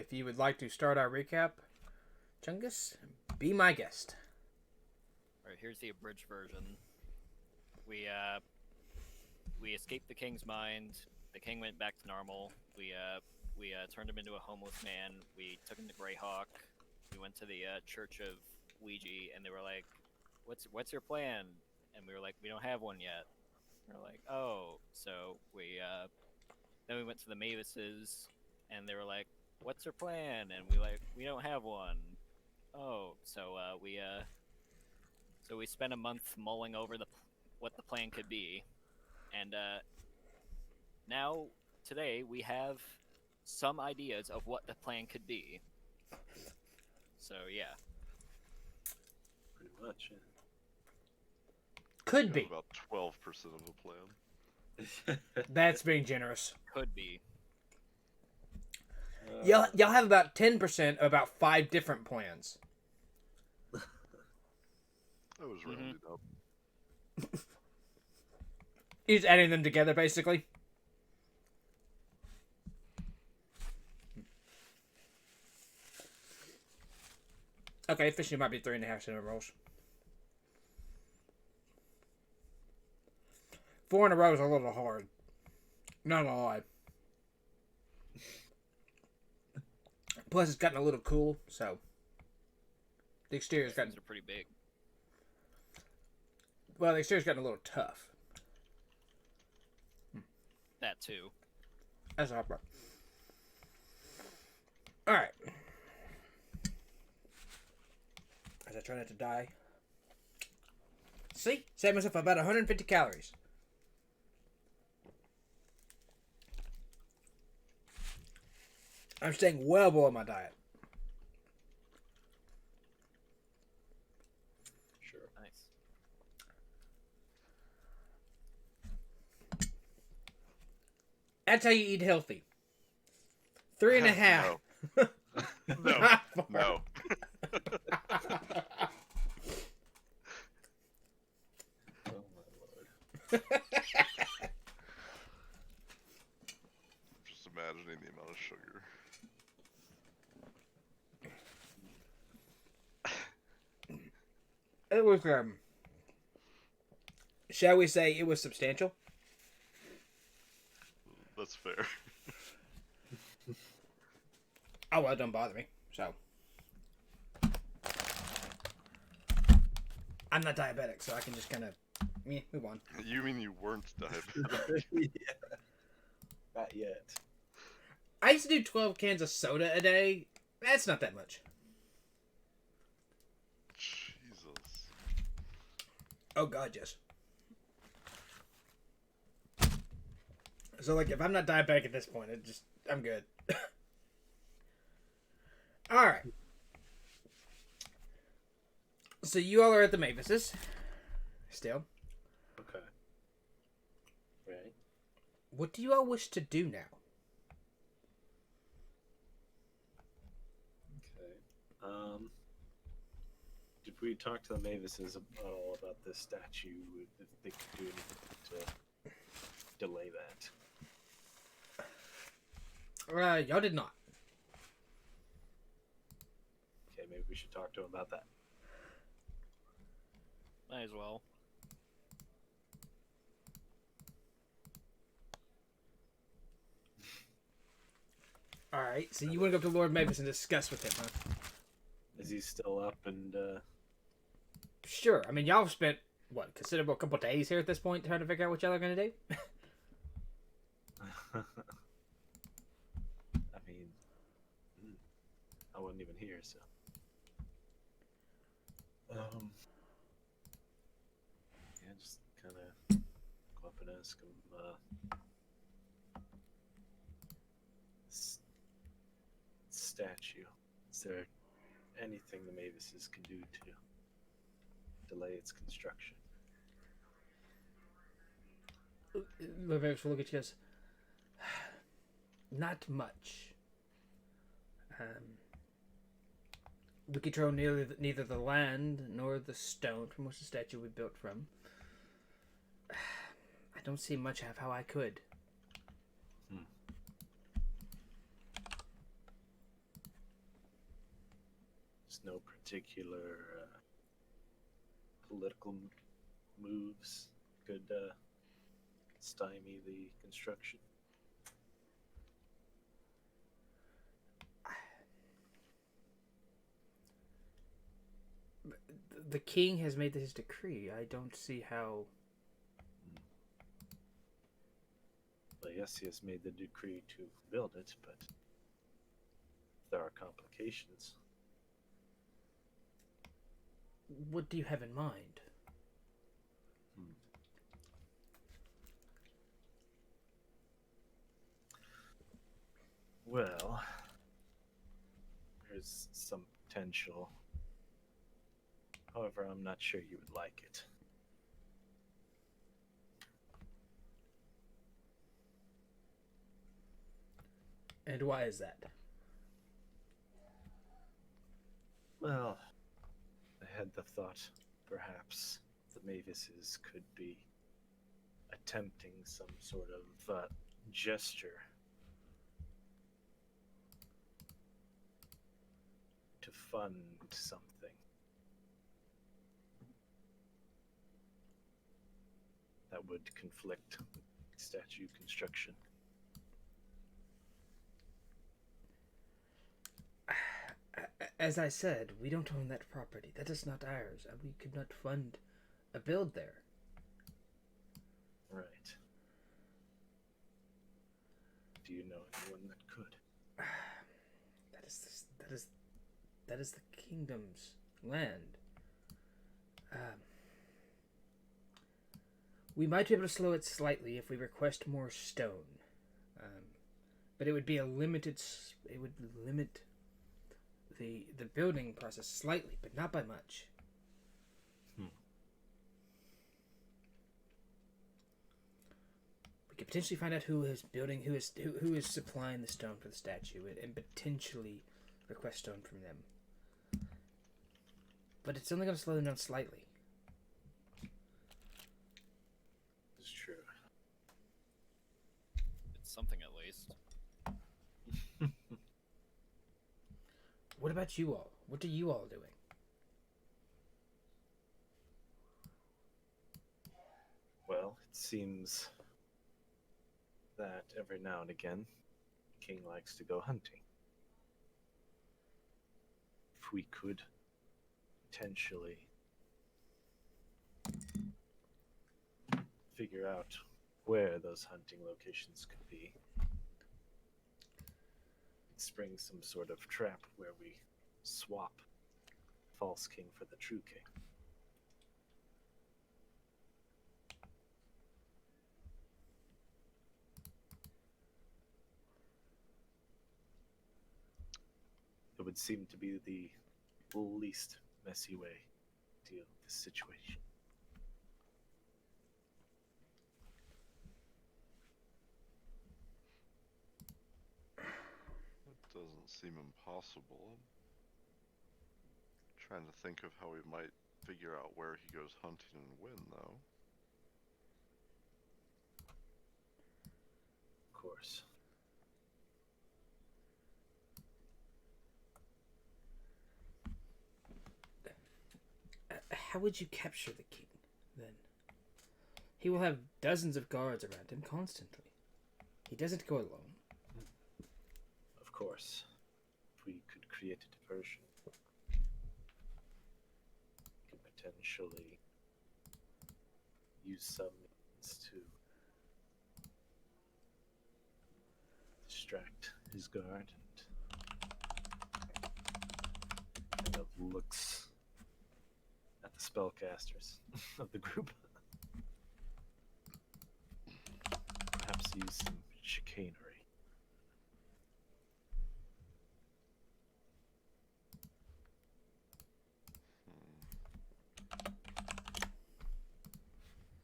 if you would like to start our recap, Chungus, be my guest. Alright, here's the abridged version. We escaped the king's mind. The king went back to normal. We turned him into a homeless man. We took him to Greyhawk. We went to the Church of Ouija, and they were like, "What's your plan?" And we were like, "We don't have one yet." They're like, "Oh." So then we went to the Mavises, and they were like, "What's your plan?" And we don't have one. Oh, so we spent a month mulling over what the plan could be, and now today we have some ideas of what the plan could be. So yeah, Pretty much. Could be. About 12% of the plan. That's being generous. could be. Y'all have about 10% of about 5 different plans. I was rounded up. You're just adding them together, basically. Okay, fishing might be 3.5 cinnamon rolls. 4 in a row is a little hard. Not gonna lie. Plus, it's gotten a little cool, so the exterior's gotten. These are pretty big. Well, the exterior's gotten a little tough. That too. That's all right. All right. As I try not to die. See? Saved myself about 150 calories. I'm staying well below my diet. Sure. Nice. That's how you eat healthy. 3.5. No. No. No. Oh my lord. Just imagining the amount of sugar. It was, shall we say, it was substantial? That's fair. Oh, well, it don't bother me, so. I'm not diabetic, so I can just kind of, move on. You mean you weren't diabetic? Yeah. Not yet. I used to do 12 cans of soda a day. That's not that much. Jesus. Oh, God, yes. So, like, if I'm not diabetic at this point, I'm good. Alright. So, you all are at the Mavises. Still. Okay. Right. What do you all wish to do now? Okay. Did we talk to the Mavises all about this statue? If they could do anything to delay that? Y'all did not. Okay, maybe we should talk to them about that. Might as well. Alright, so you want to go to Lord Mavis and discuss with him, huh? Is he still up and Sure. I mean, y'all have spent, what, considerable couple days here at this point trying to figure out what y'all are going to do? I mean, I wasn't even here, so. Yeah, just kind of go up and ask him. Statue. Is there anything the Mavises can do to delay its construction? Lord Mavis will look at you and goes, not much. We control neither the land nor the stone from which the statue was built from. I don't see much of how I could. no particular political moves could stymie the construction. The king has made his decree. I don't see how. Well, yes, he has made the decree to build it, but there are complications. What do you have in mind? Well, there's some potential. However, I'm not sure you would like it. And why is that? Well, I had the thought perhaps the Mavises could be attempting some sort of gesture to fund something. That would conflict with statue construction. As I said, we don't own that property. That is not ours, and we could not fund a build there. Right. Do you know anyone that could? That is the kingdom's land. We might be able to slow it slightly if we request more stone, but it would be a limited. It would limit the building process slightly, but not by much. We could potentially find out who is building, who is supplying the stone for the statue, and potentially request stone from them. But it's only going to slow them down slightly. It's true. It's something at least. What about you all? What are you all doing? Well, it seems that every now and again, King likes to go hunting. If we could potentially figure out where those hunting locations could be, spring some sort of trap where we swap false king for the true king. It would seem to be the least messy way to deal with this situation. It doesn't seem impossible. Trying to think of how we might figure out where he goes hunting and when, though. Of course. How would you capture the king, then? He will have dozens of guards around him constantly. He doesn't go alone. Of course. If we could create a diversion, we could potentially use some means to distract his guard and kind of looks at the spellcasters of the group. Perhaps use some chicanery.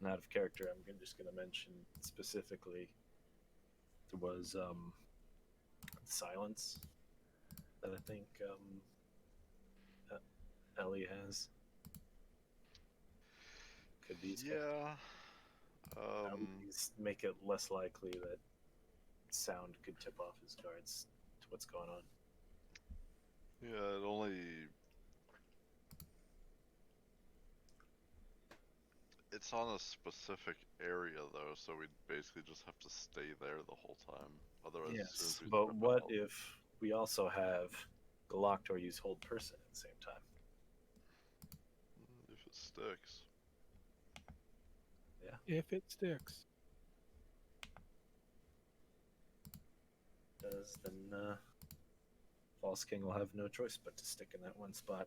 And out of character, I'm just going to mention specifically there was silence that I think Ellie has. Could these these make it less likely that sound could tip off his guards to what's going on? Yeah, it only It's on a specific area though, so we'd basically just have to stay there the whole time. Otherwise, as soon Yes, as we but trip what out, if we also have Galactor use hold person at the same time? if it sticks. If it sticks. Does then False King will have no choice but to stick in that one spot.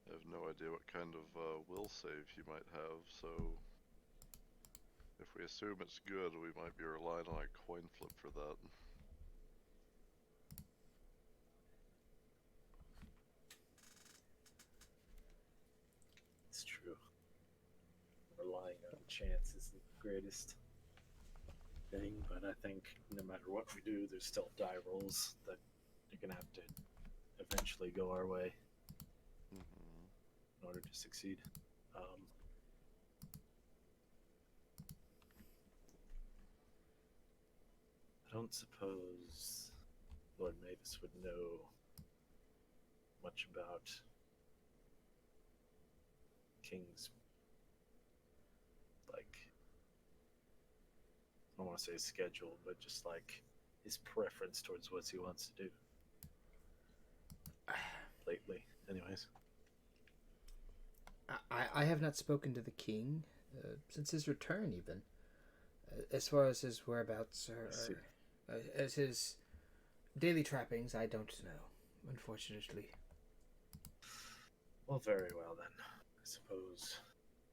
I have no idea what kind of will save he might have, so if we assume it's good, we might be relying on a coin flip for that. It's true. Relying on chance isn't the greatest thing, but I think no matter what we do, there's still die rolls that you're gonna have to eventually go our way in order to succeed. I don't suppose Lord Mavis would know much about King's, like, I don't want to say schedule, but just like his preference towards what he wants to do lately. Anyways, I have not spoken to the king since his return, even. As far as his whereabouts as his daily trappings, I don't know, unfortunately. well, very well then. I suppose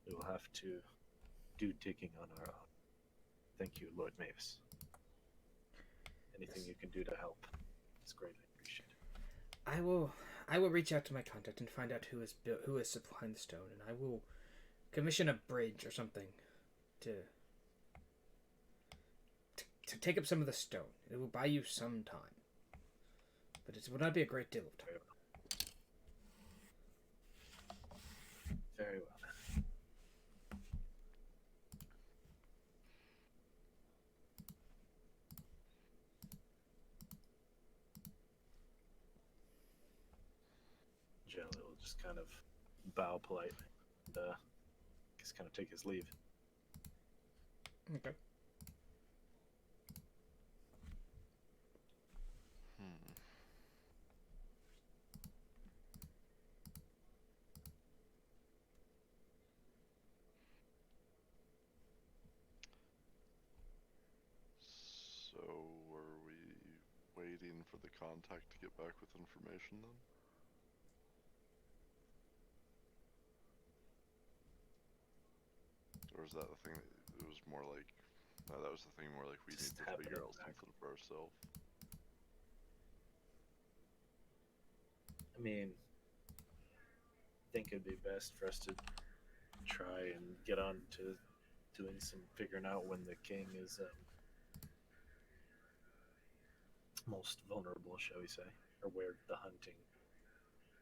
we will have to do digging on our own. Thank you, Lord Mavis. Anything you can do to help is greatly appreciated. I will reach out to my contact and find out who is supplying the stone, and I will commission a bridge or something to take up some of the stone. It will buy you some time, but it will not be a great deal of time. Very well then. Jelly will just kind of bow politely and just kind of take his leave. Okay. So, are we waiting for the contact to get back with information then? Or is that the thing that it was more like, no, that was the thing more like we Just need to happen figure to out back. something for ourselves. I mean, I think it'd be best for us to try and get on to doing some figuring out when the king is most vulnerable, shall we say, or where the hunting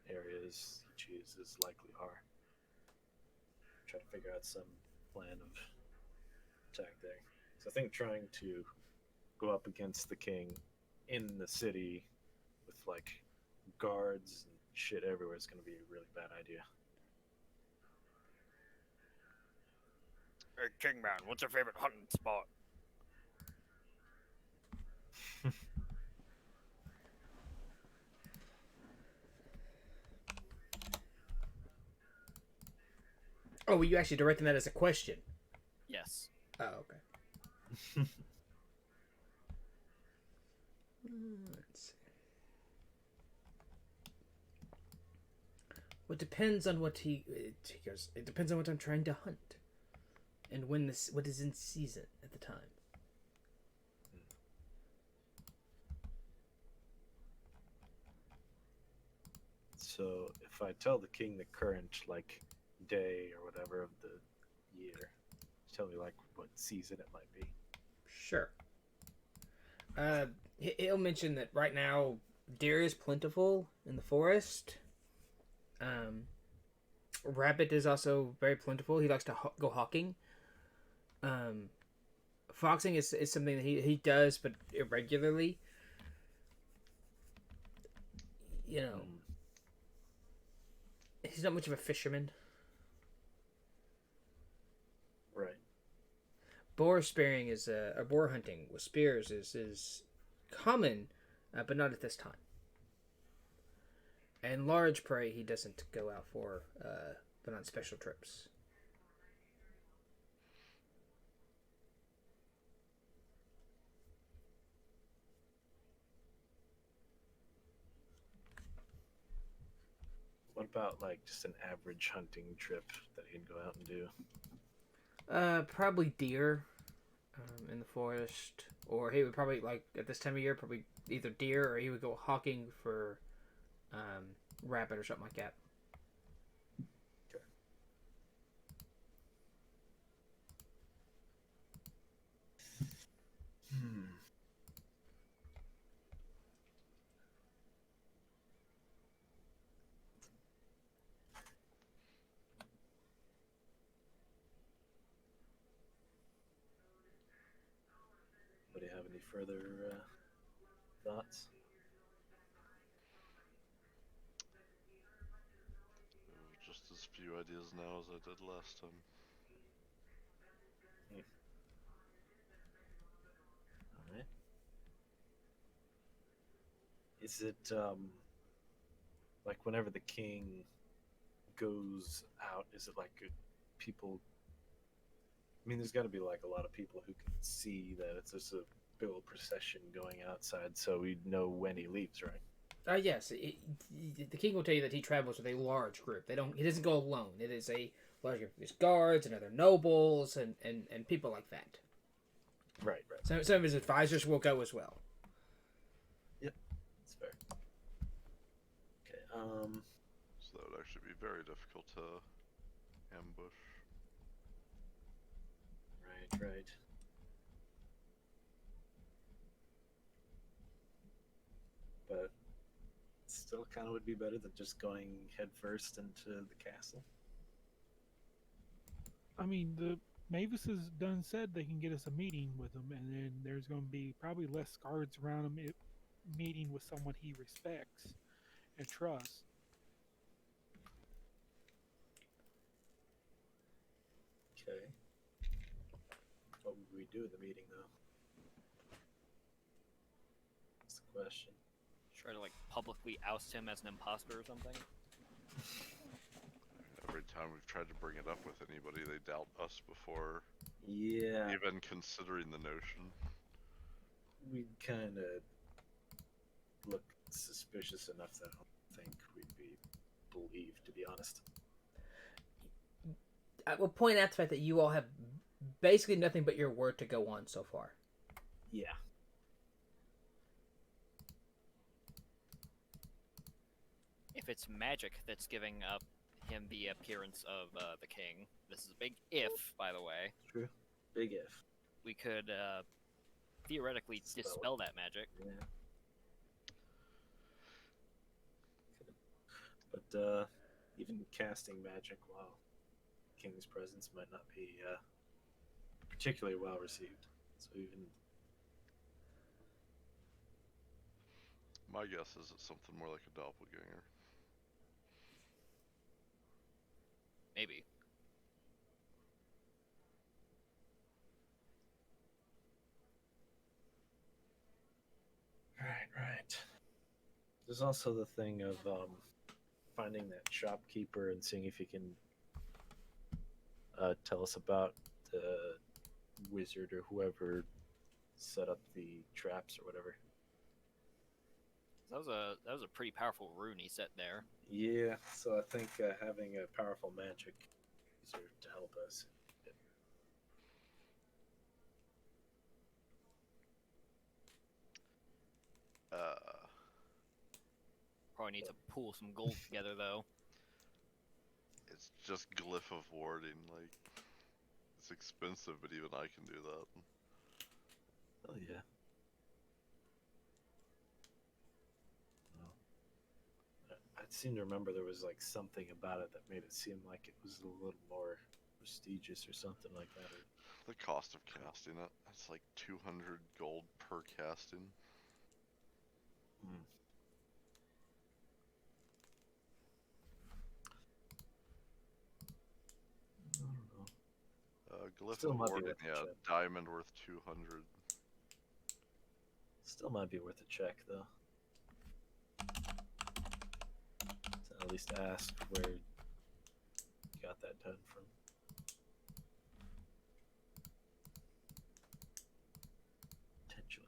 areas he chooses likely are. Try to figure out some plan of attack there. So I think trying to go up against the king in the city with like guards and shit everywhere is going to be a really bad idea. Hey, Kingman, what's your favorite hunting spot? Oh, were you actually directing that as a question? Yes. Oh, okay. Let's see. Well, it depends on what he goes. It depends on what I'm trying to hunt, and what is in season at the time. So if I tell the king the current like day or whatever of the year, tell me like what season it might be. Sure. He'll mention that right now deer is plentiful in the forest. Rabbit is also very plentiful. He likes to go hawking. foxing is something that he does, but irregularly. You know, Mm, he's not much of a fisherman. right. Boar spearing or boar hunting with spears is common, but not at this time. And large prey he doesn't go out for, but on special trips. What about like just an average hunting trip that he'd go out and do? Probably deer, in the forest, or he would probably like at this time of year probably either deer or he would go hawking for, rabbit or something like that. Okay. Hmm. Anybody have any further thoughts? Just as few ideas now as I did last time. All right. Is it like whenever the king goes out, is it like people? I mean, there's got to be like a lot of people who can see that it's just a big old procession going outside, so we know when he leaves, right? Yes, the king will tell you that he travels with a large group. He doesn't go alone. It is a large group. There's guards and other nobles and people like that. Right, right. Some of his advisors will go as well. Yep, that's fair. Okay. So that would actually be very difficult to ambush. Right, right. But still, kind of would be better than just going head first into the castle. I mean, the Mavis has done said they can get us a meeting with him, and then there's going to be probably less guards around him. Meeting with someone he respects and trusts. Okay. What would we do in the meeting, though? That's the question. Try to like publicly oust him as an imposter or something. Every time we've tried to bring it up with anybody, they doubt us before Yeah, even considering the notion. we'd kind of look suspicious enough that I don't think we'd be believed, to be honest. I will point out the fact that you all have basically nothing but your word to go on so far. Yeah. If it's magic that's giving up him the appearance of the king, this is a big if, by the way. True. Big if. We could theoretically dispel that magic. Yeah. But even casting magic while King's presence might not be particularly well received. So even My guess is it's something more like a doppelganger. Maybe. right. There's also the thing of finding that shopkeeper and seeing if he can tell us about the wizard or whoever set up the traps or whatever. That was a pretty powerful rune he set there. Yeah, so I think having a powerful magic user to help us. Probably need to pool some gold together though. It's just glyph of warding, like, it's expensive, but even I can do that. Oh yeah. I seem to remember there was like something about it that made it seem like it was a little more prestigious or something like that. the cost of casting it. It's like 200 gold per casting. Hmm. I don't know. Glyph Still of might be Warding, worth a yeah, check. diamond worth 200. Still might be worth a check, though. To at least ask where you got that done from. Potentially.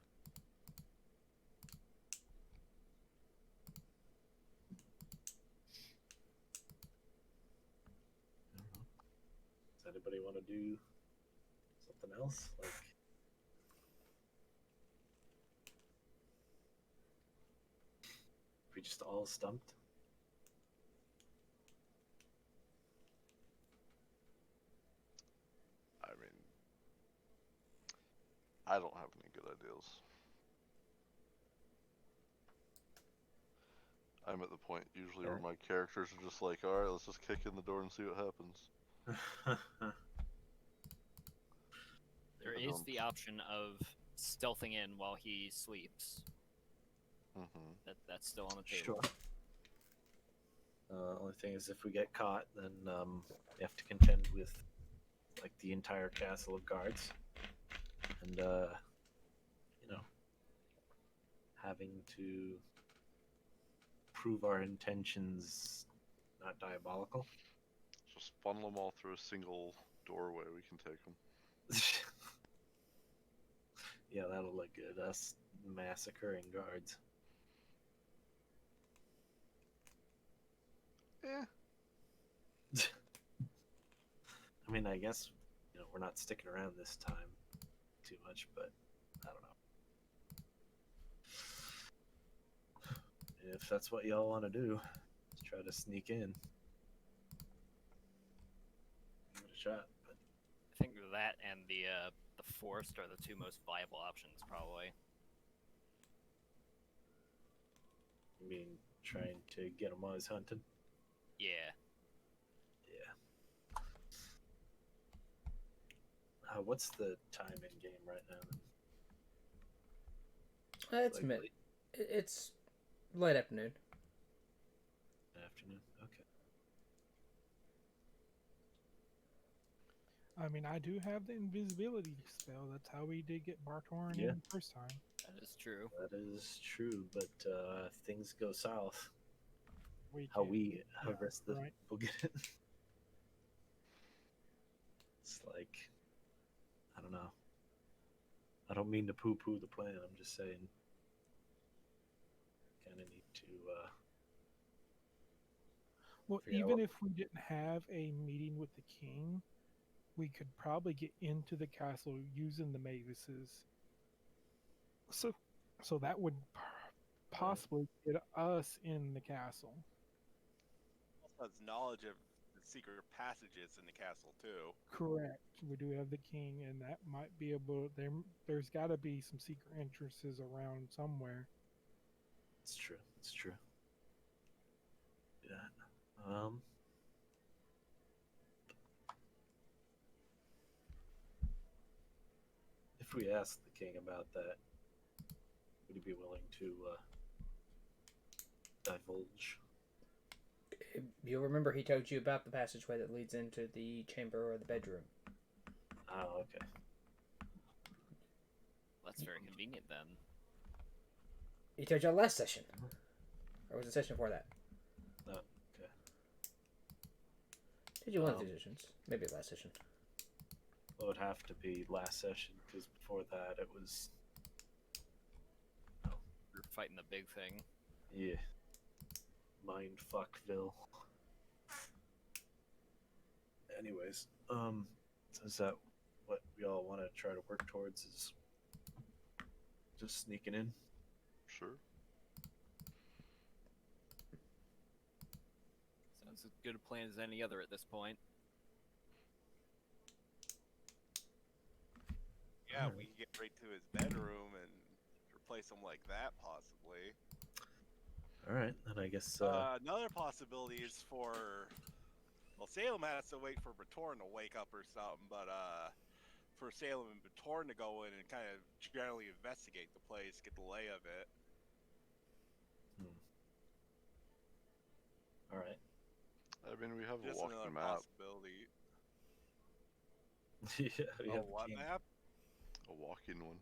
I don't know. Does anybody want to do something else? Like, if we just all stumped? I mean, I don't have any good ideas. I'm at the point usually where Okay. my characters are just like, alright, let's just kick in the door and see what happens. There I is don't- the option of stealthing in while he sleeps. Mhm. That's still on the table. Sure. Only thing is, if we get caught, then we have to contend with like the entire castle of guards, and you know, having to prove our intentions not diabolical. Just funnel them all through a single doorway, we can take them. Yeah, that'll look good. Us massacring guards. Eh. I mean, I guess we're not sticking around this time too much, but I don't know. If that's what y'all want to do, let's try to sneak in. Give it a shot. But I think that and the forest are the two most viable options, probably. you mean trying to get him while he's hunting? Yeah. Yeah. What's the time in game right now? It's Like mid. late It's late afternoon. afternoon. Okay. I mean, I do have the invisibility spell. That's how we did get Bartoran Yeah. in the first time. That is true. That is true, but if things go south, We how can- we yeah, rest the right. people get it. It's like, I don't know. I don't mean to poo-poo the plan. I'm just saying, kind of need to. Well, figure out even what- if we didn't have a meeting with the king, we could probably get into the castle using the mavises. So that would possibly get us in the castle. Also has knowledge of the secret passages in the castle too. Correct. We do have the king, and that might be able. There's got to be some secret entrances around somewhere. It's true. It's true. Yeah. If we asked the king about that, would he be willing to divulge? You'll remember he told you about the passageway that leads into the chamber or the bedroom. Oh, okay. That's very convenient then. He told you last session. Or was it session before that? Oh, okay. Did you one of the sessions? Maybe last session. Well, it would have to be last session because before that it was. We're fighting the big thing. Yeah. Mindfuckville. Anyways, so is that what we all want to try to work towards? Is just sneaking in? Sure. Sounds as good a plan as any other at this point. Yeah, we can get right to his bedroom and replace him like that, possibly. All right, then I guess. Another possibility is well, Salem has to wait for Retorn to wake up or something, but for Salem and Batorn to go in and kind of generally investigate the place, get the lay of it. All right. I mean, we have a Just another walking map. possibility. Yeah, we Oh, have what Gaint. map? A walking one.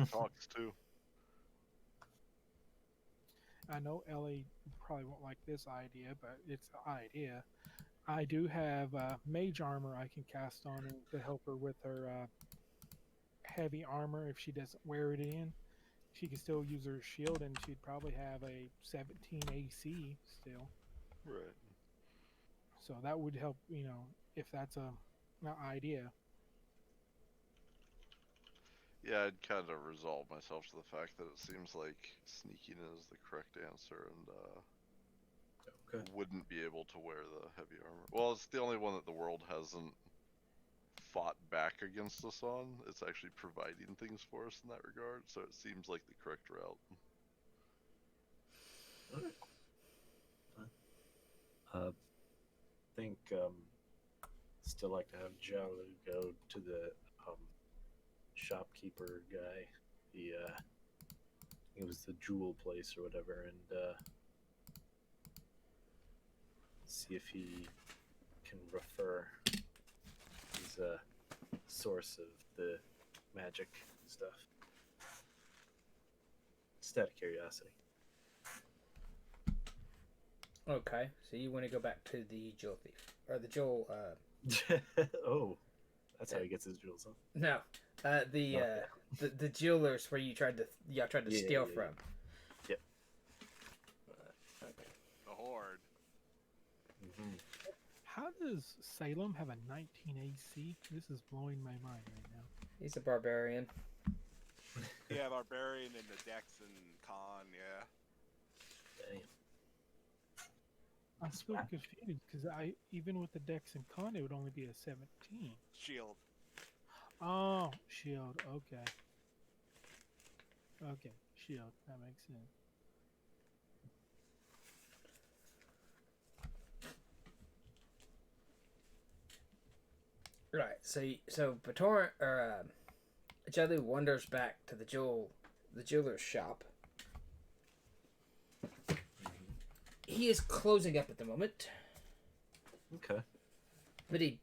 Talks too. I know Ellie probably won't like this idea, but it's an idea. I do have mage armor I can cast on her to help her with her heavy armor if she doesn't wear it in. She can still use her shield, and she'd probably have a 17 AC still. Right. So that would help, if that's an idea. Yeah, I'd kind of resolve myself to the fact that it seems like sneaking is the correct answer, and Okay. wouldn't be able to wear the heavy armor. Well, it's the only one that the world hasn't fought back against us on. It's actually providing things for us in that regard, so it seems like the correct route. Think still like to have Jalu go to the shopkeeper guy. It was the jewel place or whatever, and see if he can refer. He's a source of the magic stuff. Just out of curiosity. Okay, so you want to go back to the jewel thief or the jewel? Oh, that's how he gets his jewels, huh? No, the jewelers where y'all tried to steal from. Yep. Okay. The Horde. Mm-hmm. How does Salem have a 19 AC? This is blowing my mind right now. He's a barbarian. Yeah, Barbarian and the Dex and Con, yeah. Damn. I'm still confused because even with the Dex and Con, it would only be a 17. Shield. Oh, shield. Okay. Okay, shield. That makes sense. Right. So Bator or Jelly wanders back to the jeweler's shop. He is closing up at the moment, Okay. but he,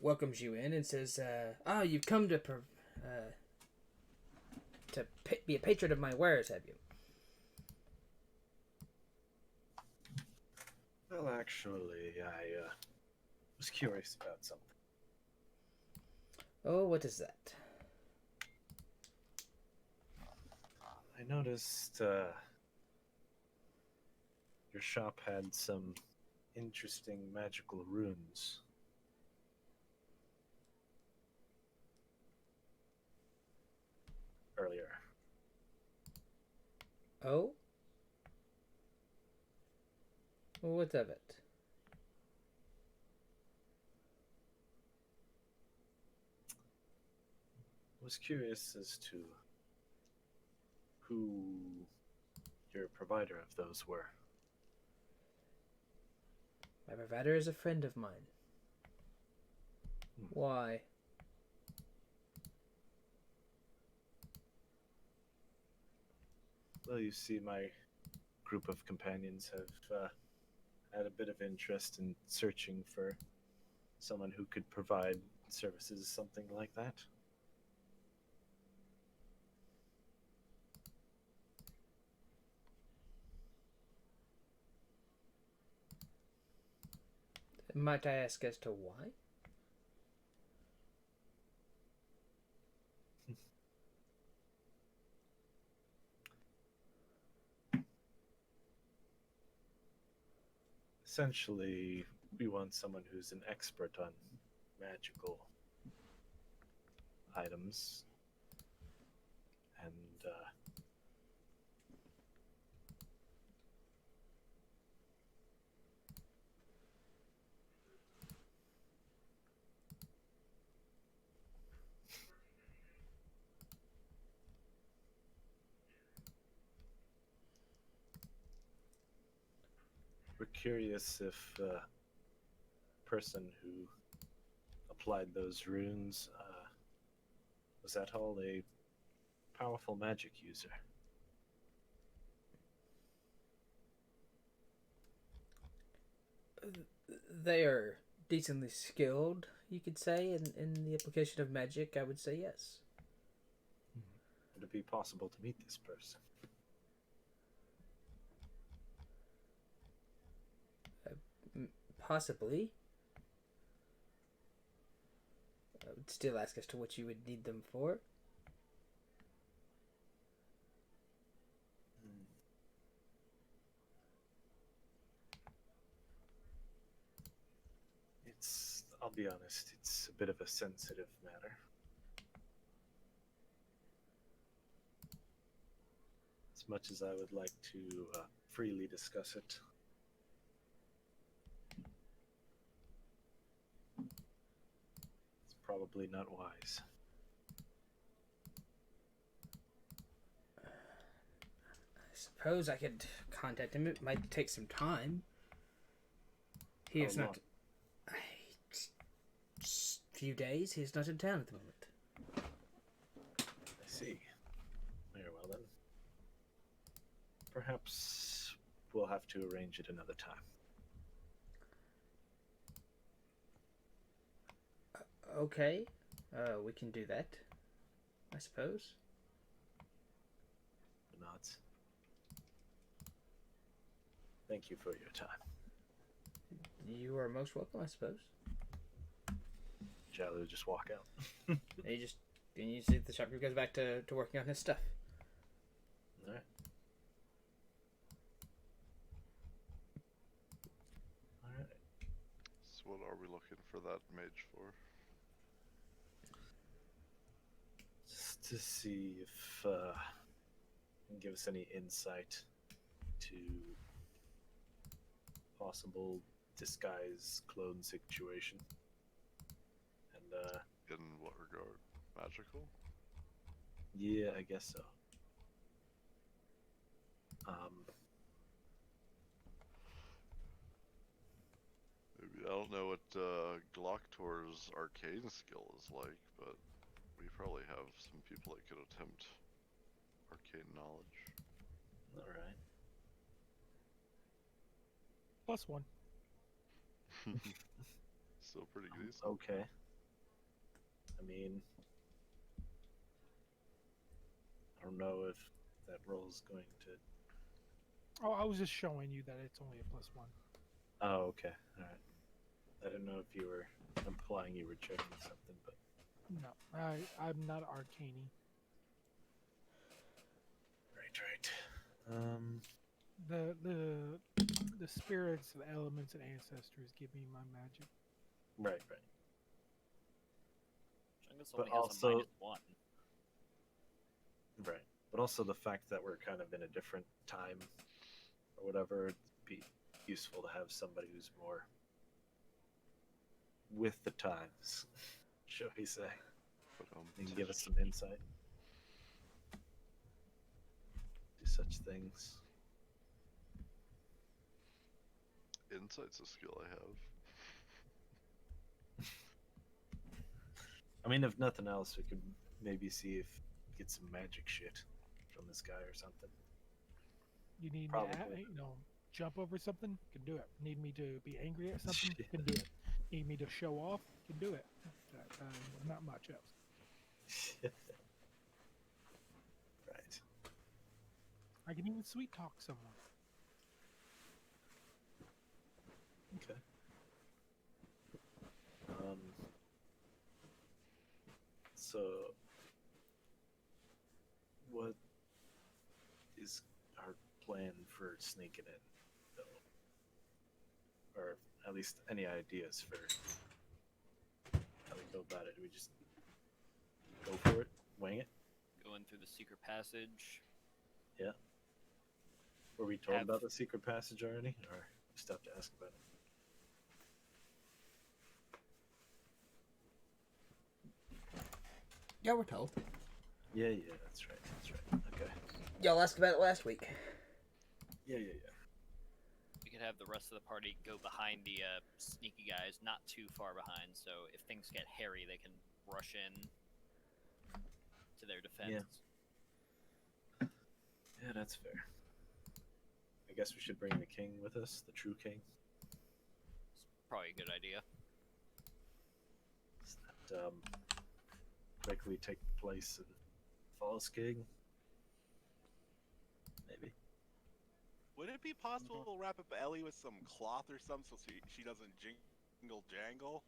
welcomes you in and says, you've come to be a patron of my wares, have you?" Well, actually, I was curious about something. Oh, what is that? I noticed your shop had some interesting magical runes. Earlier. Oh? Well, what of it? I was curious as to who your provider of those were. My provider is a friend of mine. Why? Well, you see, my group of companions have had a bit of interest in searching for someone who could provide services, something like that. Might I ask as to why? Essentially, we want someone who's an expert on magical items, and we're curious if a person who applied those runes, was that all a powerful magic user? They are decently skilled, you could say, in the application of magic. I would say yes. Would it be possible to meet this person? Possibly. I would still ask as to what you would need them for. I'll be honest, it's a bit of a sensitive matter. As much as I would like to freely discuss it, it's probably not wise. I suppose I could contact him. It might take some time. He is not. Few days. He's not in town at the moment. I see. Very well then. Perhaps we'll have to arrange it another time. Okay. We can do that. I suppose. Nods. Thank you for your time. You are most welcome, I suppose. Jalu just walk out. And you see the shopkeeper goes back to working on his stuff. Alright. Alright. So what are we looking for that mage for? Just to see if can give us any insight to possible disguise clone situation. And In what regard? Magical? yeah, I guess so. Maybe, I don't know what Glocktor's arcane skill is like, but we probably have some people that could attempt arcane knowledge. Alright. +1. Still pretty decent. Okay. I mean, I don't know if that roll's going to. Oh, I was just showing you that it's only a +1. Oh, okay. Alright. I didn't know if you were implying you were checking something, but. No, I'm not arcane. Right. The spirits, the elements, and ancestors give me my magic. Right. Chungus But only has also- a -1. Right. But also the fact that we're kind of in a different time or whatever, it'd be useful to have somebody who's more with the times, shall we say. But, They can give us some insight to such things. Insight's a skill I have. I mean, if nothing else, we could maybe see if get some magic shit from this guy or something. You need me Probably. to, jump over something? Can do it. Need me to be angry at something? Shit. Can do it. Need me to show off? Can do it. Not much else. Right. I can even sweet talk someone. Okay. So, what is our plan for sneaking in, though? Or at least any ideas for how we go about it? Do we just go for it, wing it? Going through the secret passage. Yeah. Were we told Have- about the secret passage already, or just have to ask about it? Yeah, we're told. Yeah, that's right. Okay. Y'all asked about it last week. Yeah. We could have the rest of the party go behind the sneaky guys, not too far behind, so if things get hairy, they can rush in to their defense. Yeah, that's fair. I guess we should bring the king with us, the true king. It's probably a good idea. Does that likely take place in False King? Maybe. Would it be possible to wrap up Ellie with some cloth or something so she doesn't jingle jangle?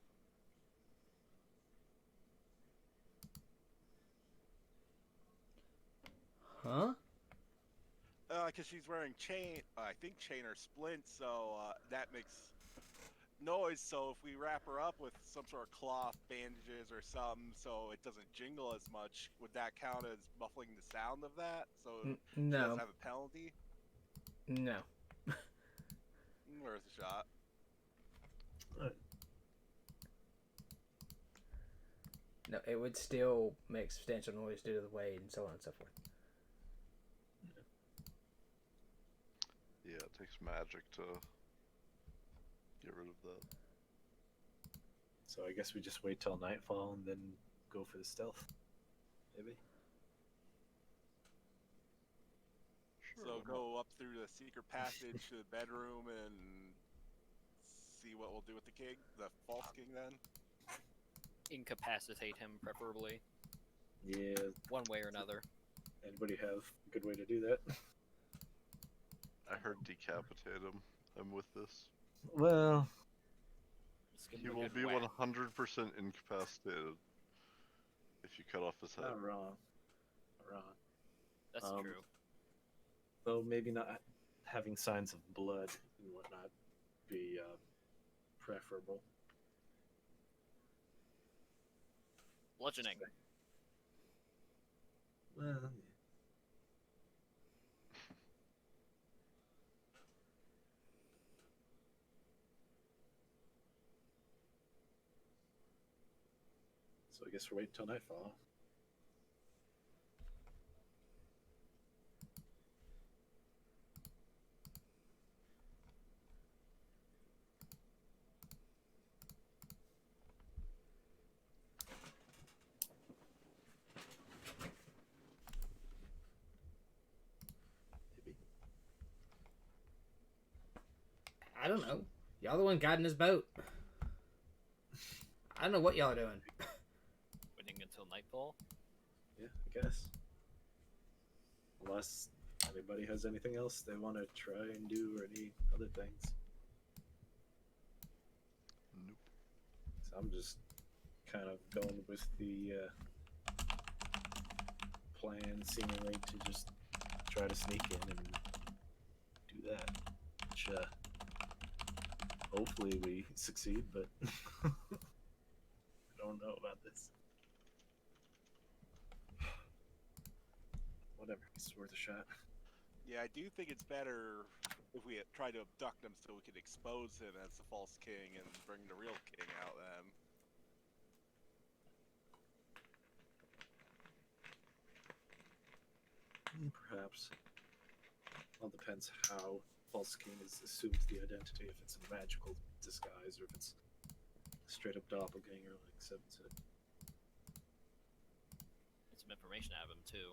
Huh? Because she's wearing chain, I think chain or splint, so that makes noise. So if we wrap her up with some sort of cloth, bandages, or something, so it doesn't jingle as much, would that count as muffling the sound of that? So she No. doesn't have a penalty? No. Worth a shot. No, it would still make substantial noise due to the weight and so on and so forth. Yeah, it takes magic to get rid of that. So I guess we just wait till nightfall and then go for the stealth. Maybe. Sure. So why not? go up through the secret passage to the bedroom and see what we'll do with the king, the false king then. Incapacitate him, preferably, Yeah. one way or another. Anybody have a good way to do that? I heard decapitate him. I'm with this. Well, Just give He him a will good be whack. 100% incapacitated if you cut off his head. not wrong. Not wrong. That's Um, true. Though maybe not having signs of blood and whatnot be preferable. Bludgeoning. Well, yeah. So I guess we're waiting till nightfall. Maybe. I don't know. Y'all the one guiding this boat. I don't know what y'all are doing. Waiting until nightfall. Yeah, I guess. Unless anybody has anything else they want to try and do or any other things. Nope. So I'm just kind of going with the plan, seemingly, to just try to sneak in and do that. Which, hopefully we succeed, but I don't know about this. Whatever, it's worth a shot. Yeah, I do think it's better if we try to abduct him so we can expose him as the false king and bring the real king out then. Perhaps. All depends how False King is assumed the identity, if it's a magical disguise or if it's a straight up doppelganger, like Seven said. Get some information out of him too.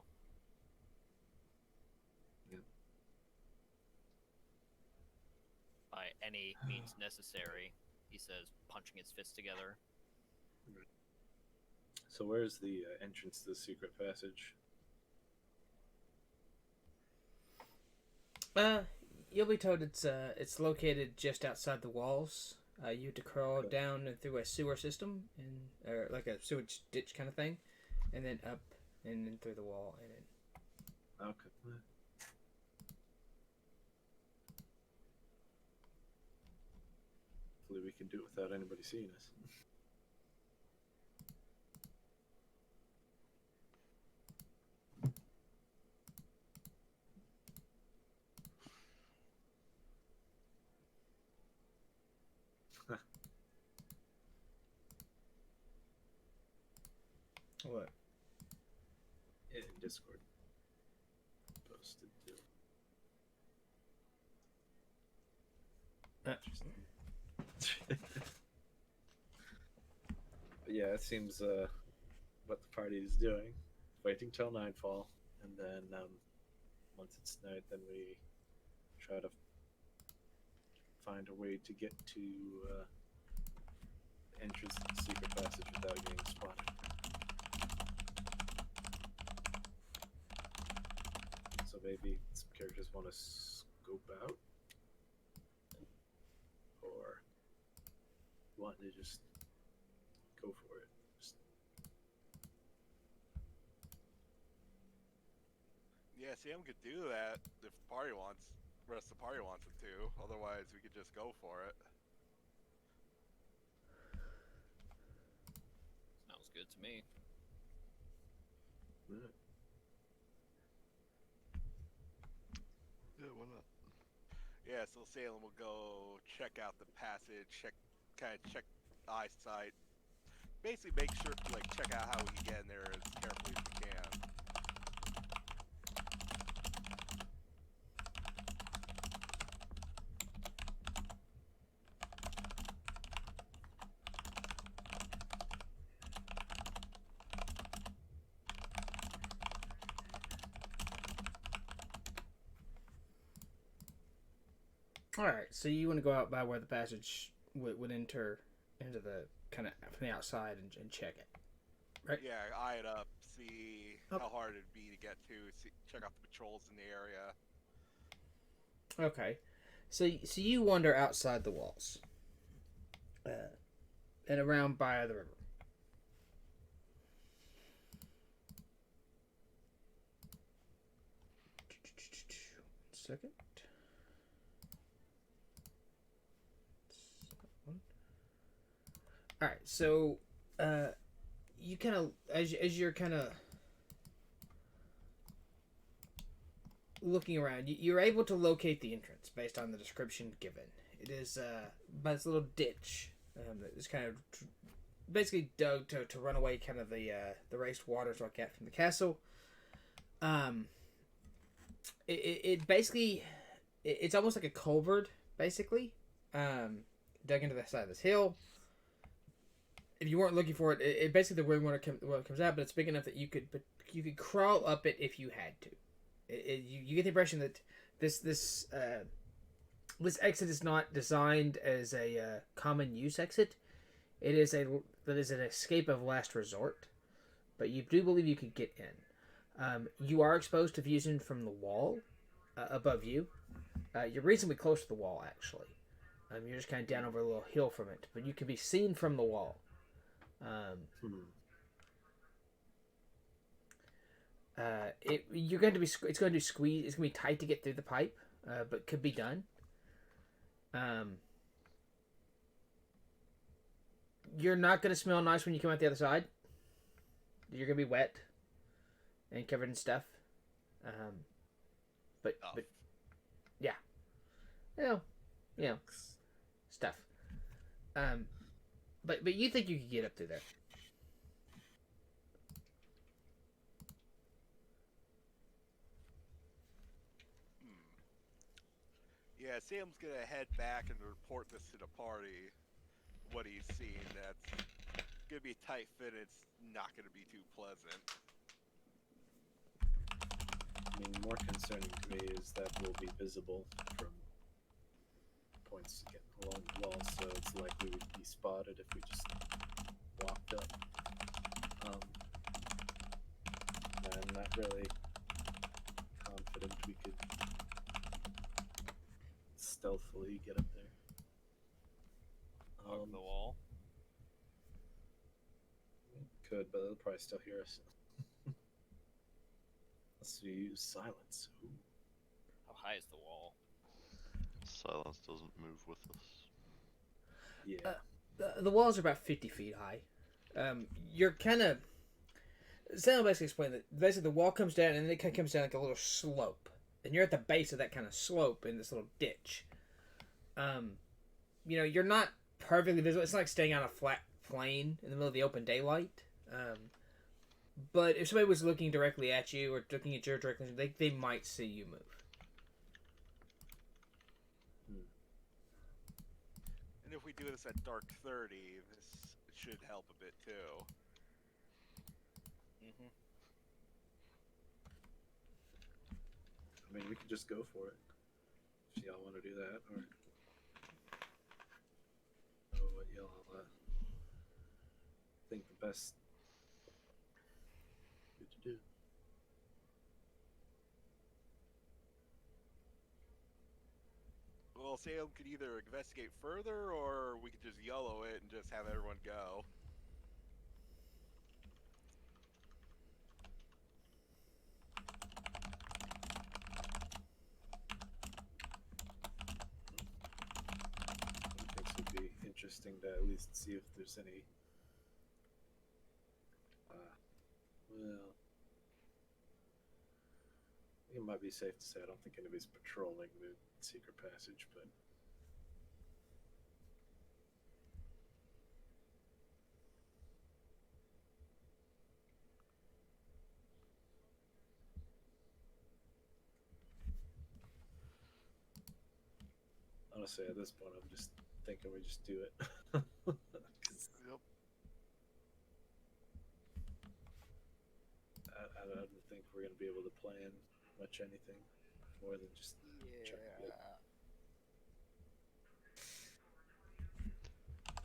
By any means necessary, he says, punching his fists together. So where's the entrance to the secret passage? You'll be told it's located just outside the walls. You have to crawl down through a sewer system, or like a sewage ditch kind of thing, and then up and then through the wall, and then Okay. Hopefully we can do it without anybody seeing us. what? In Discord. Posted too. But yeah, it seems what the party is doing, waiting till nightfall, and then once it's night, then we try to find a way to get to the entrance to the secret passage without getting spotted. So maybe some characters want to scope out, or want to just go for it. Yeah, Sam could do that if the party wants. The rest of the party wants it to. Otherwise, we could just go for it. Sounds good to me. Yeah, why not? Yeah, so Salem will go check out the passage, check eyesight, basically make sure, check out how we can get in there as carefully as we can. All right, so you want to go out by where the passage would enter into the kind of from the outside and check it, right? Yeah, eye it up, see Oh. how hard it'd be to get to, check out the patrols in the area. Okay, so you wander outside the walls, and around by the river. Second. All right, so you kind of as you're kind of looking around, you're able to locate the entrance based on the description given. It is by this little ditch that is kind of basically dug to run away kind of the raced waters like that from the castle. It basically it's almost like a culvert basically, dug into the side of this hill. If you weren't looking for it, it basically the where it comes out, but it's big enough that you could crawl up it if you had to. You get the impression that this exit is not designed as a common use exit. It is an escape of last resort, but you do believe you could get in. You are exposed to vision from the wall above you. You're reasonably close to the wall, actually. You're just kind of down over a little hill from it, but you can be seen from the wall. You're going to be. It's going to squeeze. It's going to be tight to get through the pipe, but could be done. You're not going to smell nice when you come out the other side. You're going to be wet and covered in stuff. But yeah, stuff. But you think you could get up through there? Yeah, Sam's gonna head back and report this to the party, what he's seen. That's gonna be a tight fit. It's not gonna be too pleasant. I mean, more concerning to me is that we'll be visible from points to get along the wall, so it's likely we'd be spotted if we just walked up. I'm not really confident we could stealthily get up there. Over the wall. Could, but they'll probably still hear us. Unless we use silence. Ooh. How high is the wall? Silence doesn't move with us. Yeah. The walls are about 50 feet high. You're kind of... Sam basically explained that basically the wall comes down and then it kind of comes down like a little slope. And you're at the base of that kind of slope in this little ditch. You're not perfectly visible. It's not like staying on a flat plain in the middle of the open daylight. But if somebody was looking directly at you or looking at your direction, they might see you move. if we do this at dark 30, this should help a bit too. Mm-hmm. I mean, we could just go for it. If y'all want to do that, or what y'all think the best good to do. Well, Salem could either investigate further, or we could just YOLO it and just have everyone go. I think it would be interesting to at least see if there's any. Well, it might be safe to say I don't think anybody's patrolling the secret passage, but honestly, at this point, I'm just thinking we just do it. 'Cause Yep. I don't think we're going to be able to plan much anything more than just try to get.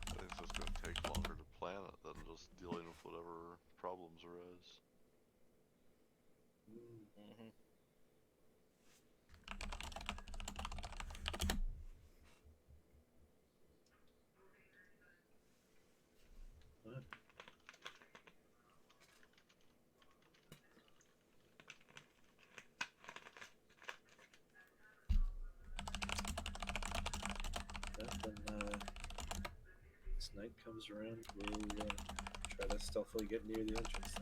I think it's just going to take longer to plan it than just dealing with whatever problems arise. Mm-hmm. What? Then as night comes around, we'll try to stealthily get near the entrance.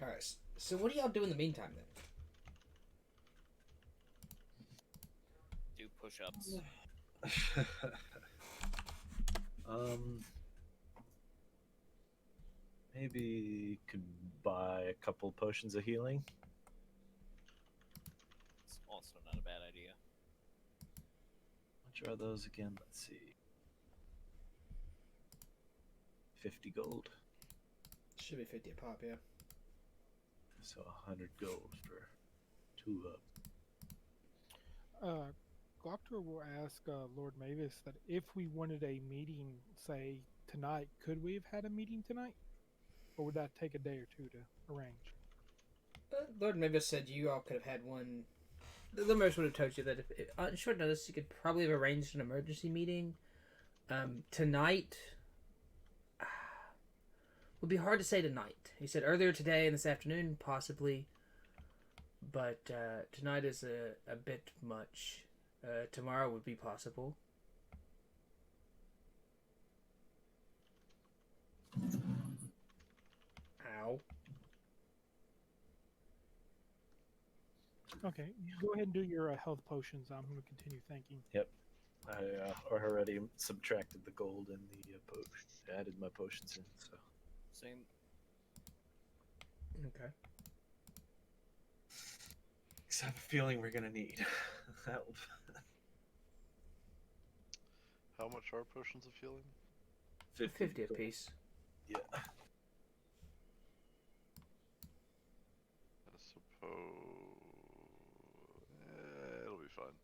All right. So what do y'all do in the meantime then? Do push-ups. Maybe could buy a couple potions of healing. It's also not a bad idea. How much are those again? Let's see. 50 gold. Should be 50 a pop, yeah. So 100 gold for 2 of them. Glocktor will ask Lord Mavis that if we wanted a meeting, say, tonight, could we have had a meeting tonight? Or would that take a day or two to arrange? Lord Mavis said you all could have had one. Lord Mavis would have told you that if on short notice, you could probably have arranged an emergency meeting. Tonight would be hard to say tonight. He said earlier today and this afternoon, possibly. But tonight is a bit much. Tomorrow would be possible. Ow. Okay, go ahead and do your health potions. I'm going to continue thinking. I already subtracted the gold and the potion. Added my potions in, so. Same. Okay. Because I have a feeling we're gonna need help. How much are potions of healing? 50 gold. apiece. Yeah. I suppose it'll be fine.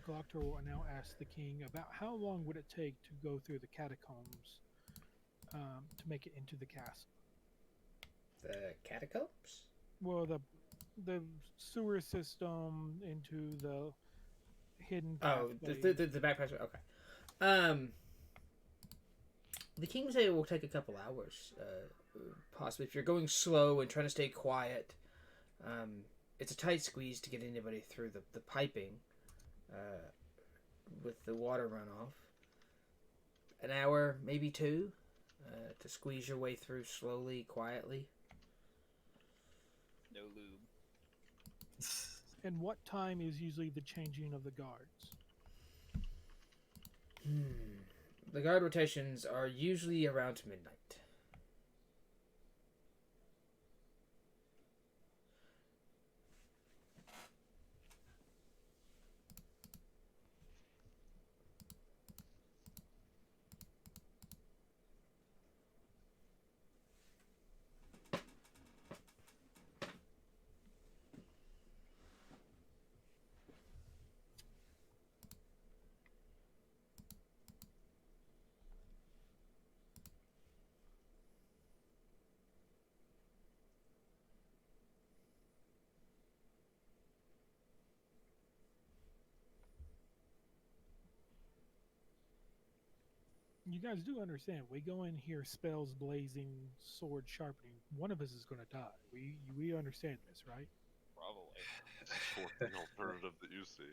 Glocktor will now ask the king about how long would it take to go through the catacombs to make it into the castle. The catacombs? Well, the sewer system into the hidden Oh, pathway. the back passage. Okay. The king say it will take a couple hours, possibly if you're going slow and trying to stay quiet. It's a tight squeeze to get anybody through the piping with the water runoff. An hour, maybe 2, to squeeze your way through slowly, quietly. No lube. And what time is usually the changing of the guards? The guard rotations are usually around midnight. You guys do understand. We go in here, spells blazing, sword sharpening. One of us is going to die. We understand this, right? Probably. What's the alternative that you see?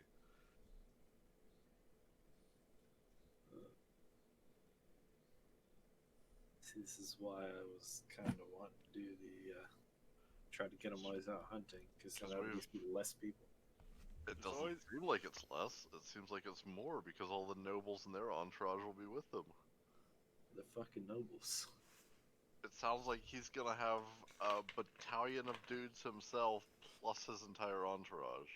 See, this is why I was kind of wanting to do the try to get them while he's out hunting, because then that would just be less people. It There's doesn't always- seem like it's less. It seems like it's more because all the nobles and their entourage will be with them. The fucking nobles. It sounds like he's gonna have a battalion of dudes himself plus his entire entourage.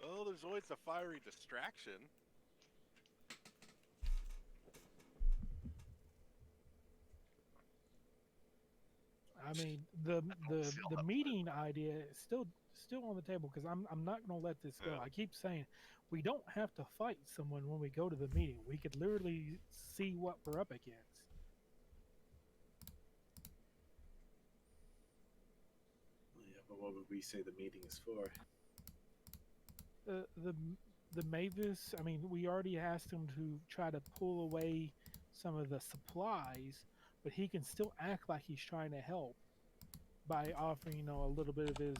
Oh, there's always a fiery distraction. I mean, the see all that meeting idea is still on the table because I'm not going to let this go. Yeah. I keep saying we don't have to fight someone when we go to the meeting. We could literally see what we're up against. Yeah, but what would we say the meeting is for? The Mavis. I mean, we already asked him to try to pull away some of the supplies, but he can still act like he's trying to help by offering, a little bit of his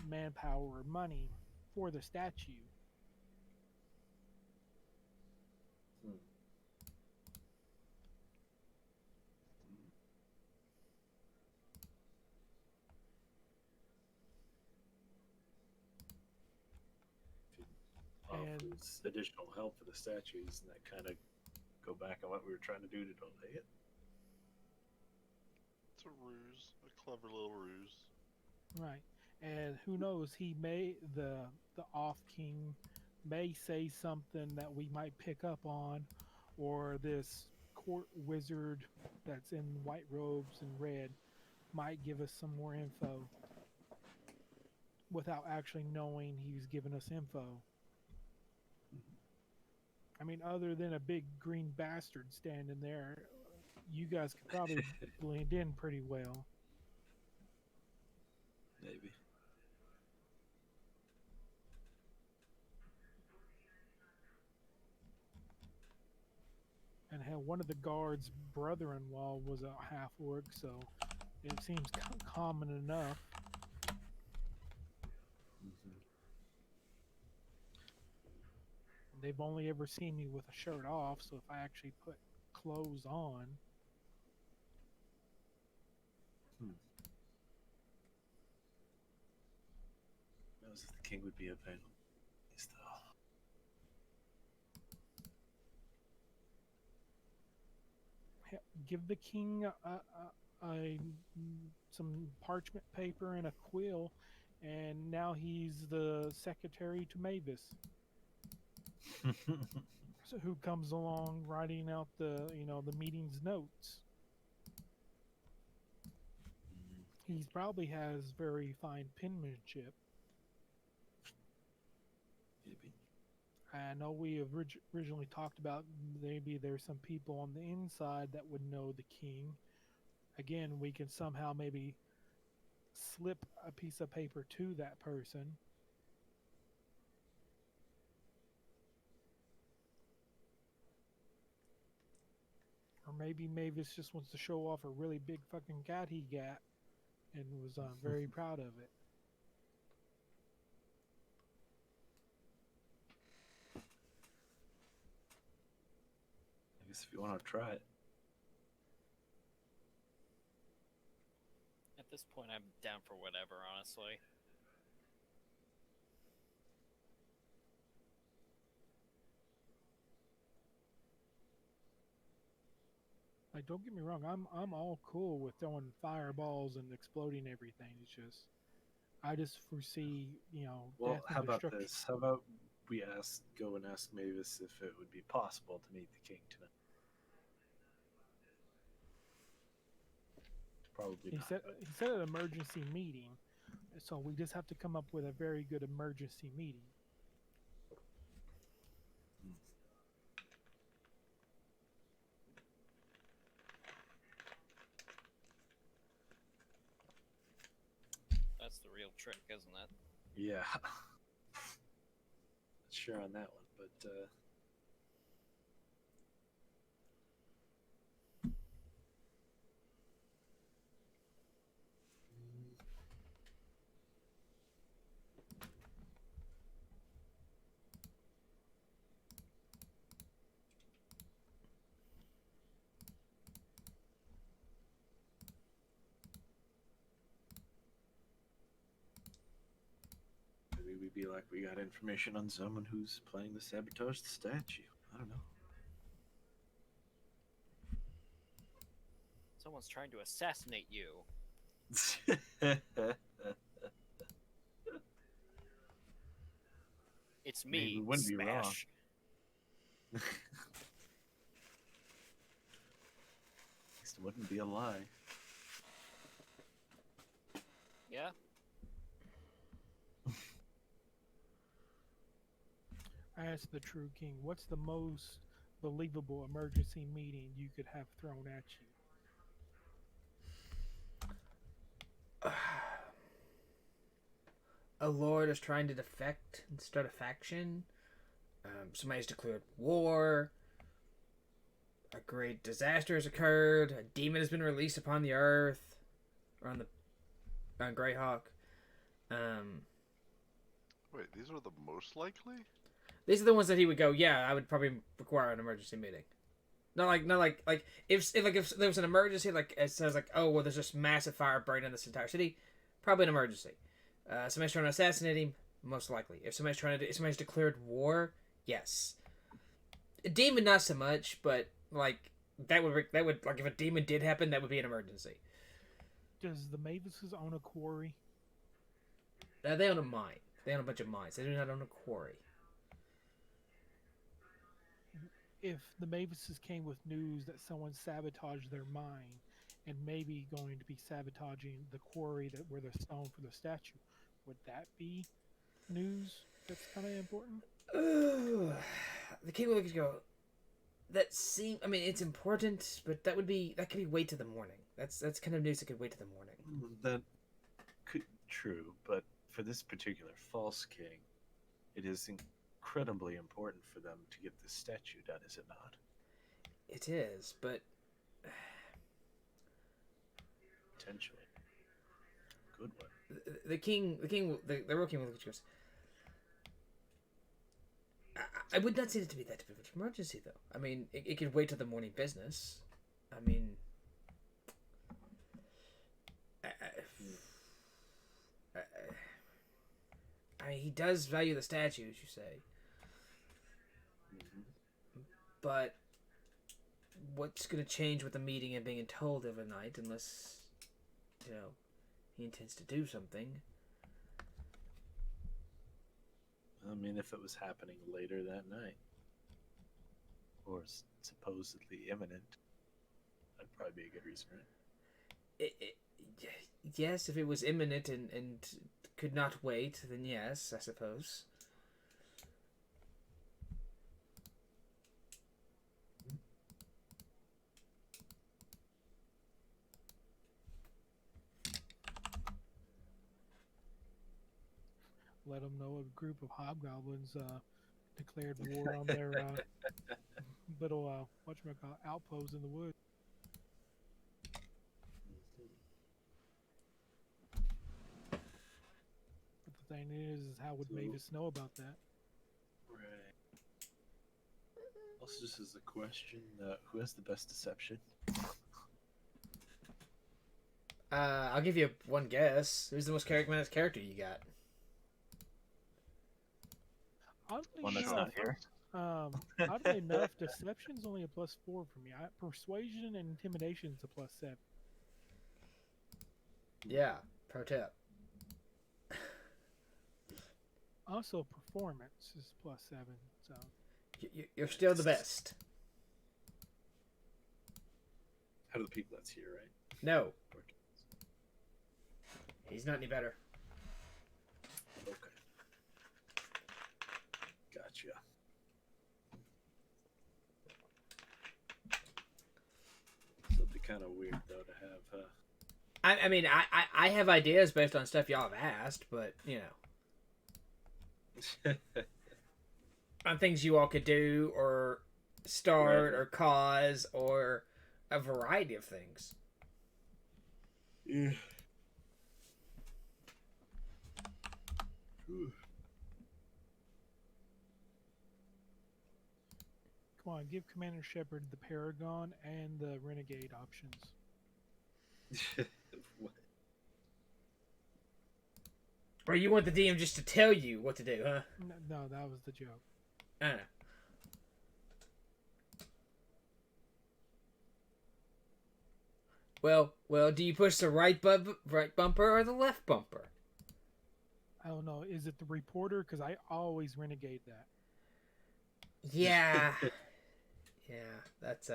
manpower or money for the statue. And Offers additional help for the statues, and that kind of go back on what we were trying to do to delay it. It's a ruse, a clever little ruse. right, and who knows? He may the off king may say something that we might pick up on, or this court wizard that's in white robes and red might give us some more info without actually knowing he's giving us info. I mean, other than a big green bastard standing there, you guys could probably blend in pretty well. Maybe. And how one of the guards' brother-in-law was a half-orc, so it seems common enough. They've only ever seen me with a shirt off, so if I actually put clothes on, Knows if the king would be available. Still. give the king some parchment paper and a quill, and now he's the secretary to Mavis, so who comes along writing out the meeting's notes. He probably has very fine penmanship. Maybe. I know we have originally talked about maybe there's some people on the inside that would know the king. Again, we can somehow maybe slip a piece of paper to that person. Or maybe Mavis just wants to show off a really big fucking cat he got and was very proud of it. I guess if you want to try it. At this point, I'm down for whatever, honestly. Like, don't get me wrong, I'm all cool with throwing fireballs and exploding everything. It's just I just foresee, Well, death how and about destruction. this? How about we go and ask Mavis if it would be possible to meet the king tonight? Probably He not. said he said an emergency meeting, so we just have to come up with a very good emergency meeting. That's the real trick, isn't it? Yeah. Not sure on that one, but maybe we'd be like, we got information on someone who's planning to sabotage the statue. I don't know. Someone's trying to assassinate you. It's I mean, me, we wouldn't be wrong. Smash. At least it wouldn't be a lie. Yeah? I asked the true king, what's the most believable emergency meeting you could have thrown at you? A lord is trying to defect and start a faction. Somebody's declared war. A great disaster has occurred. A demon has been released upon the earth, or on Greyhawk. Wait, these are the most likely? These are the ones that he would go. Yeah, I would probably require an emergency meeting. Not like if there was an emergency, like it says like, oh well, there's this massive fire burning in this entire city, probably an emergency. Somebody's trying to assassinate him, most likely. If somebody's declared war, yes. A demon, not so much, but like that would like if a demon did happen, that would be an emergency. Does the Mavises own a quarry? They own a mine. They own a bunch of mines. They do not own a quarry. If the Mavises came with news that someone sabotaged their mine and maybe going to be sabotaging the quarry where the stone for the statue, would that be news that's kind of important? The king would go. I mean, it's important, but that could be wait to the morning. That's kind of news that could wait to the morning. That could true, but for this particular false king, it is incredibly important for them to get this statue done, is it not? It is, but Potentially. Good one. the real king goes. I would not say it to be that big of an emergency, though. I mean, it could wait till the morning business. I mean, he does value the statue, as you say. Mm-hmm. But what's going to change with the meeting and being told overnight, unless, he intends to do something? I mean, if it was happening later that night, or supposedly imminent, that'd probably be a good reason, right? Yes, if it was imminent and could not wait, then yes, I suppose. Let them know a group of hobgoblins declared war on their little whatchamacallit outpost in the woods. But the thing is how would Mavis know about that? Right. Also, just as a question, who has the best deception? I'll give you one guess. Who's the most charismatic character you got? Oddly One that's enough, not here. Oddly enough, deception's only a +4 for me. Persuasion and intimidation's a +7. Yeah. Pro tip. Also, performance is +7. So You're still the best. Out of the people that's here, right? No. He's not any better. Okay. Gotcha. So it'd be kind of weird though to have. I mean, I have ideas based on stuff y'all have asked, but you know, on things you all could do or start Right. or cause or a variety of things. Yeah. Whew. come on, give Commander Shepard the Paragon and the Renegade options. What? Or you want the DM just to tell you what to do, huh? No, that was the joke. I don't know. Well, do you push the right bumper or the left bumper? I don't know. Is it the reporter? Because I always renegade that. Yeah. Yeah, that's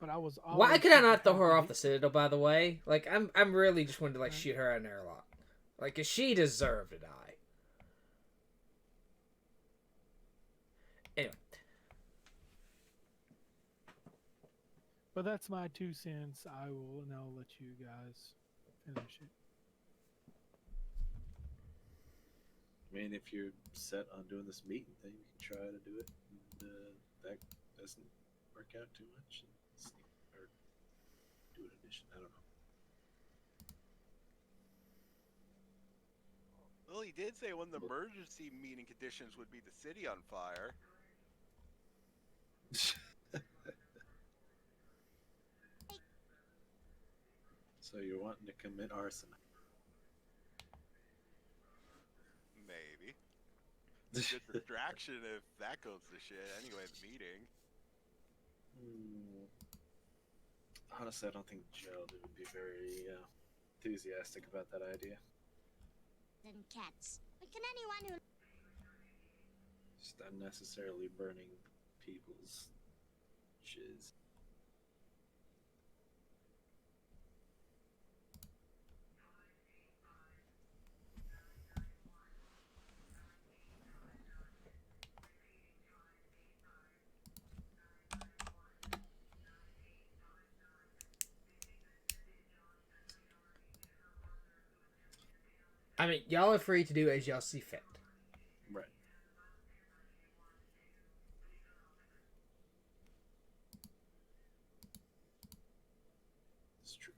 But I was always. Why could I super not throw her happy off the Citadel, by the way? Like, I'm really just wanting to, like, Right. shoot her out an airlock. Like, 'cause she deserved to die. Anyway. But that's my 2 cents. I will now let you guys finish it. I mean, if you're set on doing this meeting thing, you can try to do it. And, that doesn't work out too much. Or do an addition. I don't know. Well, he did say one of the emergency meeting conditions would be the city on fire. So you're wanting to commit arson? Maybe. Good distraction if that goes to shit. Anyway, the meeting. Honestly, I don't think Gerald would be very enthusiastic about that idea. Than cats. But can anyone who Just unnecessarily burning people's shiz. I mean, y'all are free to do as y'all see fit. Right. It's true.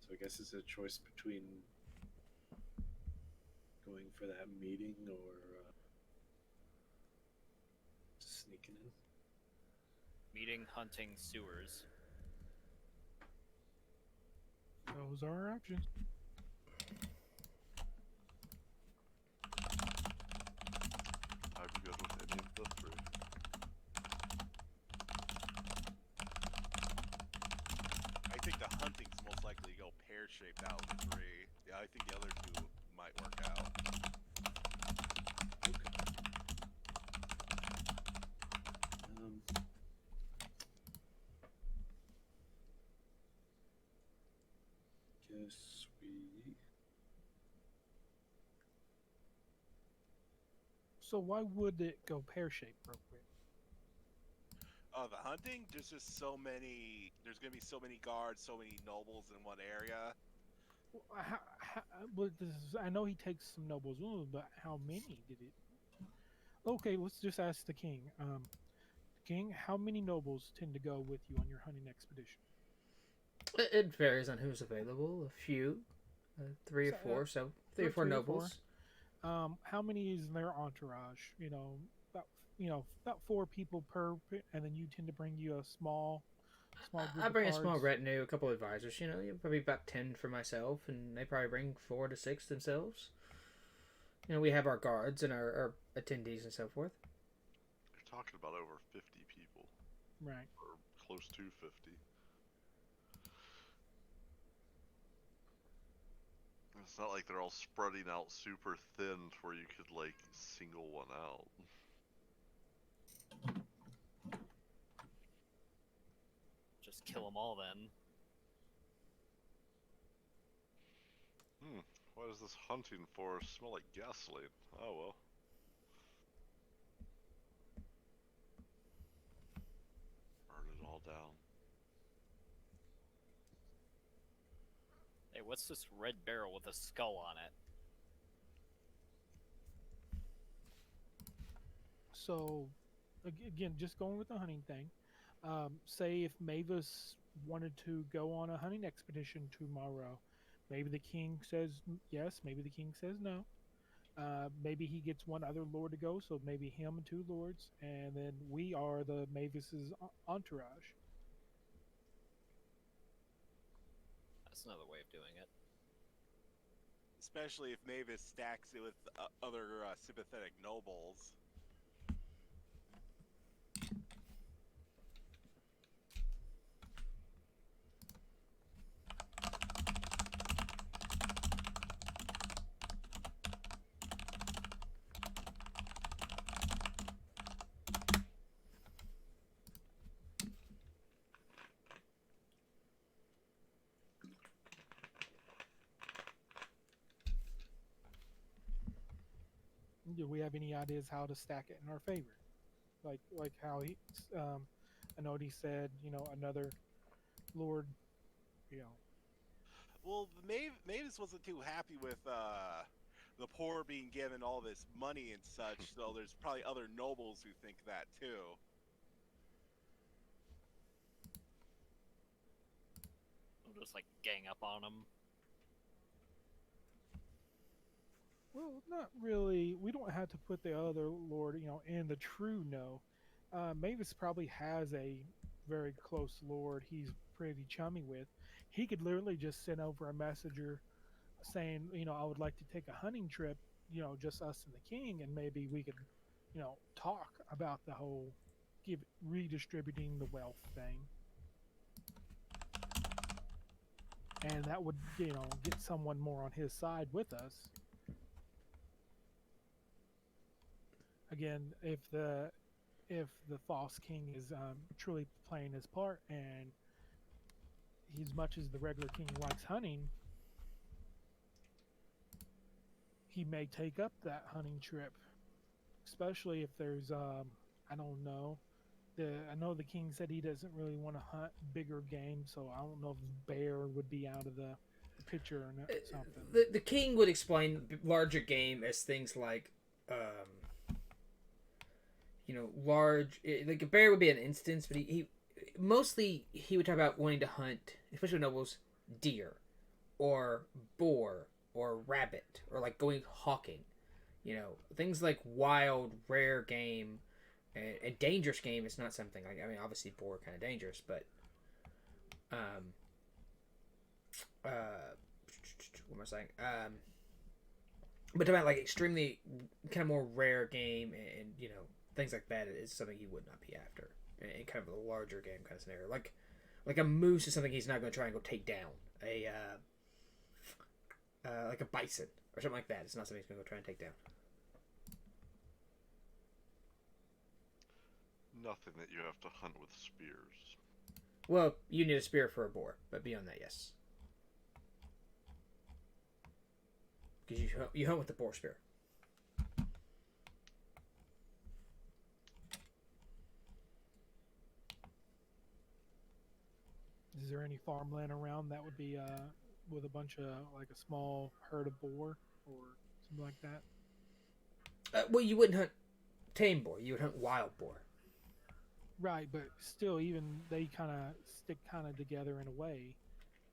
So I guess it's a choice between going for that meeting or just sneaking in. Meeting, hunting, sewers. Those are our options. I'm good with any of the 3. I think the hunting's most likely to go pear-shaped out of the 3. Yeah, I think the other 2 might work out. Guess we. So why would it go pear-shaped real quick? The hunting, there's just so many. There's gonna be so many guards, so many nobles in one area. I know he takes some nobles, but how many did it? Okay, let's just ask the king. King, how many nobles tend to go with you on your hunting expedition? It varies on who's available. A few, 3 or So, 4. So 3 or 4 3 or 4. nobles. How many is in their entourage? You know, about about 4 people and then you tend to bring you a small I group of bring a small cards. retinue, a couple of advisors. Probably about 10 for myself, and they probably bring 4 to 6 themselves. We have our guards and our attendees and so forth. You're talking about over 50 people, Right. or close to 50. It's not like they're all spreading out super thin to where you could, like, single one out. Just kill them all then. Why does this hunting forest smell like gasoline? Oh well. Burn it all down. Hey, what's this red barrel with a skull on it? So, again, just going with the hunting thing. Say if Mavis wanted to go on a hunting expedition tomorrow, maybe the king says yes, maybe the king says no. Maybe he gets one other lord to go, so maybe him and 2 lords, and then we are the Mavis's entourage. That's another way of doing it. Especially if Mavis stacks it with other sympathetic nobles. Do we have any ideas how to stack it in our favor? Like how Anodi said, another lord, you know. Well, Mavis wasn't too happy with the poor being given all this money and such, so there's probably other nobles who think that too. We'll just like gang up on them. Well, not really. We don't have to put the other lord, in the true no. Mavis probably has a very close lord he's pretty chummy with. He could literally just send over a messenger saying, I would like to take a hunting trip, just us and the king, and maybe we could, talk about the whole redistributing the wealth thing. And that would, get someone more on his side with us. Again, if the false king is truly playing his part, and as much as the regular king likes hunting, he may take up that hunting trip, especially if there's I don't know. I know the king said he doesn't really want to hunt bigger game, so I don't know if bear would be out of the picture or something. The king would explain larger game as things like, large. Like a bear would be an instance, but he mostly he would talk about wanting to hunt, especially nobles, deer, or boar, or rabbit, or like going hawking. Things like wild, rare game, and dangerous game is not something like. I mean, obviously boar are kind of dangerous, but what am I saying? But about like extremely kind of more rare game and things like that is something he would not be after. In kind of a larger game kind of scenario, like a moose is something he's not going to try and go take down. Like a bison or something like that. It's not something he's going to go try and take down. Nothing that you have to hunt with spears. Well, you need a spear for a boar, but beyond that, yes. Because you hunt with the boar spear. Is there any farmland around that would be with a bunch of like a small herd of boar or something like that? Well, you wouldn't hunt tame boar. You would hunt wild boar. Right, but still, even they kind of stick kind of together in a way.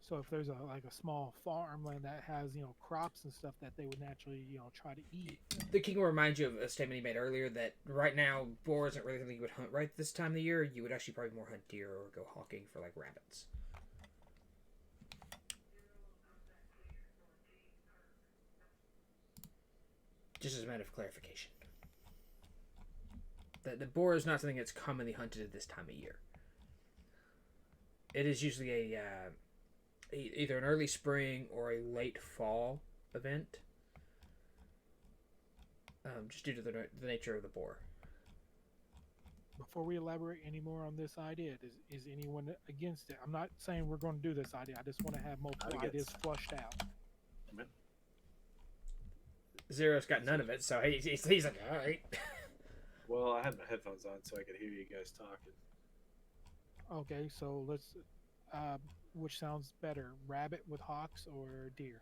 So if there's a small farmland that has crops and stuff that they would naturally try to eat. The king will remind you of a statement he made earlier that right now boar isn't really something you would hunt right this time of the year. You would actually probably more hunt deer or go hawking for like rabbits. Just as a matter of clarification. The boar is not something that's commonly hunted at this time of year. It is usually either an early spring or a late fall event, just due to the nature of the boar. Before we elaborate any more on this idea, is anyone against it? I'm not saying we're going to do this idea. I just want to have multiple ideas flushed out. Zero's got none of it, so he's like, all right. Well, I had my headphones on so I could hear you guys talking. Okay, so let's. Which sounds better, rabbit with hawks or deer?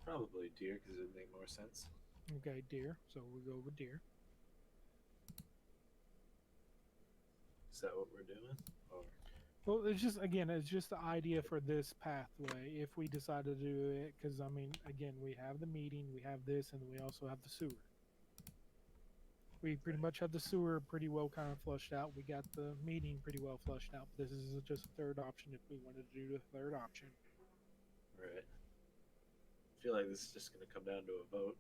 Probably deer because it would make more sense. Okay, deer. So we go with deer. Is that what we're doing? Or Well, it's just the idea for this pathway. If we decide to do it, because I mean, again, we have the meeting, we have this, and we also have the sewer. We pretty much have the sewer pretty well kind of flushed out. We got the meeting pretty well flushed out. This is just a third option if we wanted to do the third option. right? I feel like this is just going to come down to a vote.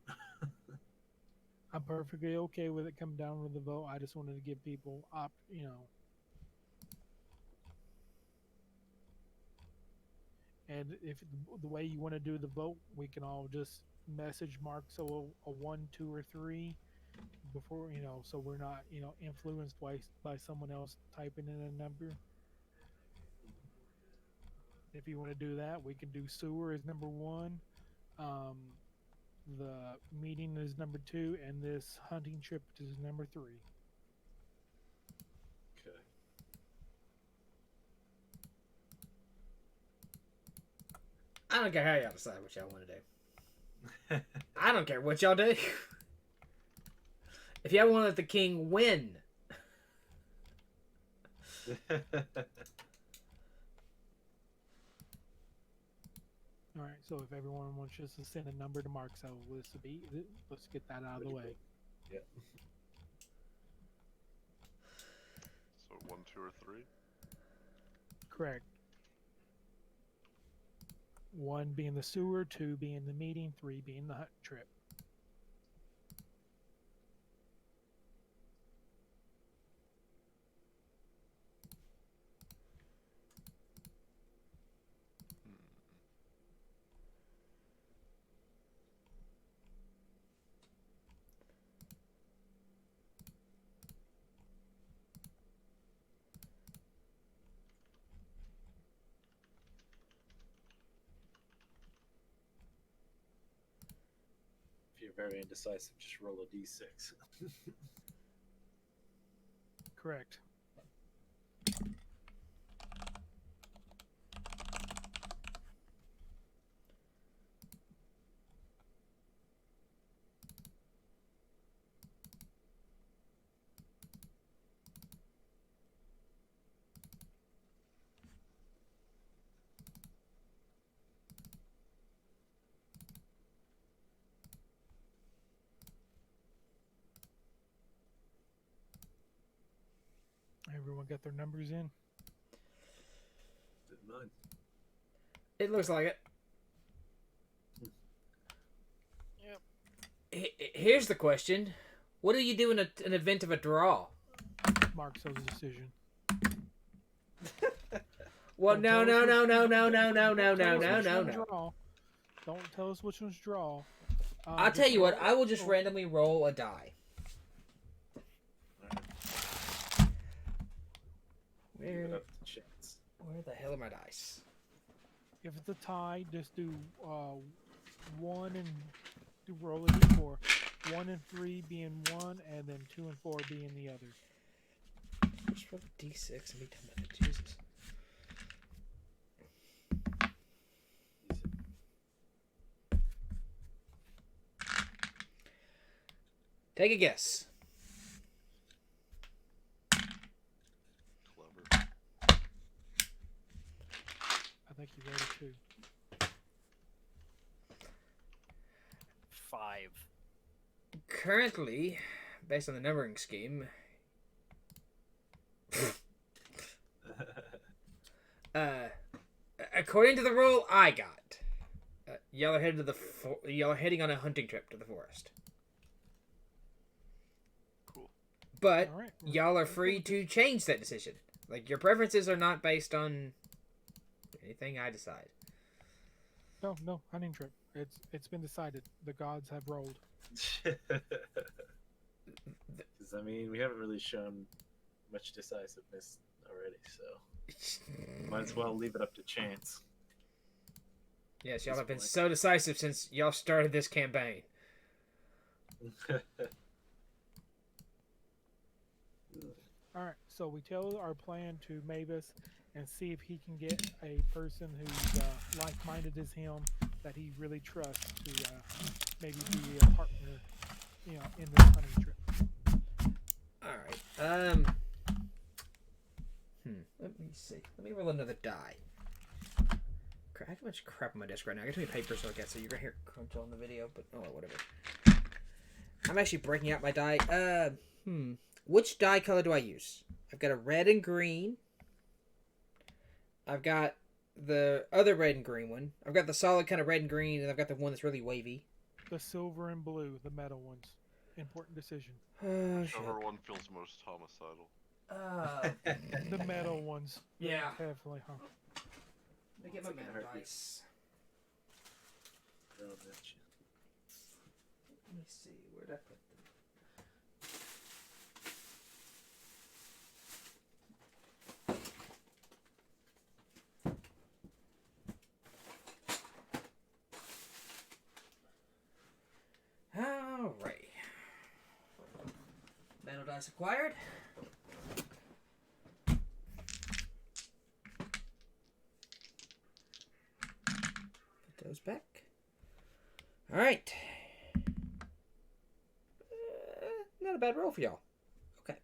I'm perfectly okay with it coming down to the vote. I just wanted to give people And if the way you want to do the vote, we can all just message Mark so a 1, 2, or 3 before so we're not influenced by someone else typing in a number. If you want to do that, we can do sewer as number 1, the meeting is number 2, and this hunting trip is number 3. Okay. I don't care how y'all decide what y'all want to do. I don't care what y'all do. If y'all want to let the king win. All right, so if everyone wants just to send a number to Mark, so let's get that out of the way. Yeah. So 1, 2, or 3? Correct. 1 being the sewer, 2 being the meeting, 3 being the hunt trip. If you're very indecisive, just roll a d6. Correct. Everyone got their numbers in? Did mine. It looks like it. Yep. Here's the question. What do you do in an event of a draw? Mark So's decision. Well, no. Don't tell us which one's draw. I'll tell you what. I will just randomly roll a die. Give it up to chance. Where the hell are my dice? If it's a tie, just do 1 and do roll a d4. 1 and 3 being one, and then 2 and 4 being the other. Just roll a d6 and be done with it. Jesus. Take a guess. Clever. I think you wrote it too. 5. Currently, based on the numbering scheme, according to the roll I got, y'all are headed to y'all are heading on a hunting trip to the forest. Cool. But All right, y'all are free to change that decision. Like, your preferences are not based on anything I decide. No, hunting trip. It's been decided. The gods have rolled. Because I mean, we haven't really shown much decisiveness already, so might as well leave it up to chance. Yes, y'all have been so decisive since y'all started this campaign. All right, so we tell our plan to Mavis and see if he can get a person who's like-minded as him that he really trusts to maybe be a partner, in this hunting trip. All right. Let me see. Let me roll another die. I have too much crap on my desk right now. I got too many papers to look at, so you're gonna hear crunch on the video. But oh, whatever. I'm actually breaking out my die. Which die color do I use? I've got a red and green. I've got the other red and green one. I've got the solid kind of red and green, and I've got the one that's really wavy. The silver and blue, the metal ones. Important decision. Oh, shit. Whichever one feels most homicidal. The metal ones. Yeah. Definitely, huh? Let me get my It's like mana a dice. Let me see. Where'd I put them? Alright. Metal dice acquired. Put those back. Alright. Not a bad roll for y'all. Okay.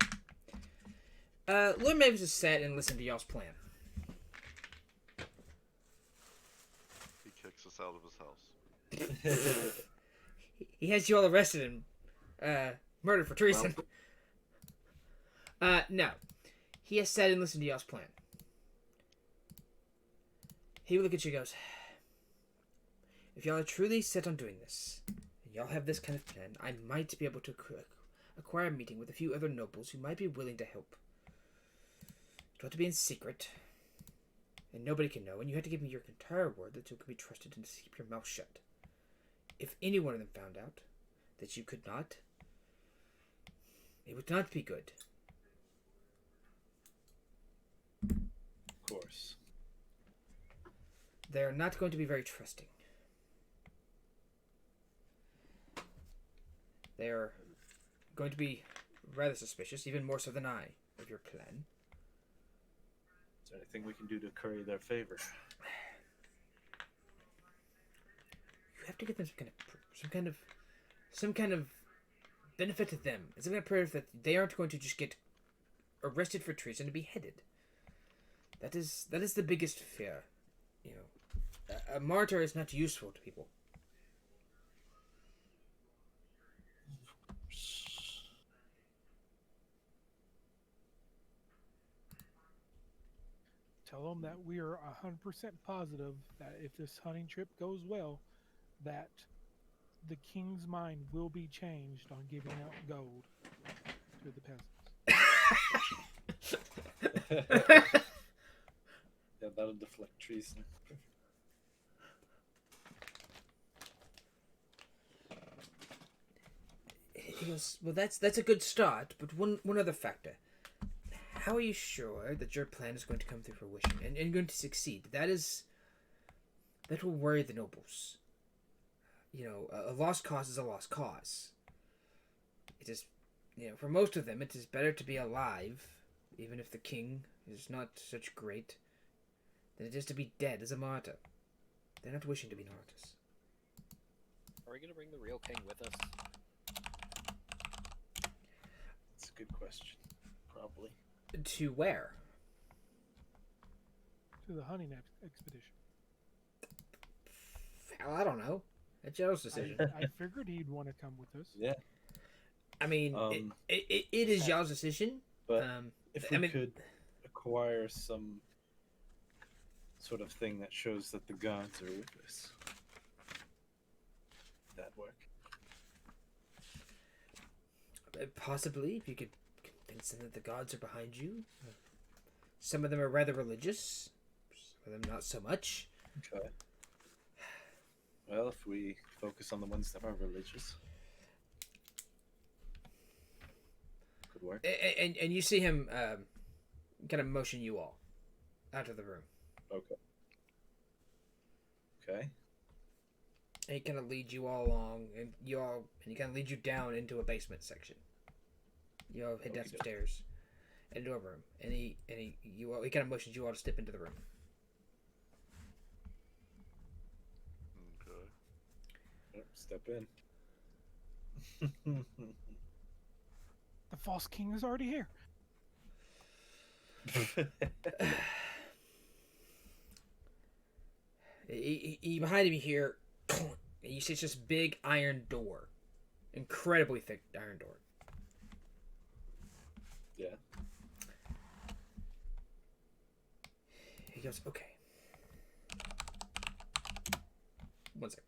Lord Mavis has sat and listened to y'all's plan. He kicks us out of his house. He has you all arrested and murdered for treason. No. He has sat and listened to y'all's plan. He will look at you and goes, if y'all are truly set on doing this, and y'all have this kind of plan, I might be able to acquire a meeting with a few other nobles who might be willing to help. It ought to be in secret, and nobody can know, and you have to give me your entire word that you can be trusted and to keep your mouth shut. If any one of them found out that you could not, it would not be good. Of course. They're not going to be very trusting. They're going to be rather suspicious, even more so than I, of your plan. Is there anything we can do to curry their favor? You have to give them some kind of benefit to them. It's some kind of proof that they aren't going to just get arrested for treason and beheaded. That is the biggest fear. A martyr is not useful to people. Tell them that we are 100% positive that if this hunting trip goes well, that the king's mind will be changed on giving out gold to the peasants. Yeah, that'll deflect treason. He goes, well, that's a good start, but one other factor. How are you sure that your plan is going to come through fruition and going to succeed? That will worry the nobles. A lost cause is a lost cause. It is, for most of them, it is better to be alive, even if the king is not such great, than it is to be dead as a martyr. They're not wishing to be martyrs. Are we gonna bring the real king with us? That's a good question. Probably. To where? To the hunting expedition. I don't know. It's y'all's decision. I figured he'd want to come with us. Yeah, I mean, Um, it is y'all's decision. but Um, if I we mean- could acquire some sort of thing that shows that the gods are with us, that'd work. possibly, if you could convince them that the gods are behind you. Some of them are rather religious. Some of them not so much. Okay. Well, if we focus on the ones that are religious, could work. And you see him kind of motion you all out of the room. Okay. Okay. And he kind of leads you all along, and he kind of leads you down into a basement section. You all head down some Okey-doke. stairs into a room, and he kind of motions you all to step into the room. Okay. Yep, step in. The false king is already here. He behind him here, you see it's this big iron door, incredibly thick iron door. Yeah. He goes, okay. One sec.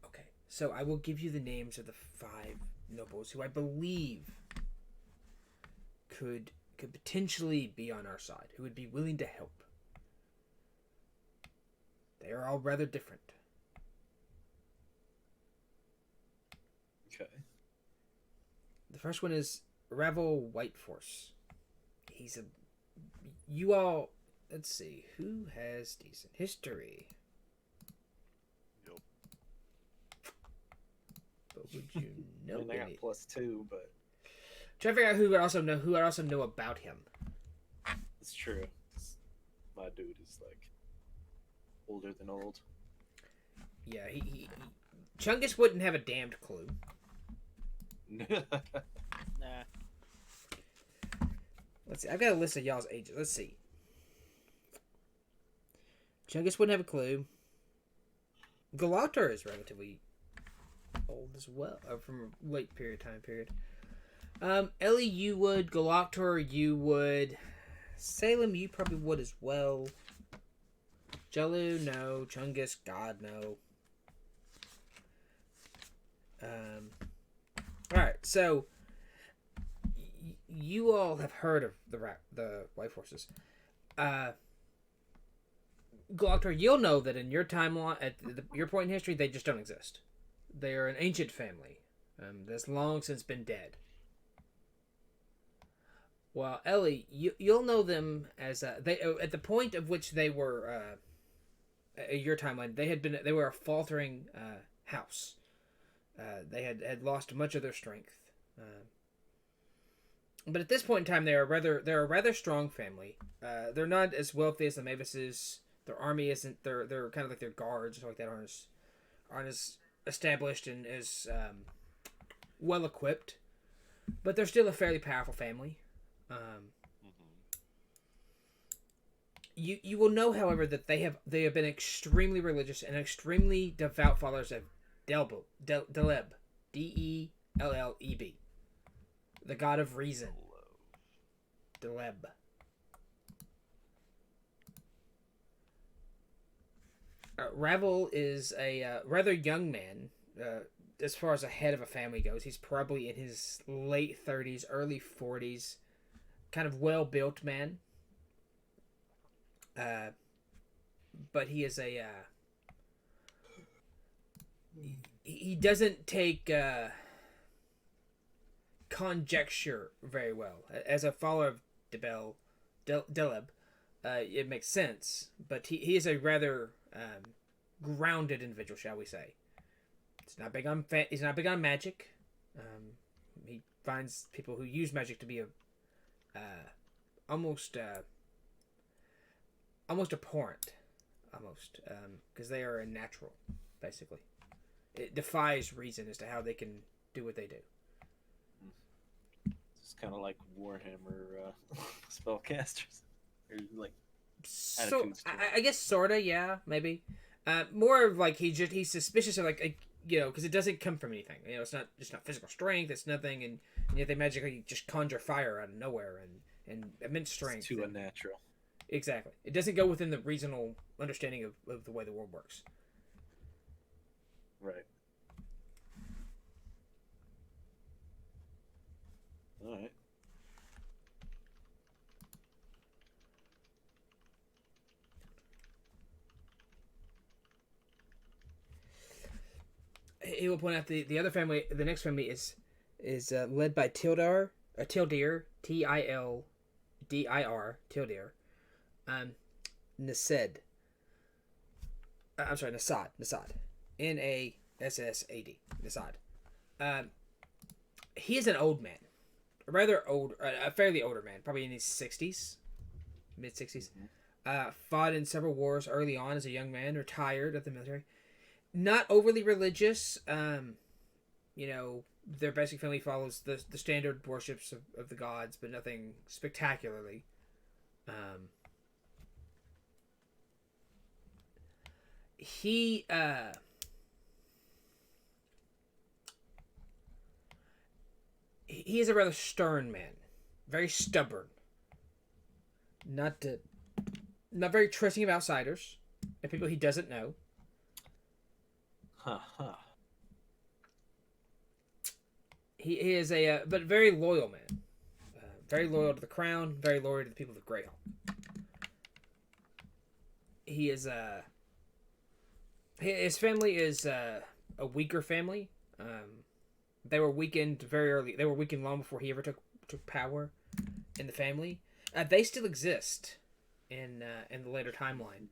Okay, so I will give you the names of the 5 nobles who I believe could potentially be on our side, who would be willing to help. They are all rather different. Okay. The first one is Ravel Whiteforce. He's a... You all... Let's see. Who has decent history? Yep. But would you know I mean, I got any... +2, but Try to figure out who would also know about him. it's true. My dude is like older than old. Yeah, he Chungus wouldn't have a damned clue. Nah. Let's see. I've got a list of y'all's ages. Let's see. Chungus wouldn't have a clue. Galactor is relatively old as well, from a late time period. Ellie, you would. Galactor, you would. Salem, you probably would as well. Jellu, no. Chungus, God, no. Alright, so you all have heard of the White Forces. Galactor, you'll know that in your timeline, at your point in history, they just don't exist. They are an ancient family that's long since been dead. Well, Ellie, you'll know them as they at the point of which they were your timeline. They were a faltering house. They had lost much of their strength, but at this point in time, they're a rather strong family. They're not as wealthy as the Mavises. Their army isn't. They're kind of like their guards and stuff like that aren't as established and as well equipped, but they're still a fairly powerful family. You will know, however, that they have been extremely religious and extremely devout followers of Deleb, Delleb, the god of reason. Deleb. Ravel is a rather young man, as far as a head of a family goes. He's probably in his late 30s, early 40s, kind of well-built man. But he is a... he doesn't take conjecture very well. As a follower of Deleb, it makes sense, but he is a rather grounded individual, shall we say. He's not big on magic. He finds people who use magic to be almost abhorrent, because they are unnatural, basically. it defies reason as to how they can do what they do. It's kind of like Warhammer spellcasters. They're like So attitudes to I guess sorta, yeah, maybe. More of like he's suspicious of like because it doesn't come from anything. It's not physical strength. It's nothing, and yet they magically just conjure fire out of nowhere and immense strength. It's too unnatural. Exactly. It doesn't go within the reasonable understanding of the way the world works. Right. All right. He will point out the other family. The next family is led by Tildir, Tildir, Tildir, Tildir, Nased. I'm sorry, Nasad, Nassad, Nasad. He is an old man, a fairly older man, probably in his 60s, mid 60s. Fought in several wars early on as a young man, retired at the military. Not overly religious. Their basic family follows the standard worships of the gods, but nothing spectacularly. He is a rather stern man, very stubborn. Not very trusting of outsiders and people he doesn't know. He is a but very loyal man. Very loyal to the crown. Very loyal to the people of Greyhawk. He is his family is a weaker family. They were weakened very early. They were weakened long before he ever took power in the family. They still exist in the later timeline,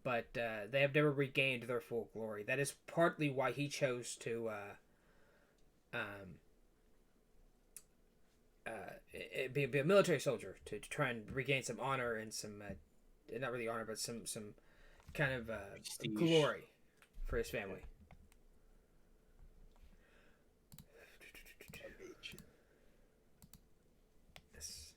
but they have never regained their full glory. That is partly why he chose to be a military soldier to try and regain some honor and some not really honor, but some kind of glory for his family. Yes.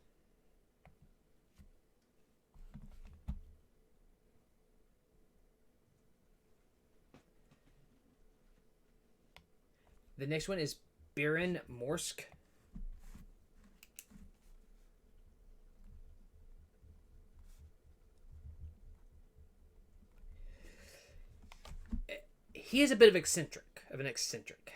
The next one is Baron Morsk. He is a bit of an eccentric.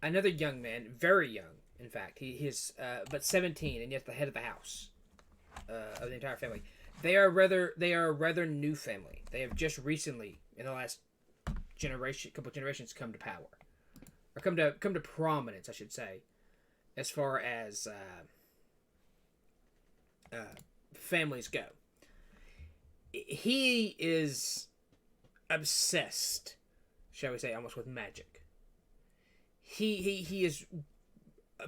Another young man, very young, in fact. He is but 17, and yet the head of the house of the entire family. They are a rather new family. They have just recently, in the last couple generations, come to power, or come to prominence, I should say, as far as families go. He is obsessed, shall we say, almost with magic. He is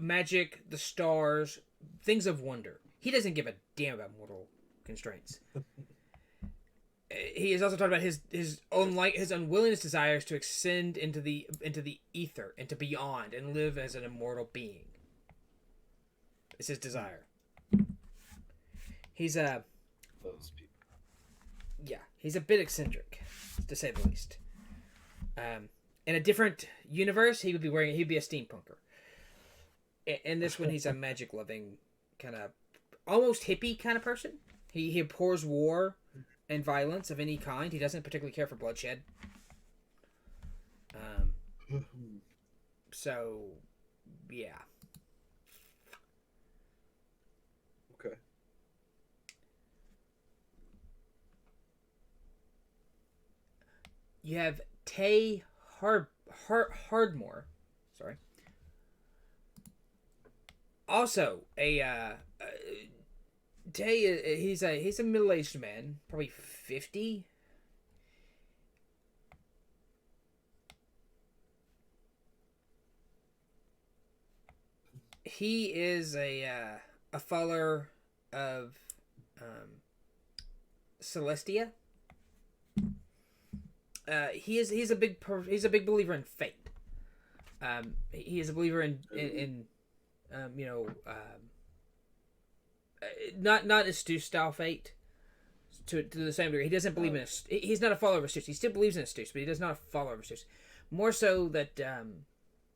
magic, the stars, things of wonder. He doesn't give a damn about mortal constraints. He has also talked about his unwillingness, desires to ascend into the ether, into beyond, and live as an immortal being. It's his desire. He's Those people. Yeah, he's a bit eccentric, to say the least. In a different universe, he'd be a steampunker. In this one, he's a magic-loving, kind of almost hippie kind of person. He abhors war and violence of any kind. He doesn't particularly care for bloodshed. So, yeah. Okay. You have Tay Hardmore. Sorry. Also, Tay, he's a middle-aged man, probably 50. He is a follower of Celestia. he's a big believer in fate. He is a believer in not Astute style fate to the same degree. He doesn't believe in Astute. He's not a follower of Astute. He still believes in Astute, but he does not follow Astute. More so that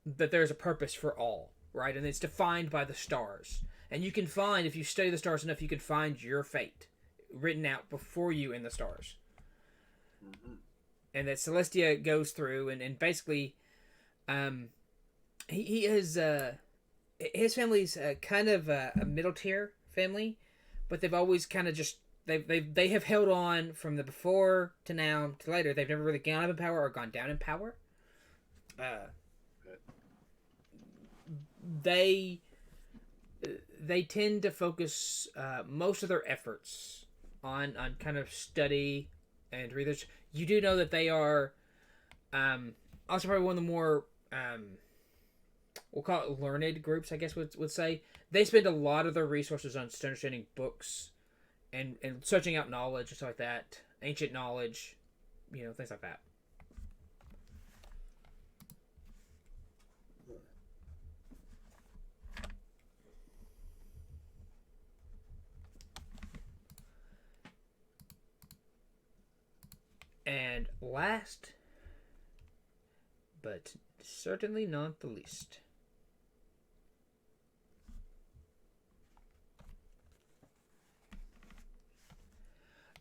there's a purpose for all, right? And it's defined by the stars. And you can find, if you study the stars enough, you can find your fate written out before you in the stars. Mm-hmm. And that Celestia goes through and basically, he is his family's kind of a middle tier family, but they've always kind of just they have held on from the before to now to later. They've never really gone up in power or gone down in power. They tend to focus most of their efforts on kind of study and research. You do know that they are also probably one of the more we'll call it learned groups, I guess would say. They spend a lot of their resources on understanding books and searching out knowledge and stuff like that, ancient knowledge, things like that. And last, but certainly not the least,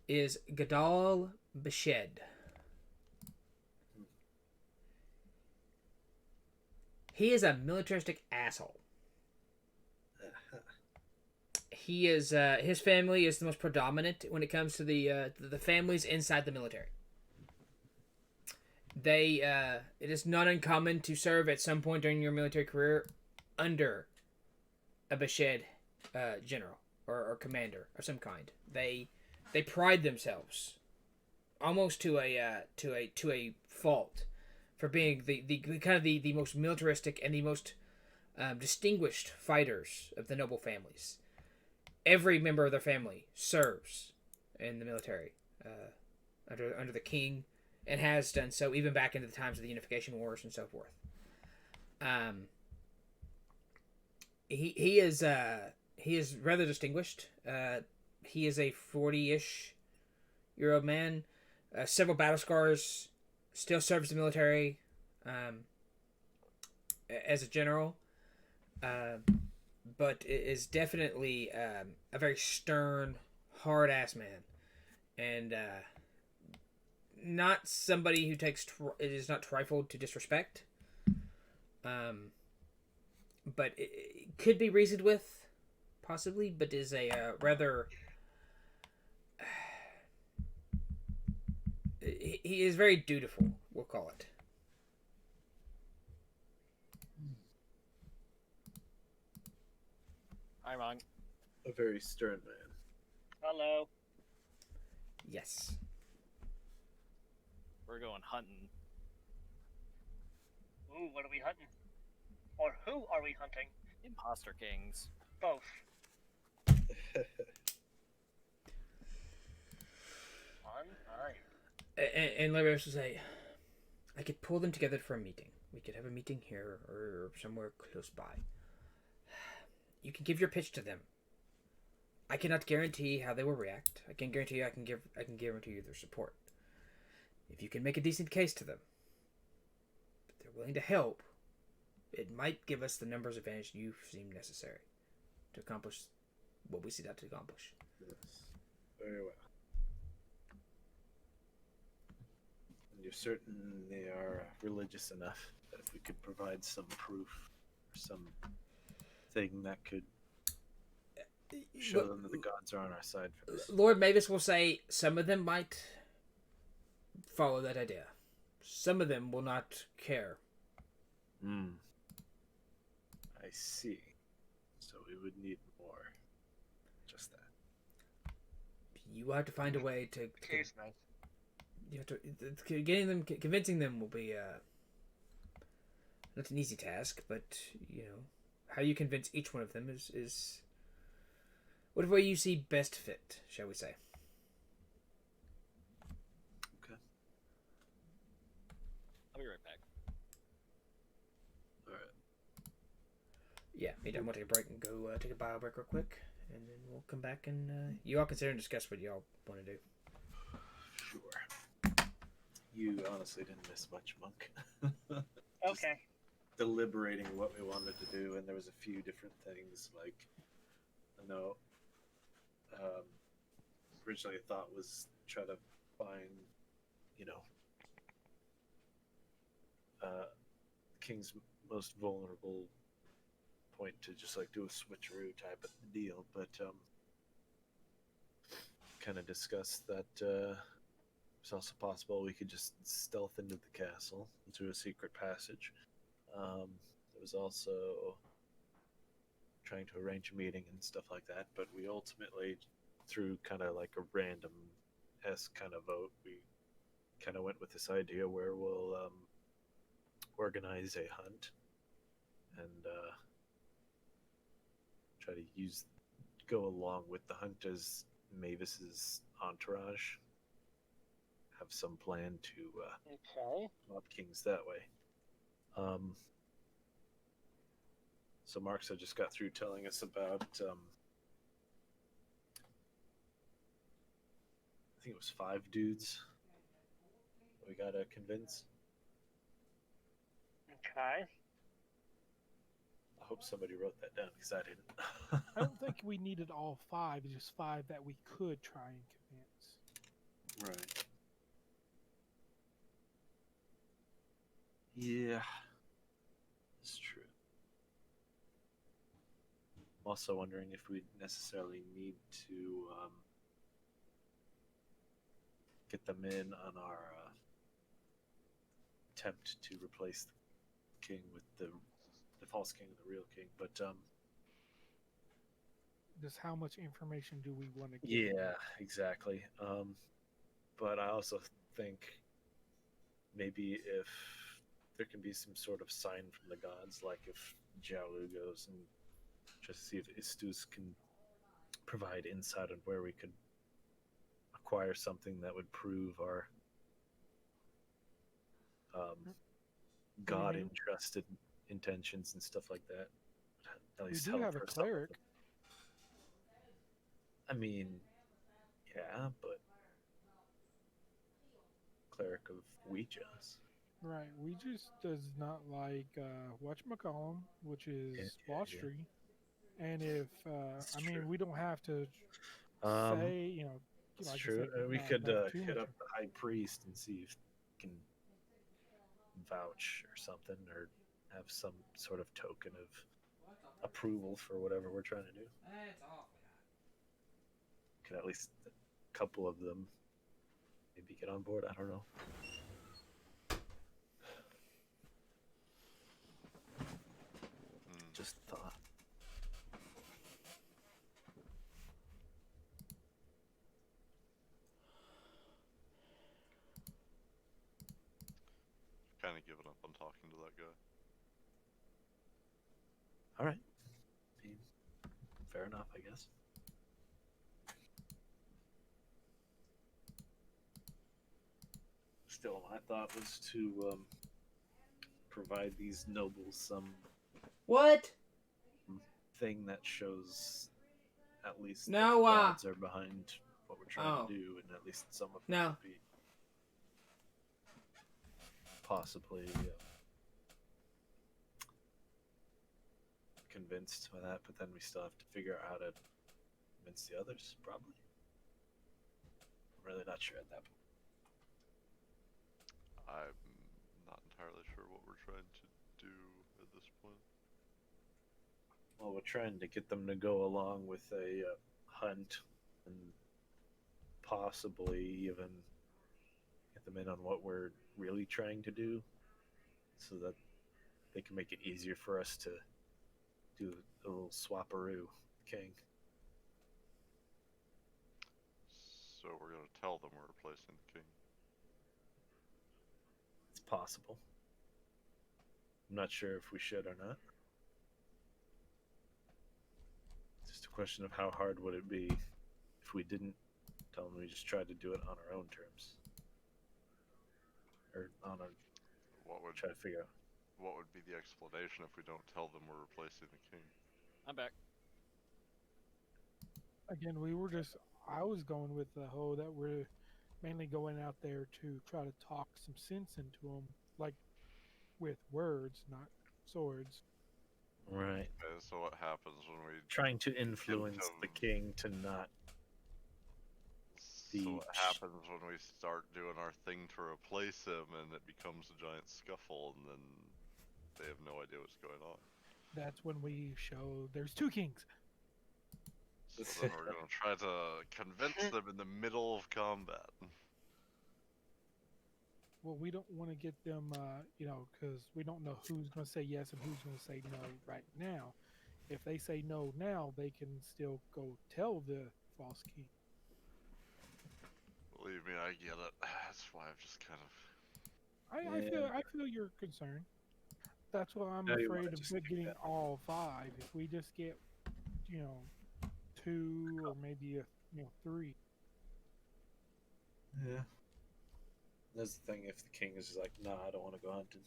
is Gadal Beshed. He is a militaristic asshole. He is his family is the most predominant when it comes to the families inside the military. They it is not uncommon to serve at some point during your military career under a Beshed general or commander of some kind. They pride themselves almost to a fault for being the kind of the most militaristic and the most distinguished fighters of the noble families. Every member of their family serves in the military under the king, and has done so even back into the times of the Unification Wars and so forth. He is rather distinguished. He is a 40-ish-year-old man, several battle scars, still serves the military as a general, but is definitely a very stern, hard-ass man, and not somebody who takes it is not trifled to disrespect, but it could be reasoned with, possibly, but is a rather he is very dutiful, we'll call it. Hi, Ron. A very stern man. Hello. Yes. We're going hunting. Ooh, what are we hunting? Or who are we hunting? Imposter kings. Both. On time. And Larry will say, I could pull them together for a meeting. We could have a meeting here or somewhere close by. You can give your pitch to them. I cannot guarantee how they will react. I can guarantee you I can guarantee you their support. If you can make a decent case to them, but they're willing to help, it might give us the numbers advantage you seem necessary to accomplish what we set out to accomplish. Yes. Very well. And you're certain they are religious enough that if we could provide some proof or some thing that could show them that the gods are on our side for this? Lord Mavis will say some of them might follow that idea. Some of them will not care. I see. So we would need more. Just that. You have to find a way to. Cheers, mate. You have to convincing them will be not an easy task, but how you convince each one of them is whatever way you see best fit, shall we say. Okay. I'll be right back. All right. Yeah, maybe I'm gonna take a break and go take a bio break real quick, and then we'll come back and you all consider and discuss what y'all want to do. Sure. You honestly didn't miss much, Monk. Just Okay. deliberating what we wanted to do, and there was a few different things. Like, I know, originally I thought was try to find, you know, King's most vulnerable point to just like do a switcheroo type of deal, but kind of discussed that it's also possible we could just stealth into the castle through a secret passage. There was also trying to arrange a meeting and stuff like that, but we ultimately, through kind of like a random-esque kind of vote, we kind of went with this idea where we'll organize a hunt and try to go along with the hunt as Mavis's entourage, have some plan to Okay. mob kings that way. So Marks, I just got through telling us about I think it was 5 dudes we gotta convince. Okay. I hope somebody wrote that down because I didn't. I don't think we needed all 5, just 5 that we could try and convince. Right. Yeah, it's true. I'm also wondering if we necessarily need to get them in on our attempt to replace the king with the false king and the real king. But Just how much information do we want to give? yeah, exactly. But I also think maybe if there can be some sort of sign from the gods, like if Jiaolu goes and just see if Istus can provide insight on where we could acquire something that would prove our God-entrusted intentions and stuff like that. At We least do help have a her some of cleric. them. I mean, yeah, but cleric of Ouija's. Right. We just does not like whatchamacallum, which is Yeah, Wastry. And if That's I true. mean, we don't have to say, you know, That's like true. I said, We not could know too hit much. up the high priest and see if he can vouch or something, or have some sort of token of approval for whatever we're trying to do. Can at least a couple of them maybe get on board. I don't know. Just thought. Kind of given up on talking to that guy. All right. Fair enough, I guess. Still, my thought was to provide these nobles some What? thing that shows at least No, that the gods are behind what we're trying Oh. to do, and at least some of them No. would be possibly convinced by that, but then we still have to figure out how to convince the others, probably. I'm really not sure at that point. I'm not entirely sure what we're trying to do at this point. Well, we're trying to get them to go along with a hunt and possibly even get them in on what we're really trying to do so that they can make it easier for us to do a little swapperoo king. So we're going to tell them we're replacing the king. It's possible. I'm not sure if we should or not. It's just a question of how hard would it be if we didn't tell them we just tried to do it on our own terms. Or on our What would Try to figure out. what would be the explanation if we don't tell them we're replacing the king? I'm back. Again, I was going with the whole that we're mainly going out there to try to talk some sense into them, like with words, not swords. Right. Okay, so what happens when we Trying to influence him. the king to not. So what happens when we start doing our thing to replace him and it becomes a giant scuffle and then they have no idea what's going on? That's when we show there's two kings. So then we're going to try to convince them in the middle of combat. Well, we don't want to get them, because we don't know who's going to say yes and who's going to say no right now. If they say no now, they can still go tell the false king. Believe me, I get it. That's why I've just kind of... I feel your concern. That's why I'm No, you afraid wanna of just do getting that. all 5. If we just get, 2 or maybe 3. Yeah. That's the thing. If the king is just like, "Nah, I don't want to go hunting,"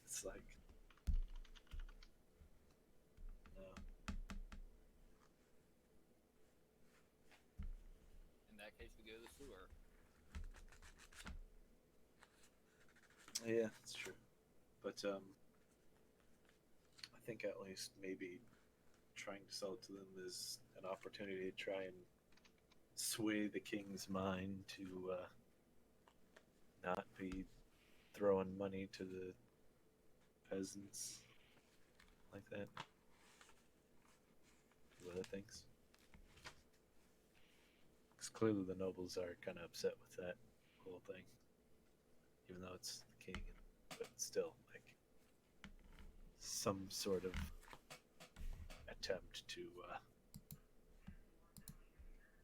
it's like, no. In that case, we go to the sewer. Yeah, that's true. But I think at least maybe trying to sell it to them is an opportunity to try and sway the king's mind to not be throwing money to the peasants like that. Do other things. Because clearly the nobles are kind of upset with that whole thing. Even though it's the king, but still, like, some sort of attempt to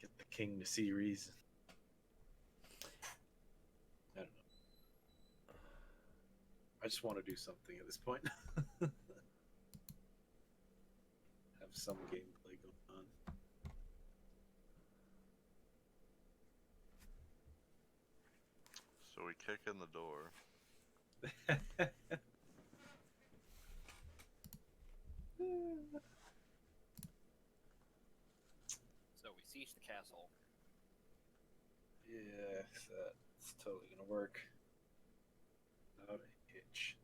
get the king to see reason. I don't know. I just want to do something at this point. Have some gameplay going on. So we kick in the door. So we siege the castle. Yeah, that's totally gonna work. Without a hitch.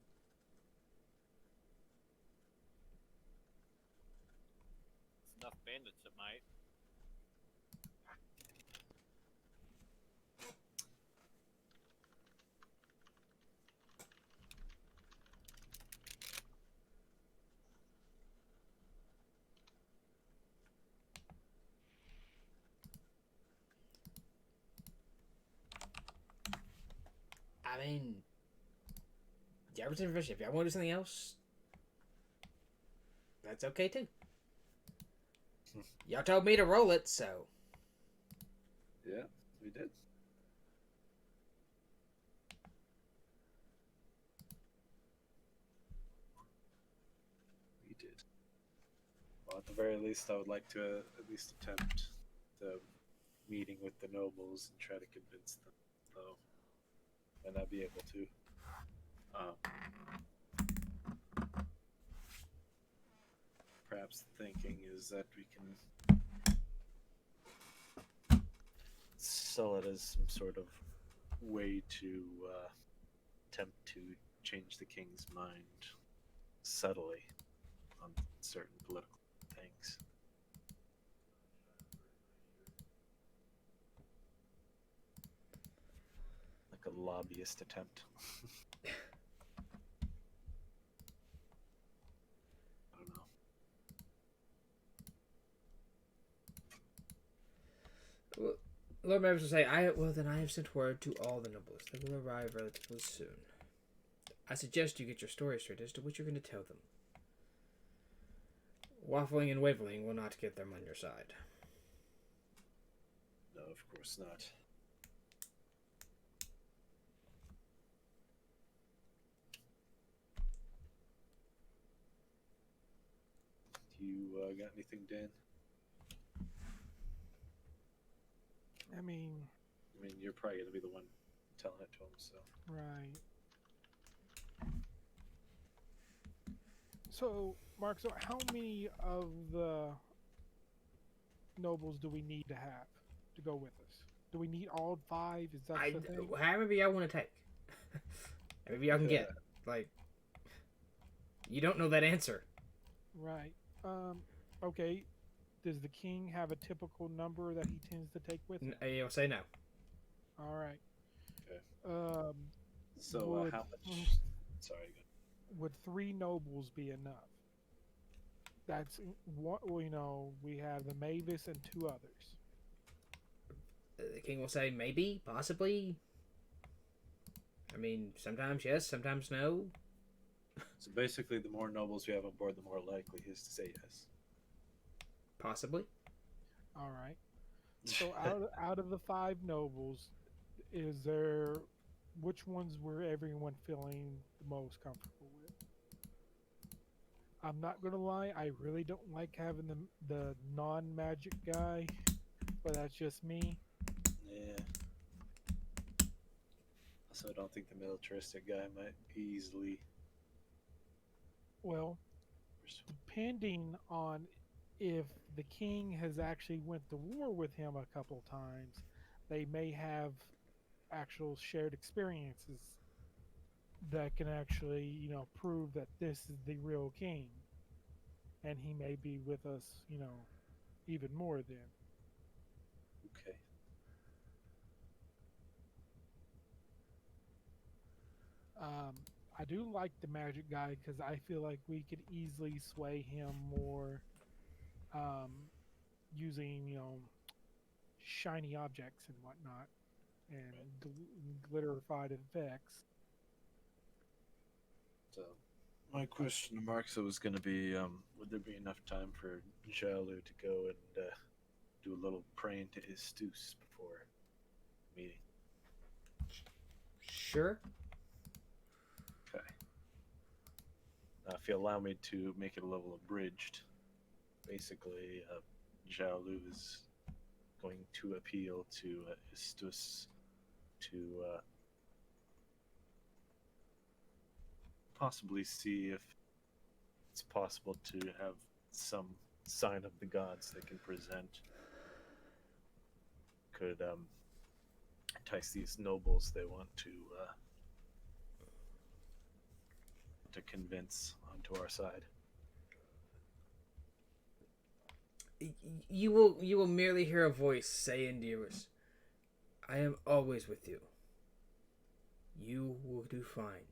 It's enough bandits that might. I mean, yeah, if y'all want to do something else, that's okay too. Y'all told me to roll it, so. Yeah, we did. We did. Well, at the very least, I would like to at least attempt the meeting with the nobles and try to convince them, though. And I'd be able to. Perhaps the thinking is that we can sell it as some sort of way to attempt to change the king's mind subtly on certain political things. Like a lobbyist attempt. I don't know. Well, Lord Mavis will say, I have sent word to all the nobles. They will arrive relatively soon. I suggest you get your story straight as to what you're going to tell them. Waffling and waveling will not get them on your side. No, of course not. Do you got anything, Dan? I mean, I mean, you're probably going to be the one telling it to him, so. right. So, Mark, so how many of the nobles do we need to have to go with us? Do we need all 5? Is that the thing? However y'all want to take. However y'all can get. Like, you don't know that answer. Right. Okay. Does the king have a typical number that he tends to take with him? You'll say no. All right. Okay. So would, how much? Sorry. Would 3 nobles be enough? That's what we have the Mavis and 2 others. The king will say maybe, possibly. I mean, sometimes yes, sometimes no. So basically, the more nobles we have on board, the more likely he is to say yes. Possibly. All right. So out of the 5 nobles, is there which ones were everyone feeling the most comfortable with? I'm not gonna lie, I really don't like having the non-magic guy, but that's just me. Yeah. Also, I don't think the militaristic guy might easily. Well, depending on if the king has actually went to war with him a couple times, they may have actual shared experiences that can actually, prove that this is the real king. And he may be with us, even more then. Okay. I do like the magic guy because I feel like we could easily sway him more using, shiny objects and whatnot and glitterified effects. So, my question to Marxa was going to be, would there be enough time for Jalu to go and do a little praying to Istus before meeting? Sure. Okay. Now, if you allow me to make it a little abridged, basically, Jalu is going to appeal to Istus to possibly see if it's possible to have some sign of the gods they can present. Could entice these nobles they want to convince onto our side. You will merely hear a voice say in your ears, "I am always with you. You will do fine."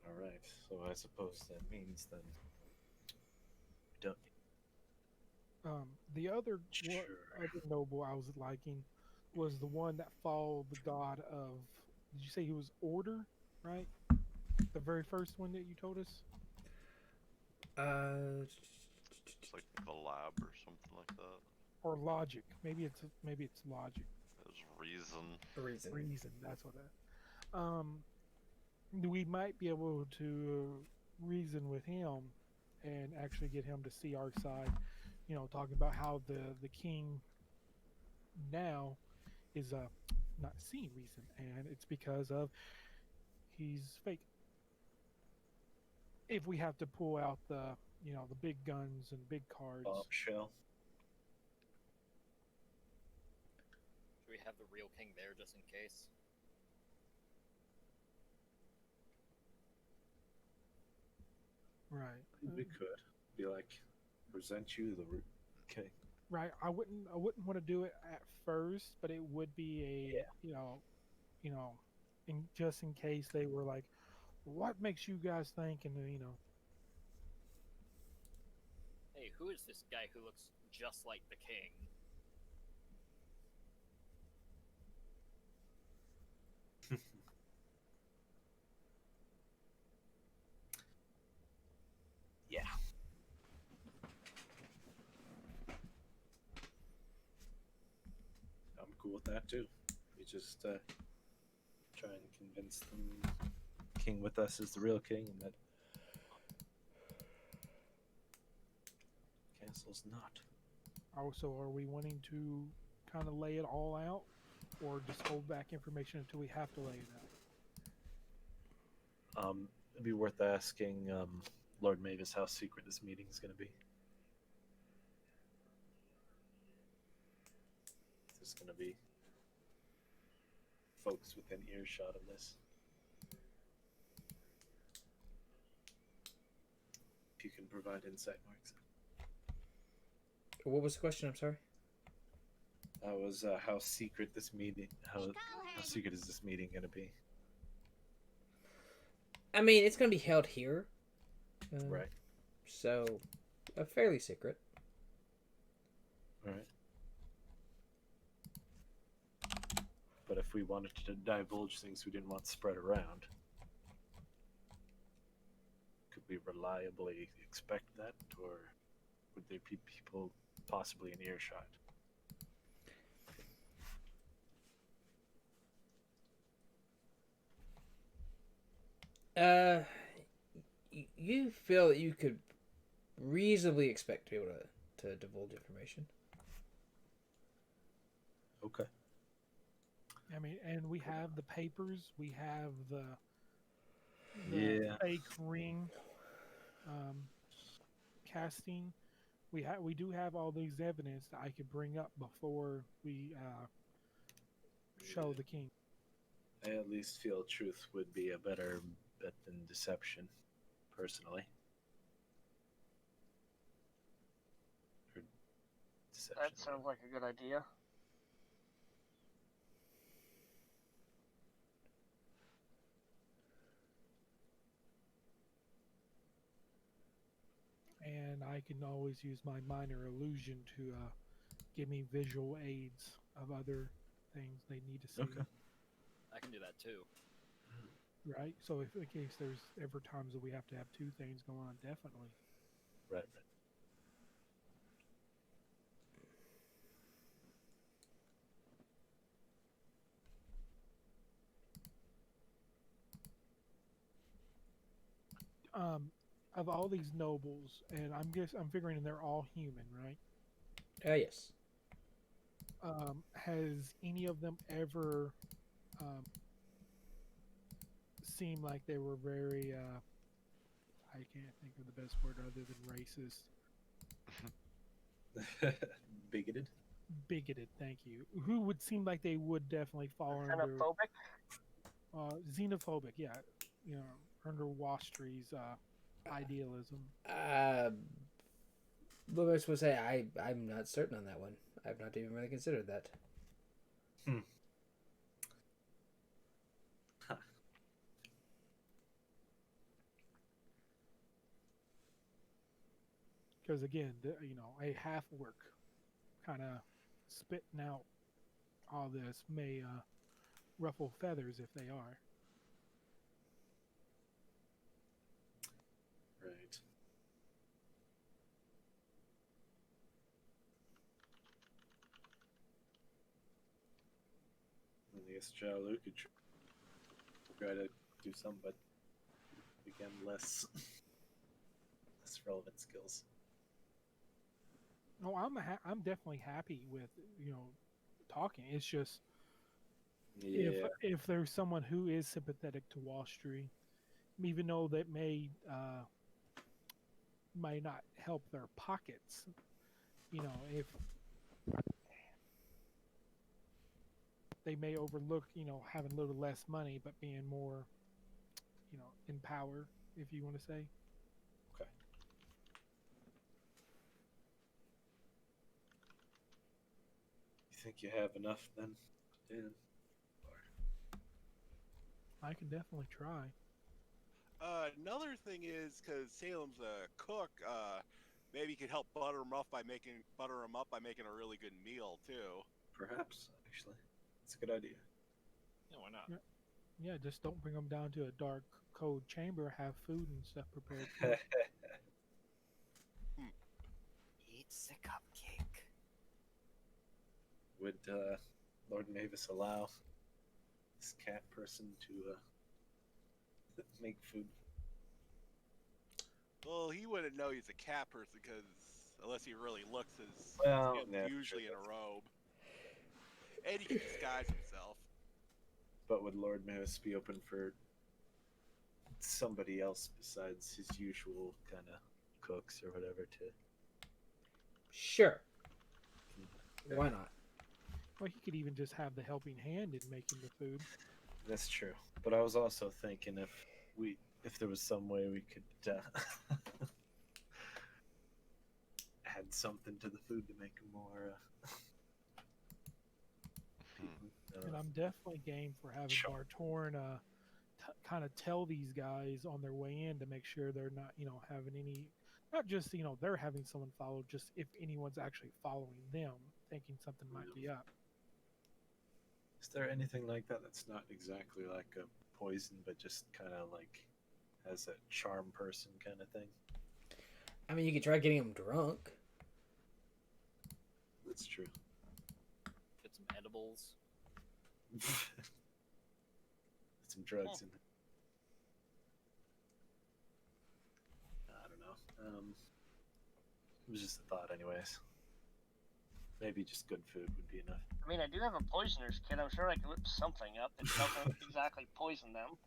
All right. So I suppose that means then we don't. The other Sure. other noble I was liking was the one that followed the god of. Did you say he was order? Right. The very first one that you told us. It's like the lab or something like that. Or logic. Maybe it's logic. There's reason. Reason. That's what that. We might be able to reason with him and actually get him to see our side. Talking about how the king now is not seeing reason, and it's because of he's fake. If we have to pull out the big guns and big cards. Bombshell. Should we have the real king there just in case? Right. We could be like, present you the king. Right. I wouldn't want to do it at first, but it would be just in case they were like, what makes you guys think, and Hey, who is this guy who looks just like the king? Yeah. I'm cool with that too. We just try and convince them king with us is the real king and that castle's not. also, are we wanting to kind of lay it all out? or just hold back information until we have to lay it out? It'd be worth asking Lord Mavis how secret this meeting is going to be. There's going to be folks within earshot of this. If you can provide insight, Marks. What was the question? I'm sorry. That was how secret this meeting. How secret is this meeting going to be? I mean, it's going to be held here. Right. So, fairly secret. All right. But if we wanted to divulge things we didn't want spread around, could we reliably expect that, or would there be people possibly in earshot? You feel that you could reasonably expect to be able to divulge information. Okay. I mean, and we have the papers, we have the Yeah. fake ring casting. We do have all these evidence that I could bring up before we show the king. I at least feel truth would be a better bet than deception, personally. Or deception. That sounds like a good idea. And I can always use my minor illusion to give me visual aids of other things they need to see. Okay. I can do that too. Right? So if in case there's ever times that we have to have two things going on, definitely. Right. Of all these nobles, and I'm figuring they're all human, right? Yes. Has any of them ever seemed like they were very I can't think of the best word other than racist. Bigoted? Bigoted, thank you. Who would seem like they would definitely fall under Xenophobic? xenophobic, yeah. You know, under Wastry's idealism. What am I supposed to say? I'm not certain on that one. I've not even really considered that. Because again, a half orc kind of spitting out all this may ruffle feathers if they are. Right. I guess Jalu could try to do something, but again, less relevant skills. No, I'm definitely happy with talking. It's just if there's someone who is sympathetic to Wastry, even though that may not help their pockets, if they may overlook having a little less money but being more in power, if you want to say. Okay. You think you have enough then, Dan? I can definitely try. Another thing is, because Salem's a cook, maybe you could help butter him up by making a really good meal too. Perhaps, actually. It's a good idea. Yeah, why not? Yeah, just don't bring them down to a dark, cold chamber. Have food and stuff prepared for them. Eat the cupcake. Would Lord Mavis allow this cat person to make food? Well, he wouldn't know he's a cat person unless he really looks as Well, he's yeah, usually sure. in a robe. And he can disguise himself. But would Lord Mavis be open for somebody else besides his usual kind of cooks or whatever to? Sure. Why not? Well, he could even just have the helping hand in making the food. That's true. But I was also thinking if there was some way we could add something to the food to make it more. And I'm definitely game for having Sure. Bartorn kind of tell these guys on their way in to make sure they're not, having any, not just, they're having someone follow, just if anyone's actually following them, thinking something might be up. Is there anything like that that's not exactly like a poison, but just kind of like has a charm person kind of thing? I mean, you could try getting them drunk. That's true. Get some edibles. Some drugs in there. I don't know. It was just a thought, anyways. Maybe just good food would be enough. I mean, I do have a poisoner's kit. I'm sure I could whip something up that doesn't exactly poison them.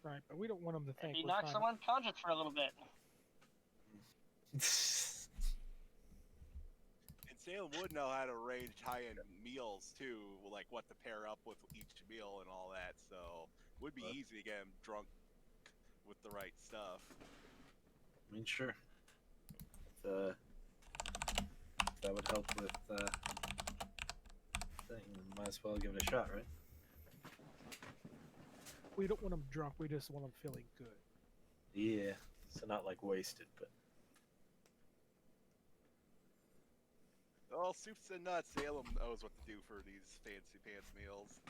Right, but we don't want them to think Maybe we're knock trying someone unconscious for a little bit. And Salem would know how to arrange high-end meals too, like what to pair up with each meal and all that. So it would be easy to get him drunk with the right stuff. I mean, sure. If that would help with thing, might as well give it a shot, right? We don't want them drunk. We just want them feeling good. Yeah. So not like wasted, but. Well, soups and nuts. Salem knows what to do for these fancy pants meals.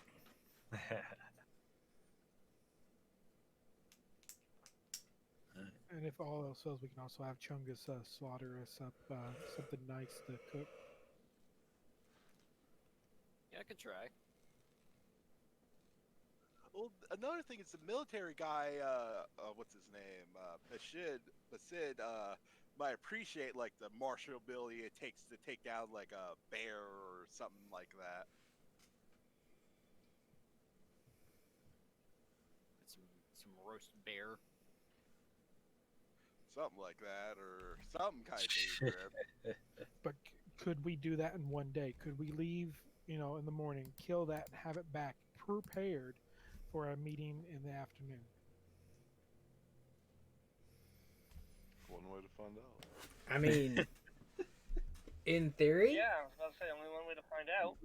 And if all else fails, we can also have Chungus slaughter us up something nice to cook. Yeah, I could try. Well, another thing is the military guy. What's his name? Basid. Might appreciate like the martial ability it takes to take down like a bear or something like that. Some roast bear. Something like that, or something kind of dangerous. But could we do that in one day? Could we leave, in the morning, kill that, and have it back prepared for a meeting in the afternoon? One way to find out. I mean, in theory, Yeah, I was about to say, only one way to find out.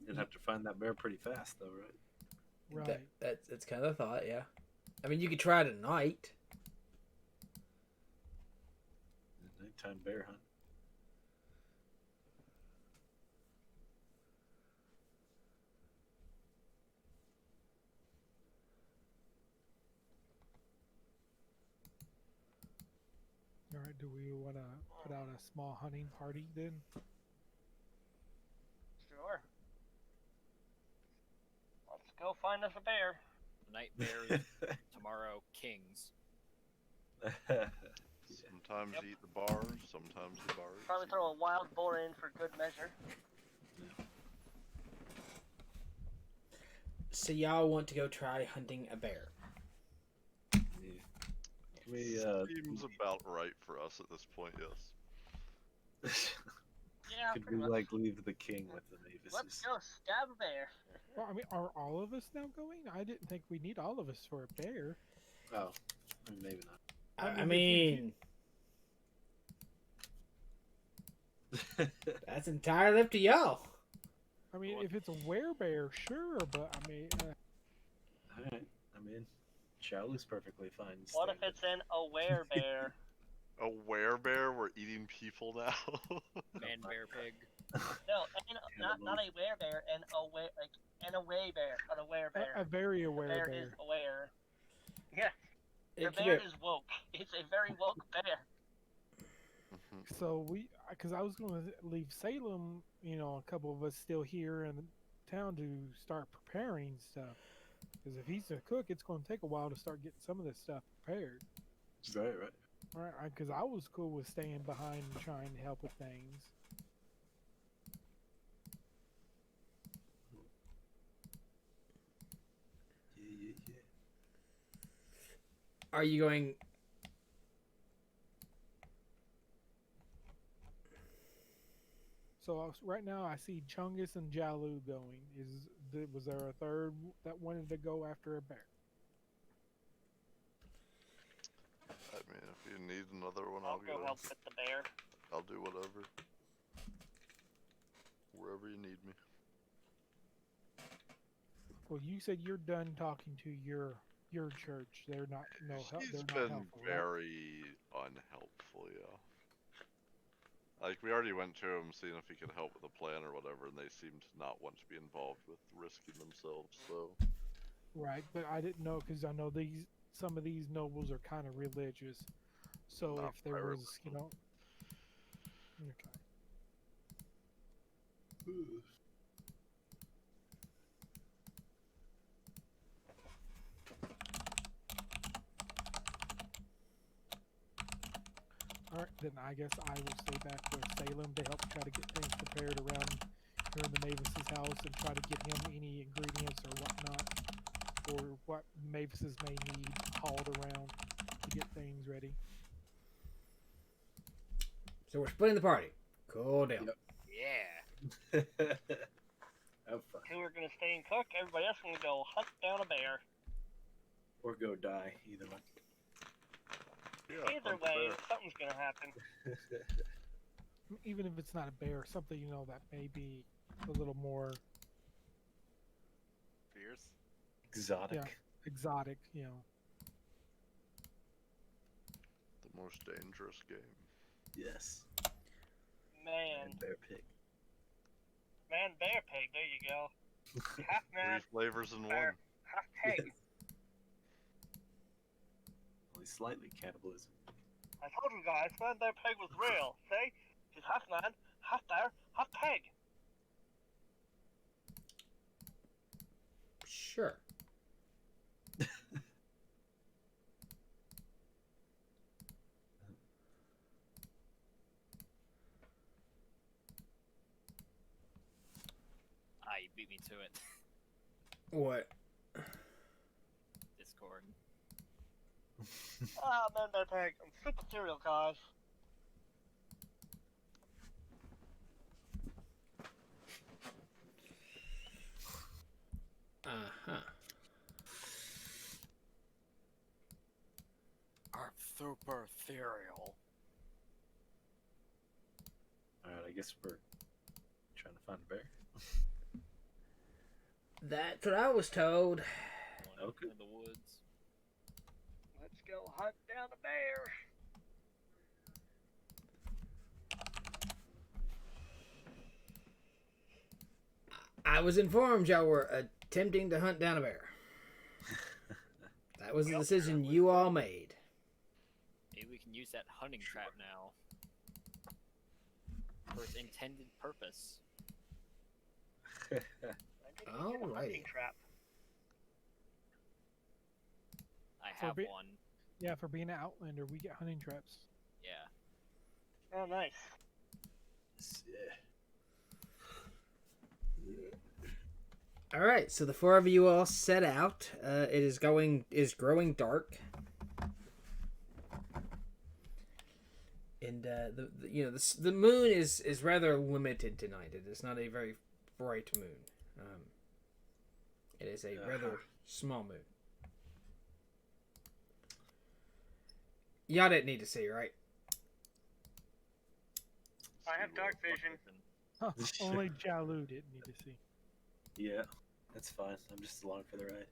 You'd have to find that bear pretty fast, though, right? Right. that's kind of the thought, yeah. I mean, you could try it at night. Nighttime bear hunt. All right. Do we want to put out a small hunting party then? Sure. Let's go find us a bear. Night bears, tomorrow kings. Sometimes you eat the bar, sometimes the bar. Probably throw a wild boar in for good measure. So y'all want to go try hunting a bear? Yeah. Can we, Seems about right for us at this point, yes. Yeah, could pretty we much. like leave the king with the Mavises? Let's go stab a bear. Well, I mean, are all of us now going? I didn't think we need all of us for a bear. Oh, maybe not. I mean, that's entirely up to y'all. I mean, if it's a werebear, sure, but I mean, Alright, I mean, Charlie's perfectly fine. What if it's an aware bear? A werebear? We're eating people now? Man, bear, pig. No, not a werebear, an away bear, an aware bear. a very aware bear bear. is aware. Yeah, the It could bear be- is woke. It's a very woke bear. So because I was going to leave Salem, a couple of us still here in town to start preparing stuff. Because if he's a cook, it's going to take a while to start getting some of this stuff prepared. Right. Right? Because I was cool with staying behind and trying to help with things. Are you going? So right now I see Chungus and Jalu going. Was there a third that wanted to go after a bear? I mean, if you need another one, I'll I'll go help with the bear. I'll do whatever. Wherever you need me. Well, you said you're done talking to your church. They're not help. He's They're not been helpful, right? very unhelpful, yeah. Like, we already went to him seeing if he could help with the plan or whatever, and they seemed to not want to be involved with risking themselves, so... Right, but I didn't know because I know some of these nobles are kind of religious. So Not if there very was, okay. All right, then I guess I will stay back with Salem to help try to get things prepared around here in the Mavis's house and try to get him any ingredients or whatnot, or what Mavis's may need hauled around to get things ready. So we're splitting the party. Cool down. Yep. Yeah. Have fun. Two are gonna stay and cook. Everybody else gonna go hunt down a bear. Or go die, either one. Yeah, Either hunt way, bear. something's gonna happen. Even if it's not a bear, something that may be a little more Fierce. Exotic. Yeah. exotic, The most dangerous game. Yes. Man, And bear pig. bear pig. There you go. Half man, 3 flavors in bear, one. half pig. Only slightly cannibalism. I told you guys, bear pig was real. See, she's half man, half bear, half pig. Sure. You beat me to it. What? Discord. Bear pig. I'm super cereal, guys. Uh-huh. Our super cereal. Alright, I guess we're trying to find a bear. That's what I was told. Okay. In the woods. Let's go hunt down a bear. I was informed y'all were attempting to hunt down a bear. That was the decision you all made. Maybe we can use that hunting trap now. For its intended purpose. I didn't get a hunting Alrighty. trap. I For have be- one. Yeah, for being an outlander, we get hunting traps. Yeah. Oh, nice. All right, so the 4 of you all set out. It is growing dark, and the moon is rather limited tonight. It is not a very bright moon. It is a rather small moon. Y'all didn't need to see, right? I have dark vision. Huh, only Jalu didn't need to see. Yeah, that's fine. I'm just along for the ride.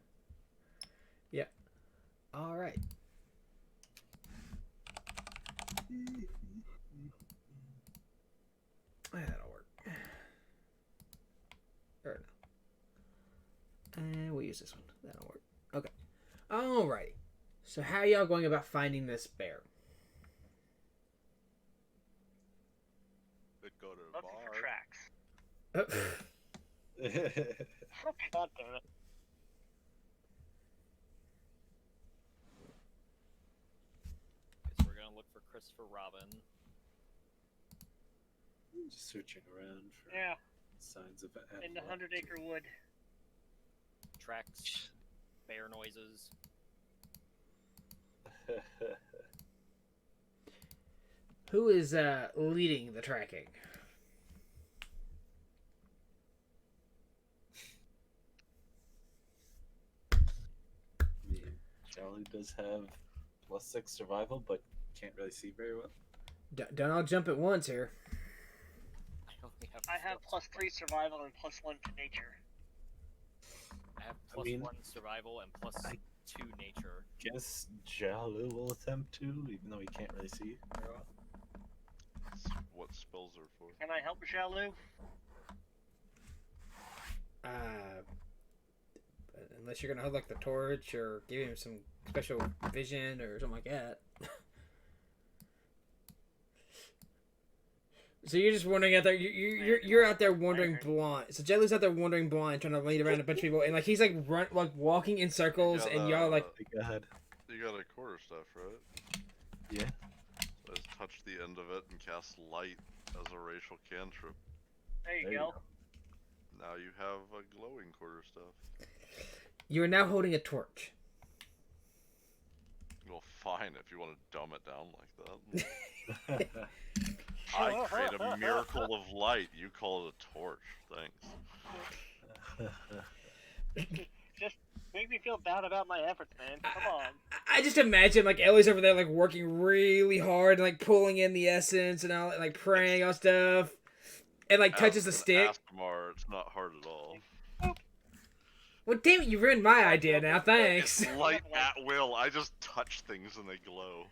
All right. That'll work. Or no. And we'll use this one. That'll work. Okay. Alrighty. So how are y'all going about finding this bear? Could go to the Looking bar. for tracks. God damn it. Guess we're gonna look for Christopher Robin. Just searching around for Yeah, signs of in the animal 100-acre wood. Tracks. Bear noises. Who is leading the tracking? Charlie does have +6 survival, but can't really see very well. Don't all jump at once here. I have +3 survival and +1 to nature. I have I mean, +1 survival and +2 nature. Guess Jalu will attempt to, even though he can't really see very well. That's what spells are for. Can I help Jalu? Unless you're gonna hold like the torch or give him some special vision or something like that. So you're just wandering out there. You're out there wandering blind. So Jelly's out there wandering blind, trying to lead around a bunch of people, and like he's like walking in circles, and y'all like. Go ahead. You got a quarterstaff, right? Yeah. So just touch the end of it and cast light as a racial cantrip. There you go. Now you have a glowing quarterstaff. You are now holding a torch. Well, fine if you want to dumb it down like that. I create a miracle of light. You call it a torch. Thanks. Just make me feel bad about my efforts, man. Come on. I just imagine like Ellie's over there like working really hard and like pulling in the essence and all, and, like praying on stuff, and like touches the stick. Astamar, it's not hard at all. Well, damn it, you ruined my idea now. Thanks. It's light at will. I just touch things and they glow.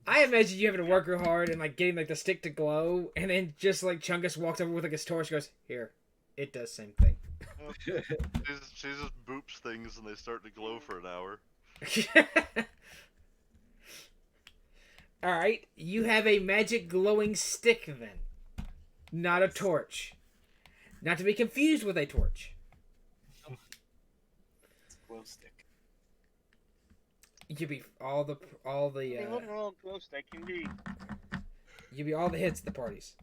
I imagine you having to work real hard and like getting like the stick to glow, and then just like Chungus walks over with like his torch, and goes, "Here, it does same thing." She just boops things and they start to glow for an hour. All right, you have a magic glowing stick then, not a torch, not to be confused with a torch. It's a glow stick. You could be all the Nothing wrong with glow stick, indeed. you could be all the hits at the parties.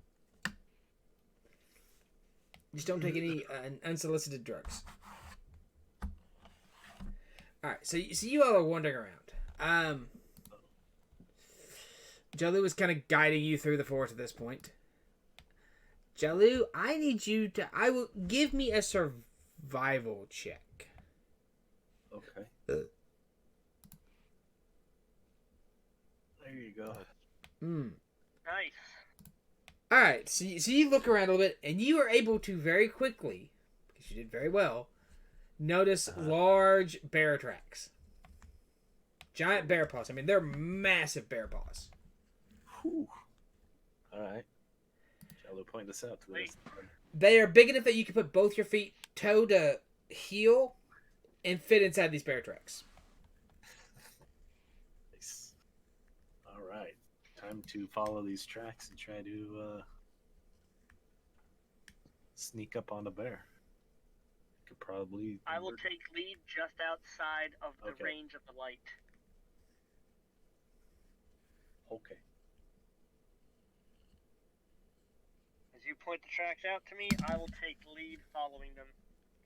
Just don't take any unsolicited drugs. All right, so you all are wandering around. Jalu is kind of guiding you through the forest at this point. Jalu, I need you to. I will give me a survival check. Okay. There you go. Nice. All right, so you look around a little bit, and you are able to very quickly, because you did very well, notice large bear tracks. Giant bear paws. I mean, they're massive bear paws. Whew. Alright. Shall we point this out to this? They are big enough that you can put both your feet toe to heel and fit inside these bear tracks. Nice. Alright. Time to follow these tracks and try to sneak up on a bear. Could probably. I will take lead just outside of the range of the light. Okay. As you point the tracks out to me, I will take lead following them.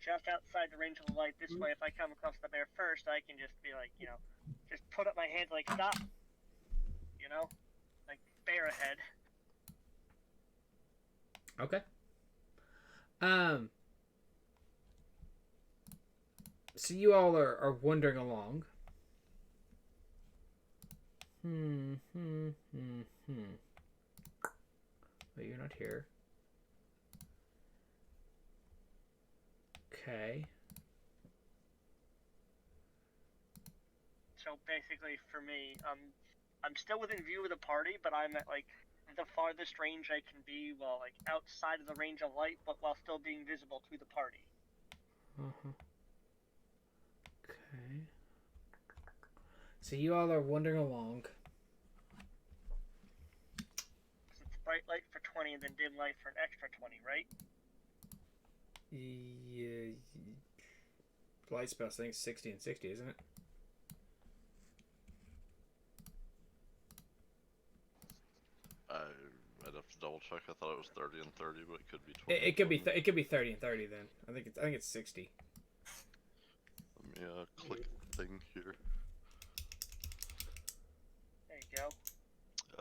Just outside the range of the light. This way, if I come across the bear first, I can just be like, just put up my hand like, stop. Like, bear ahead. Okay. So you all are wandering along. But you're not here. Okay. So basically, for me, I'm still within view of the party, but I'm at like the farthest range I can be, while like outside of the range of light, but while still being visible to the party. Okay. So you all are wandering along. So it's bright light for 20 and then dim light for an extra 20, right? Yeah. Light spells, I think 60 and 60, isn't it? I'd have to double check. I thought it was 30 and 30, but it could be 20. It could be 30 and 30 then. I think it's 60. Let me click the thing here.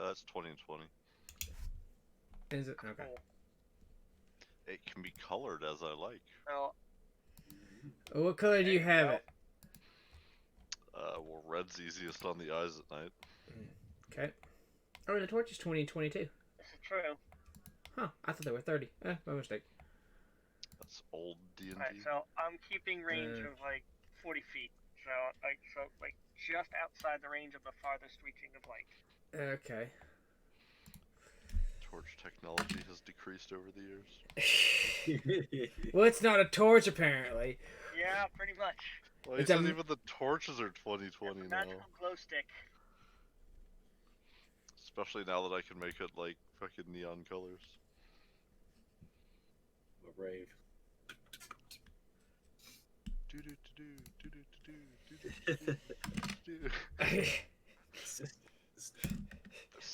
That's 2020. Is it? Okay. Cool. It can be colored as I like. Well, Well, what color do you There you have go. it? Well, red's easiest on the eyes at night. Okay. Oh, the torch is 2022. this is true. Huh, I thought they were 30. My mistake. That's old D&D. Alright, so I'm keeping range Uh. of like 40 feet. So like just outside the range of the farthest reaching of light. Okay. Torch technology has decreased over the years. Well, it's not a torch, apparently. Yeah, pretty much. Well, he It's said a- even the torches are 2020 It's a now. magical glow stick. Especially now that I can make it like fucking neon colors. A rave.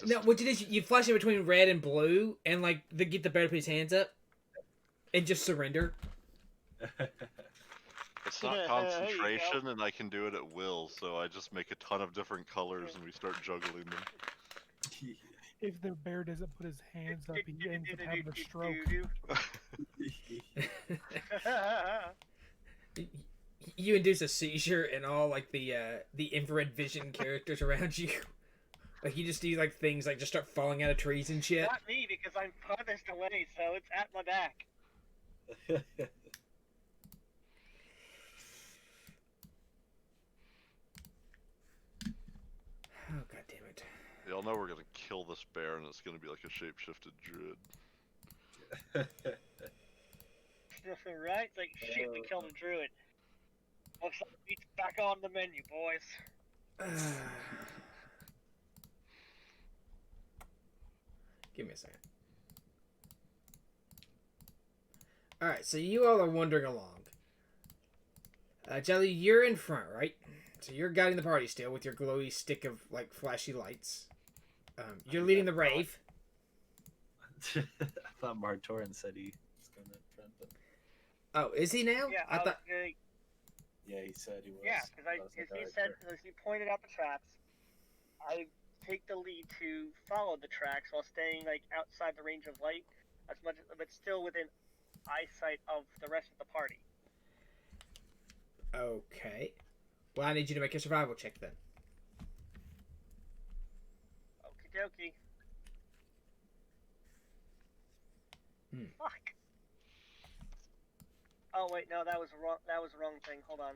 No, what you do is you flash it between red and blue, and like get the bear to put his hands up, and just surrender. It's not There you go. concentration, and I can do it at will, so I just make a ton of different colors and we start juggling them. If the bear doesn't put his hands up, he ends up having a stroke. You induce a seizure, and all like the infrared vision characters around you, like you just do like things like just start falling out of trees and shit. Not me, because I'm farthest away, so it's at my back. Oh, god damn it! Y'all know we're gonna kill this bear, and it's gonna be like a shapeshifted druid. Right? Like, shit, we killed a druid. Looks like meat's back on the menu, boys. Give me a second. All right, so you all are wandering along. Jelly, you're in front, right? So you're guiding the party still with your glowy stick of like flashy lights. You're leading the rave. I thought Martorin said he was going in front, but Oh, is he now? Yeah, I thought. yeah, he said he was. Yeah, because I was like, he alright, said, sure. as he pointed out the traps, I take the lead to follow the tracks while staying like outside the range of light, as much, but still within eyesight of the rest of the party. Okay. Well, I need you to make a survival check then. Okie dokie. Fuck. Oh wait, no, that was wrong. That was the wrong thing. Hold on.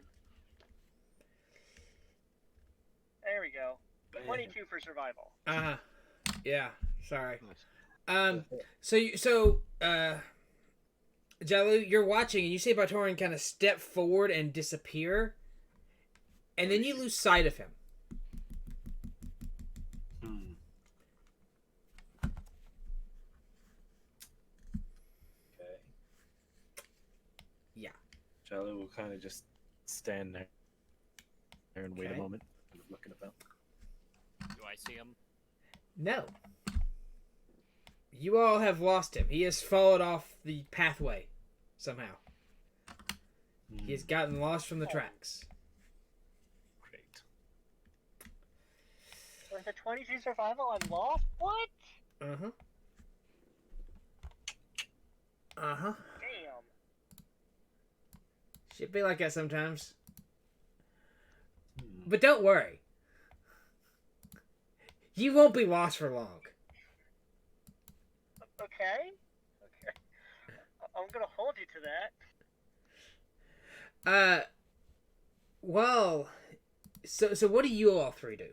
There we go. 22 for survival. Yeah. Sorry. Nice. Jalu, you're watching, and you see Bartorin kind of step forward and disappear, and then you lose sight of him. Okay. Yeah. Charlie will kind of just stand there and wait a Okay. moment, kind of looking about. Do I see him? No. You all have lost him. He has followed off the pathway somehow. He has gotten lost from the tracks. Great. With a 22 survival, I'm lost? What? Uh-huh. Damn. Should be like that sometimes. Hmm. But don't worry. You won't be lost for long. Okay. I'm gonna hold you to that. Well, so what do you all three do?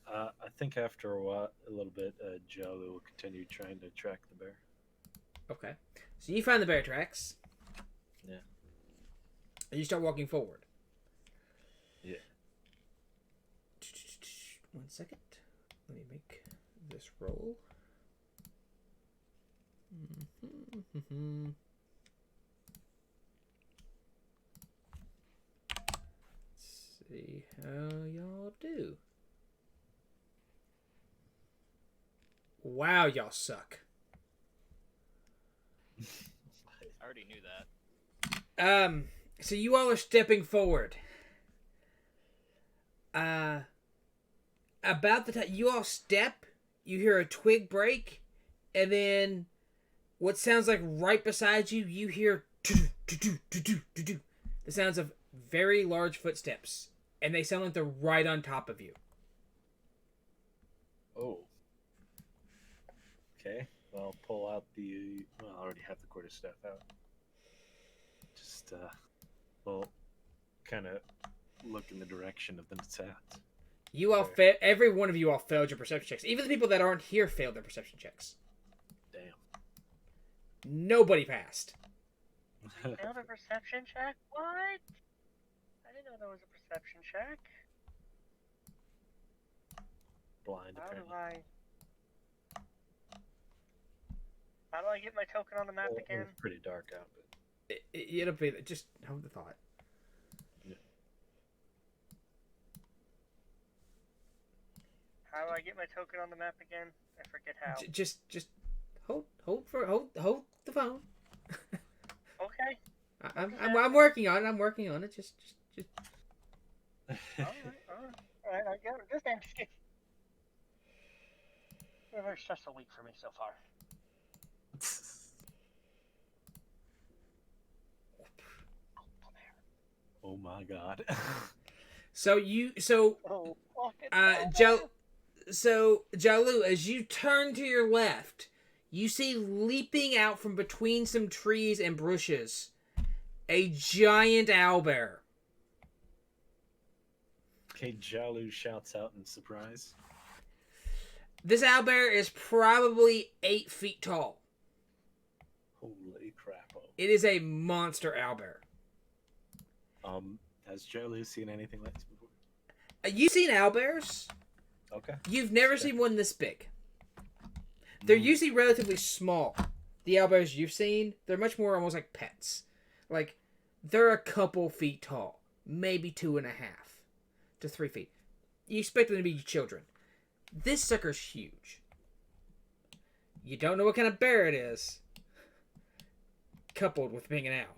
I think after a while, a little bit, Jelly will continue trying to track the bear. Okay. So you find the bear tracks. Yeah. And you start walking forward. Yeah. 1 second. Let me make this roll. Let's see how y'all do. Wow, y'all suck. I already knew that. So you all are stepping forward. About the time you all step, you hear a twig break, and then what sounds like right beside you, you hear the sounds of very large footsteps, and they sound like they're right on top of you. Oh. Okay. Well, pull out the. Well, I already have the quarterstaff out. Just well, kind of look in the direction of the sounds. You all every one of you all failed your perception checks. Even the people that aren't here failed their perception checks. Damn. Nobody passed. Failed a perception check? What? I didn't know there was a perception check. Blind. How do Apparently. How do I get my token on the map Well, again? it's pretty dark out, but It'll be just hold the thought. yeah. How do I get my token on the map again? I forget how. Just hold the phone. Okay. I'm working on it. I'm working on it. Just. Alright, I got it. Just asking. It's been a very stressful week for me so far. Oh my god. Oh, fucking Jalu, as you turn to your left, you see leaping out from between some trees and bushes a giant owlbear. Okay, Jalu shouts out in surprise. This owlbear is probably 8 feet tall. Holy crap! It is a monster owlbear. Has Jalu seen anything like this before? You've seen owlbears. Okay. You've never seen one this big. They're usually relatively small. The owlbears you've seen, they're much more almost like pets. Like, they're a couple feet tall. Maybe 2.5 to 3 feet. You expect them to be children. This sucker's huge. You don't know what kind of bear it is. Coupled with being an owl.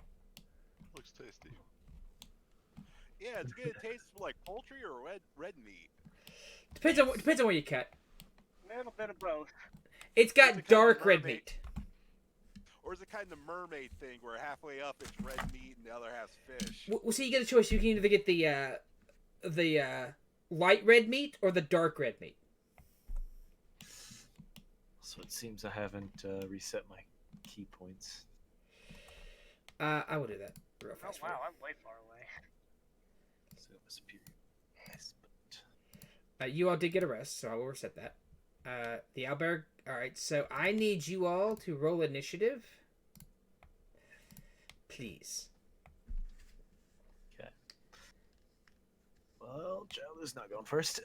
Looks tasty. Yeah, it's gonna taste like poultry or red meat. Depends on where you cut. A little bit of both. It's got Is it kind of dark red mermaid? meat. Or is it kind of mermaid thing where halfway up it's red meat and the other half's fish? Well, see, you get a choice. You can either get the light red meat or the dark red meat. So it seems I haven't reset my key points. I will do that real Oh fast. for you. wow, I'm way far away. So it was superior. Yes, but You all did get a rest, so I will reset that. The owlbear. All right, so I need you all to roll initiative, please. okay. Well, Jalu's not going first.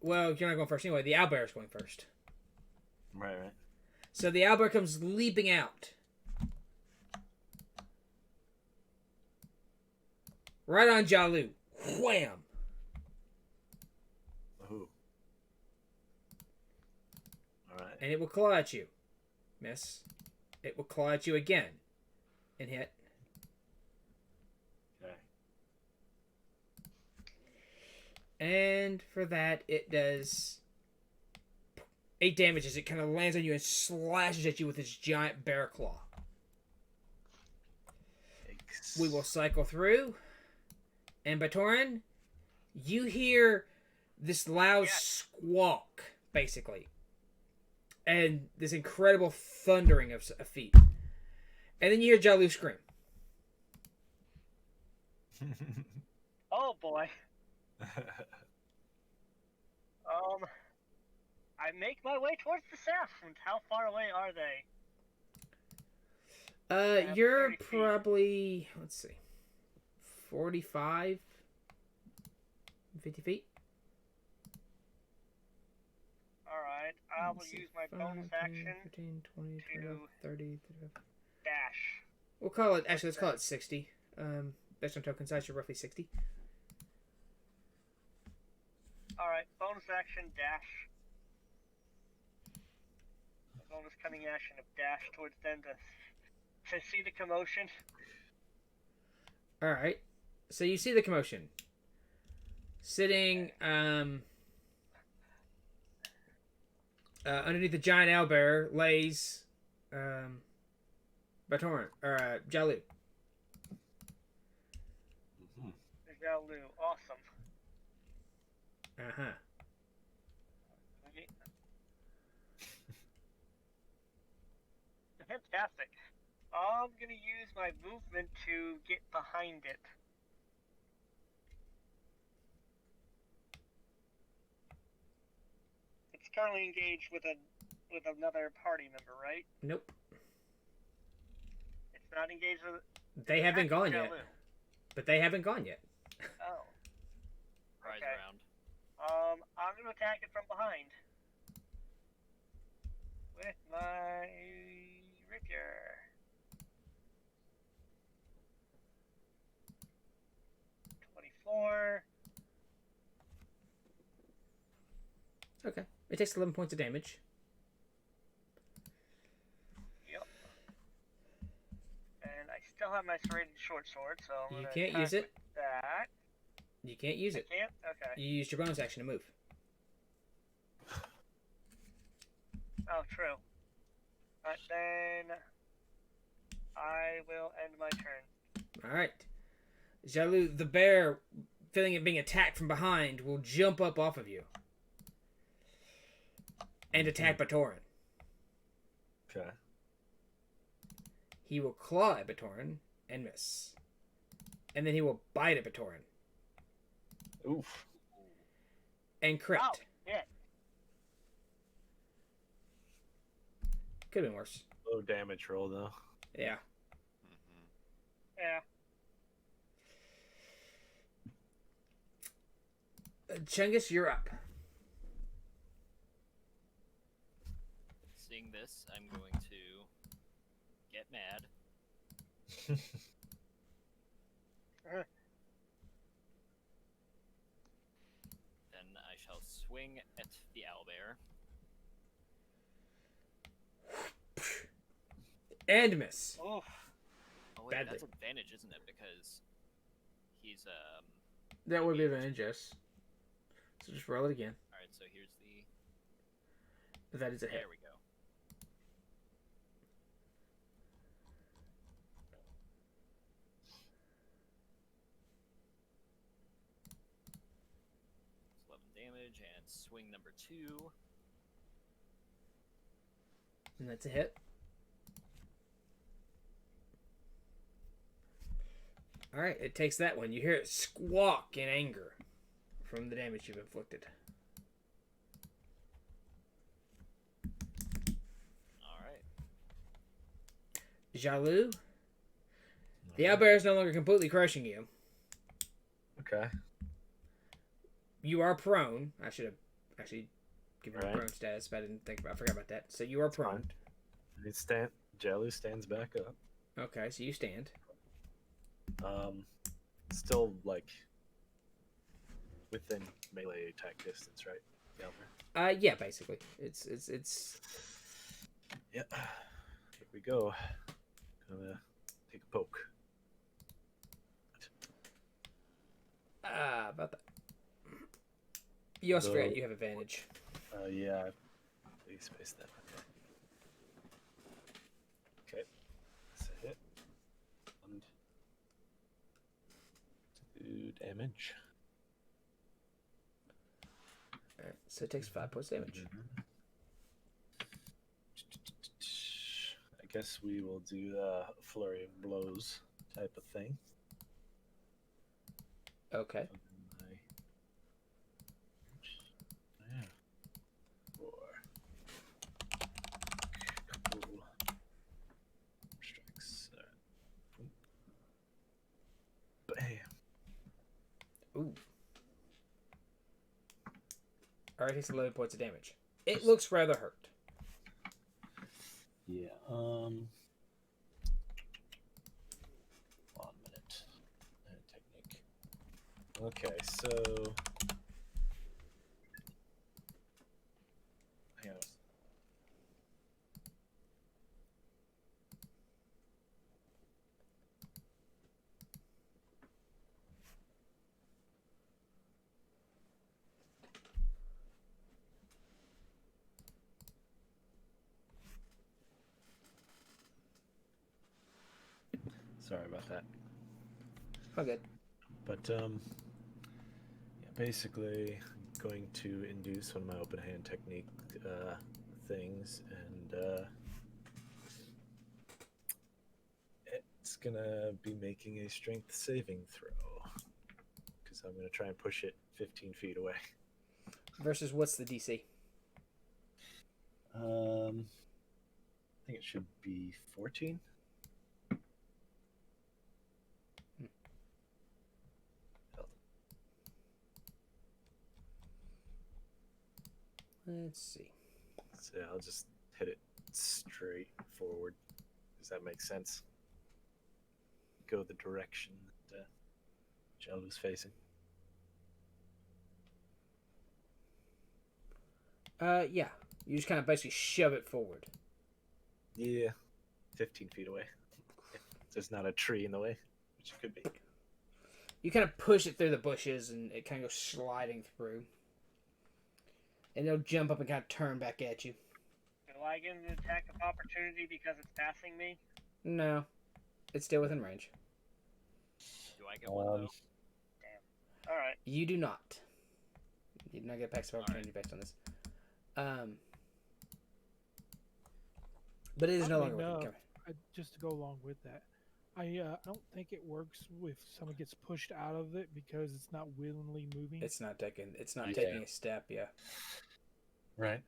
Well, you're not going first anyway. The owlbear is going first. right. So the owlbear comes leaping out. Right on Jalu. Wham! Oh. All right. And it will claw at you. Miss. It will claw at you again. And hit. Okay. And for that, it does 8 damage as it kind of lands on you and slashes at you with its giant bear claw. Yikes. We will cycle through. And Batoran, you hear this loud squawk, basically. And this incredible thundering of feet. And then you hear Jalu scream. Oh boy. I make my way towards the south. And how far away are they? You're 30 feet. probably, let's see, 45, 50 feet. Alright, I will Let's see, use my 5, bonus 10, action 15, 20, 25, 30, 35. dash. We'll call it, actually, let's call it 60. Based on token size, you're roughly 60. Alright, bonus action dash. Bonus cunning action of dash towards them to see the commotion. Alright. So you see the commotion. Sitting, Underneath the giant owlbear lays Batoran or Jalu. Hmm. Jalu, awesome. Uh-huh. Right. Fantastic. I'm gonna use my movement to get behind it. It's currently engaged with another party member, right? Nope. It's not engaged with. They haven't gone yet. Jalu. But they haven't gone yet. Oh. Rise Okay. around. I'm gonna attack it from behind with my rapier. 24. Okay. It takes 11 points of damage. Yep. And I still have my serrated short sword, so I'm You gonna can't attack use it. with that. You can't use it. I can't? Okay. You used your bonus action to move. Oh, true. But then I will end my turn. Alright. Jalu, the bear, feeling it being attacked from behind, will jump up off of you. And attack Batoran. Okay. He will claw at Batoran and miss. And then he will bite at Batoran. Oof. And crit. Oh, yeah. Could have been worse. Low damage roll though. Yeah. Yeah. Chungus, you're up. Seeing this, I'm going to get mad. Then I shall swing at the owlbear. And miss. Oof. Oh wait, Badly. that's advantage, isn't it? Because he's That would be advantage, yes. So just roll it again. Alright, so here's the That is a hit. there we go. It's 11 damage and swing number 2. And that's a hit. Alright, it takes that one. You hear it squawk in anger from the damage you've inflicted. Alright. Jalu, the owlbear is no longer completely crushing you. Okay. You are prone. I should have actually given you Right. prone status, but I didn't think about. I forgot about that. So you are prone. Jelly stands back up. Okay, so you stand. Still like within melee attack distance, right? Delver? Yeah, basically, it's Yeah. Here we go. Gonna take a poke. about that. You also forgot So- you have advantage. Yeah. Please space that. Okay. That's a hit. And 2 damage. Alright, so it takes 5 points damage. I guess we will do the flurry of blows type of thing. Okay. Yeah. 4. Couple strikes. Bam. Ooh. Alright, takes 11 points of damage. It looks rather hurt. Yeah. 1 minute. Technique. Okay, so. Hang on. Sorry about that. Oh, good. But yeah, basically, I'm going to induce one of my open hand technique things, and it's gonna be making a strength saving throw because I'm gonna try and push it 15 feet away. Versus what's the DC? I think it should be 14. Let's see. So I'll just hit it straight forward. Does that make sense? Go the direction that Jello's facing. Yeah. You just kind of basically shove it forward. Yeah, 15 feet away. If there's not a tree in the way, which it could be. You kind of push it through the bushes, and it kind of goes sliding through. And it'll jump up and kind of turn back at you. Do I get an attack of opportunity because it's passing me? No. It's still within range. Do I get one though? Damn. All right. You do not. You do not get attacks of opportunity based on this. But it is no longer within cover. Just to go along with that, I don't think it works if someone gets pushed out of it because it's not willingly moving. It's not taking Yeah. taking a step, yeah. Right.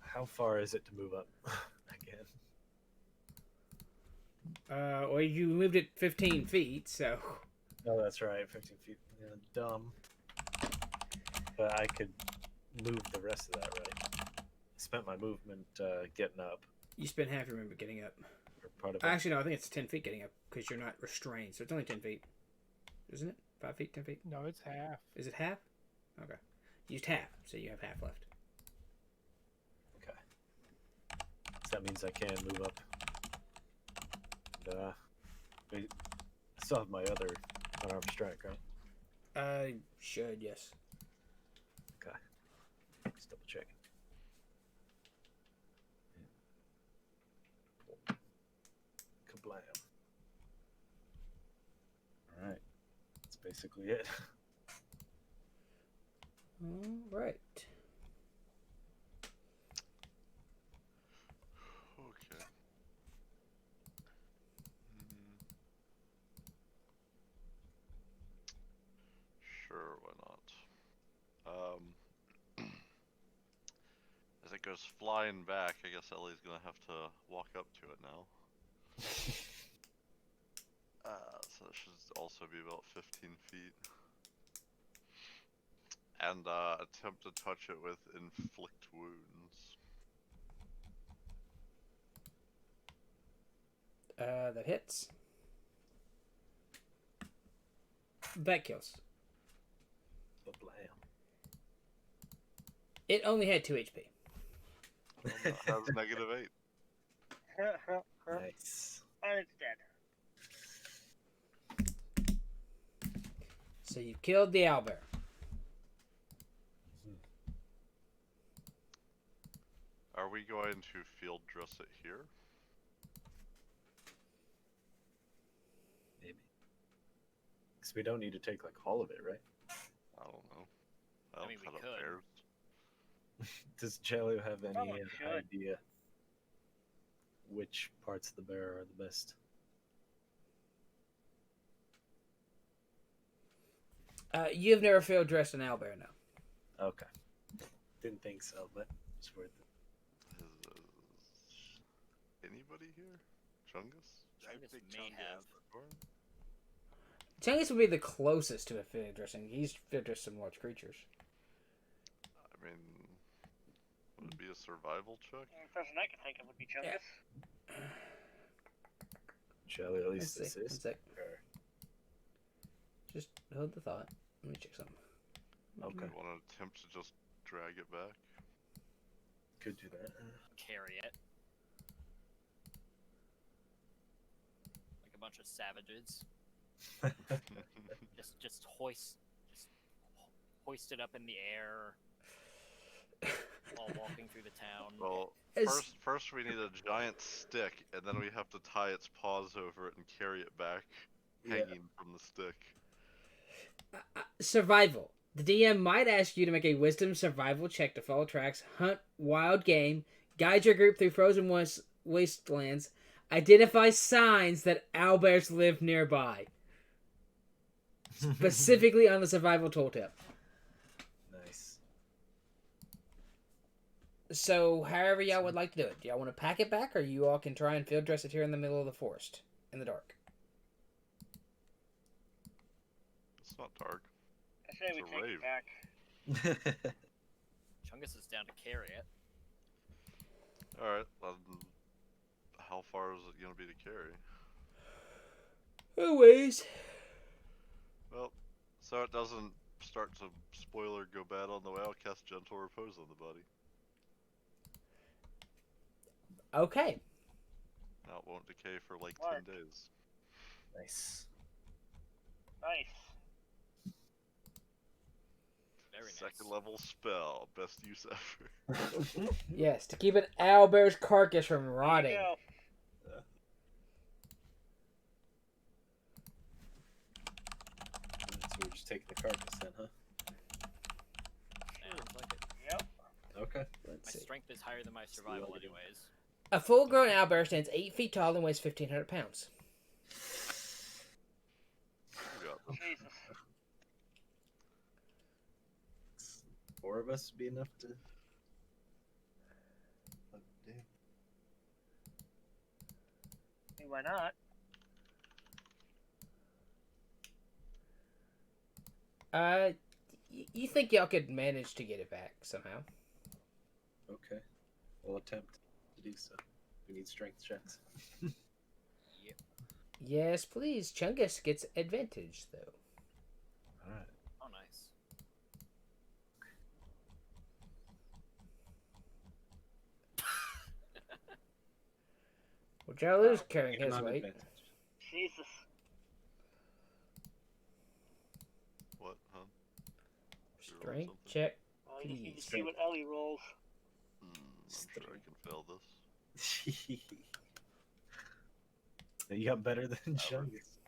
How far is it to move up again? Well, you moved it 15 feet, so... Oh, that's right, 15 feet. Yeah, dumb. But I could move the rest of that, right? I spent my movement getting up. You spend half your movement getting up. Or part of it. Actually, no, I think it's 10 feet getting up, because you're not restrained, so it's only 10 feet. Isn't it? 5 feet, 10 feet? No, it's half. Is it half? Okay. You used half, so you have half left. Okay. So that means I can move up. And, I still have my other unarmed strike, right? I should, yes. Okay. Just double checking. Kablam. Alright. That's basically it. All right. Okay. Sure, why not? As it goes flying back, I guess Ellie's gonna have to walk up to it now. So it should also be about 15 feet. And attempt to touch it with inflict wounds. That hits. That kills. Kablam. It only had 2 HP. It has -8. Nice. And it's dead. So you killed the owlbear. Are we going to field dress it here? Maybe. Because we don't need to take like all of it, right? I don't know. I mean, we cut up could. bears. Does Jello have any Someone should. idea which parts of the bear are the best? You've never field dressed an owlbear, no. Okay. Didn't think so, but it's worth it. Is anybody here? Chungus? I Chungus think may Chungus. have. Chungus would be the closest to a field dressing. He's field dressed some large creatures. I mean, would it be a survival check? The first one I can think of would be Chungus. Jello at least Let's see. One assist. sec. Or... Just hold the thought. Let me check something. Okay. Want to attempt to just drag it back? Could do that. Carry it. Like a bunch of savages. Just hoist it up in the air while walking through the town. Well, As- First we need a giant stick, and then we have to tie its paws over it and carry it back, Yeah. hanging from the stick. Survival. The DM might ask you to make a wisdom survival check to follow tracks, hunt wild game, guide your group through frozen wastelands, identify signs that owlbears live nearby. Specifically on the survival tooltip. Nice. So, however y'all would like to do it. Do y'all want to pack it back, or you all can try and field dress it here in the middle of the forest, in the dark? It's not dark. I say we It's a take rave. it back. Chungus is down to carry it. Alright, how far is it going to be to carry? Oh, ways. Well, so it doesn't start to spoil or go bad on the way, I'll cast Gentle Repose on the body. Okay. Now it won't decay for like Mark. 10 days. Nice. Nice. Very nice. Second level spell, best use ever. Yes, to keep an owlbear's carcass from There you rotting. go. So we're just taking the carcass then, huh? Sounds like it. Yep. Okay. My Let's see. strength is higher than my survival, what we do. anyways. A full-grown owlbear stands 8 feet tall and weighs 1,500 pounds. You got this. Jesus. 4 of us be enough to. Hey, why not? You think y'all could manage to get it back somehow? Okay. We'll attempt to do so. We need strength checks. Yep. Yes, please. Chungus gets advantage, though. Alright. Oh, nice. Well, Jarl is carrying his Economic weight. advantage. Jesus. What, huh? You rolled Strength something? check. Well, we just need to Please. see what Ellie rolls. I'm sure I can fail this. You got better than Chungus.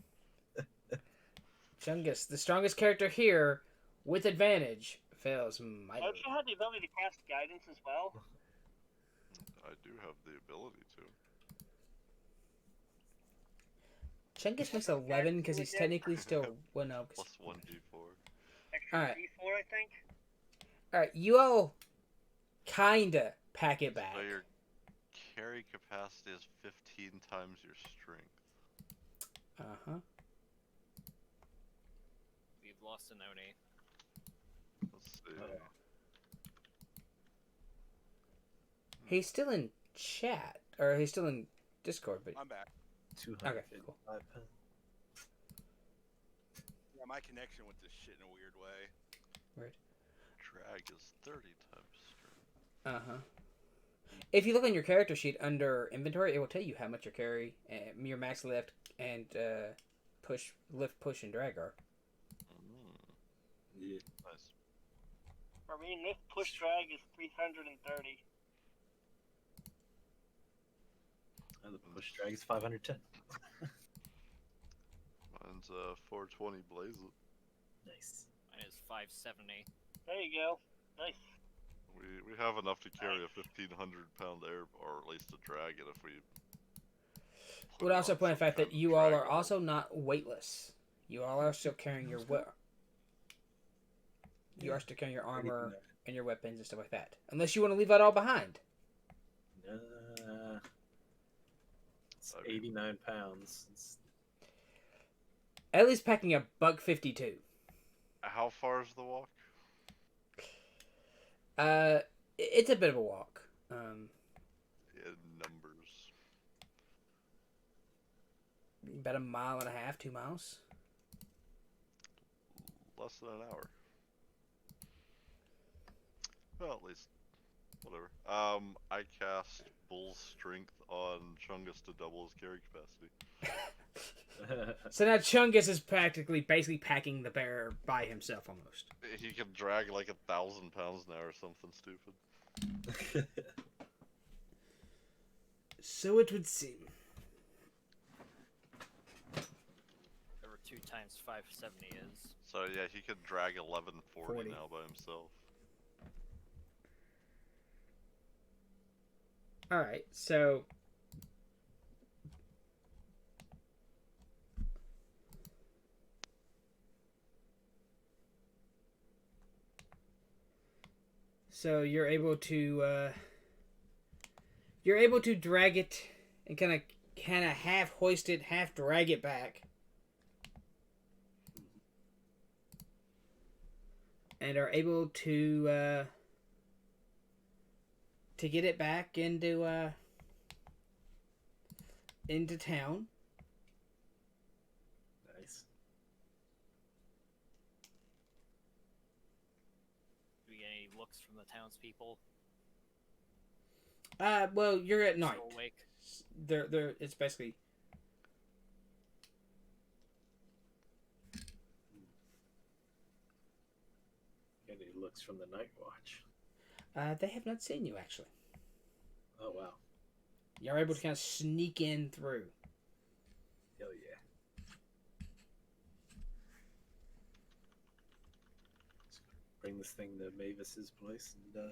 Chungus, the strongest character here, with advantage, fails mightily. Don't you have the ability to cast guidance as well? I do have the ability to. Chungus makes 11 because he's technically still... Well, no. Plus 1d4. Extra Alright. D4, I think. Alright, you all kinda pack it back. So your carry capacity is 15 times your strength. Uh-huh. We've lost an Oni. Let's see. He's still in chat. Or he's still in Discord, but... I'm back. 255 cool. pounds. Yeah, my connection with this shit in a weird way. Drag is 30 times strength. Uh-huh. If you look on your character sheet under inventory, it will tell you how much your carry, your max lift, and lift, push, and drag are. Yeah. Nice. For me, lift, push, drag is 330. And the push drag is 510. Mine's 420 blaze it. Nice. Mine is 570. There you go. Nice. We have enough to carry a 1,500 pound air, or at least to drag it if we. Would also point out the fact that you all are also not weightless. You all are still carrying your You are still carrying your armor and your weapons and stuff like that. Unless you want to leave that all behind. It's 89 pounds. It's Ellie's packing a $152. How far is the walk? It's a bit of a walk. In numbers. About 1.5 miles, 2 miles. Less than an hour. Well, at least. Whatever. I cast Bull's Strength on Chungus to double his carry capacity. So now Chungus is basically packing the bear by himself almost. He can drag like 1,000 pounds now or something stupid. So it would seem. Whatever 2 times 570 is. So yeah, he could drag 1140 40. now by himself. Alright, so... So you're able to drag it and kind of half hoist it, half drag it back, and are able to get it back into town. Nice. Do we get any looks from the townspeople? Well, you're at night. Still awake? They're it's basically. Any looks from the night watch? They have not seen you actually. Oh wow. You're able to kind of sneak in through. Hell yeah. So bring this thing to Mavis's place and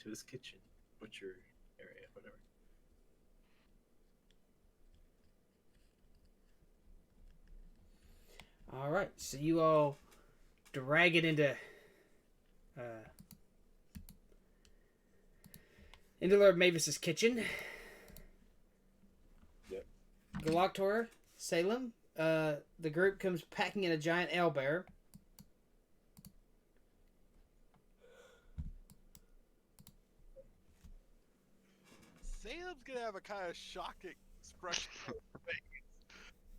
to his kitchen, butcher area, whatever. All right, so you all drag it into Lord Mavis's kitchen. Yep. Galactor, Salem, the group comes packing in a giant owlbear. Salem's gonna have a kind of shocked expression on his face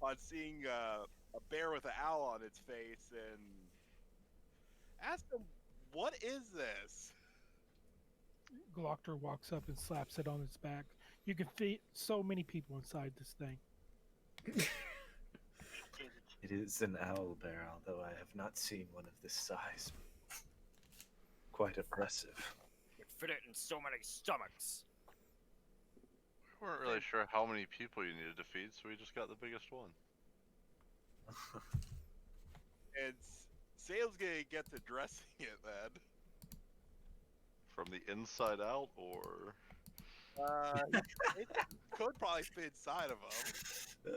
on seeing a bear with an owl on its face, and ask him, "What is this?" Glockter walks up and slaps it on its back. You can fit so many people inside this thing. It is an owlbear, although I have not seen one of this size. Quite impressive. Would fit it in so many stomachs. We weren't really sure how many people you needed to feed, so we just got the biggest one. And Salem's gonna get to dressing it then. From the inside out, or It could probably fit inside of him.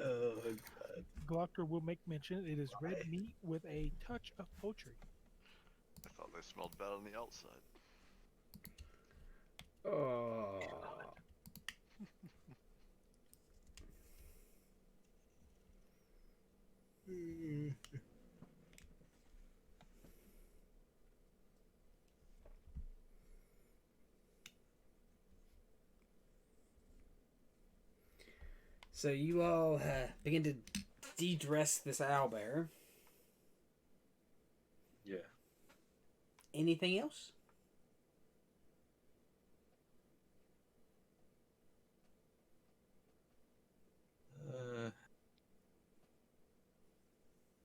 Oh god. Glockter will make mention it is red meat with a touch of poultry. I thought they smelled bad on the outside. Oh. So you all begin to de-dress this owlbear. Yeah. Anything else?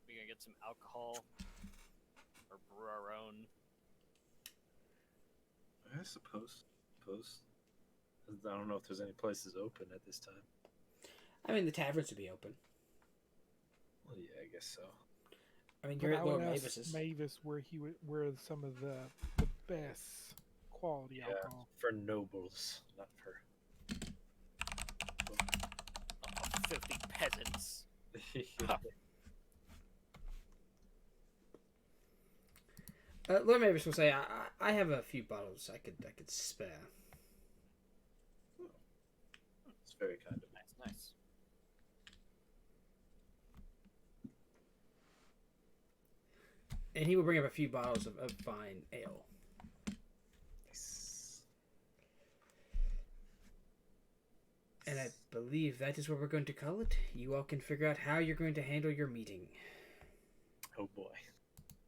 We gonna get some alcohol or brew our own. I suppose. I don't know if there's any places open at this time. I mean, the taverns would be open. Well, yeah, I guess so. I mean, But you're I at would Lord ask Mavis's. Mavis where some of the best quality Yeah, alcohol. for nobles, not for. Oh, filthy peasants. Lord Mavis will say, I have a few bottles I could spare. It's very kind of. Nice. And he will bring up a few bottles of fine ale. Nice. And I believe that is what we're going to call it. You all can figure out how you're going to handle your meeting. Oh boy.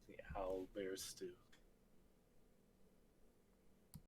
The owlbear stew.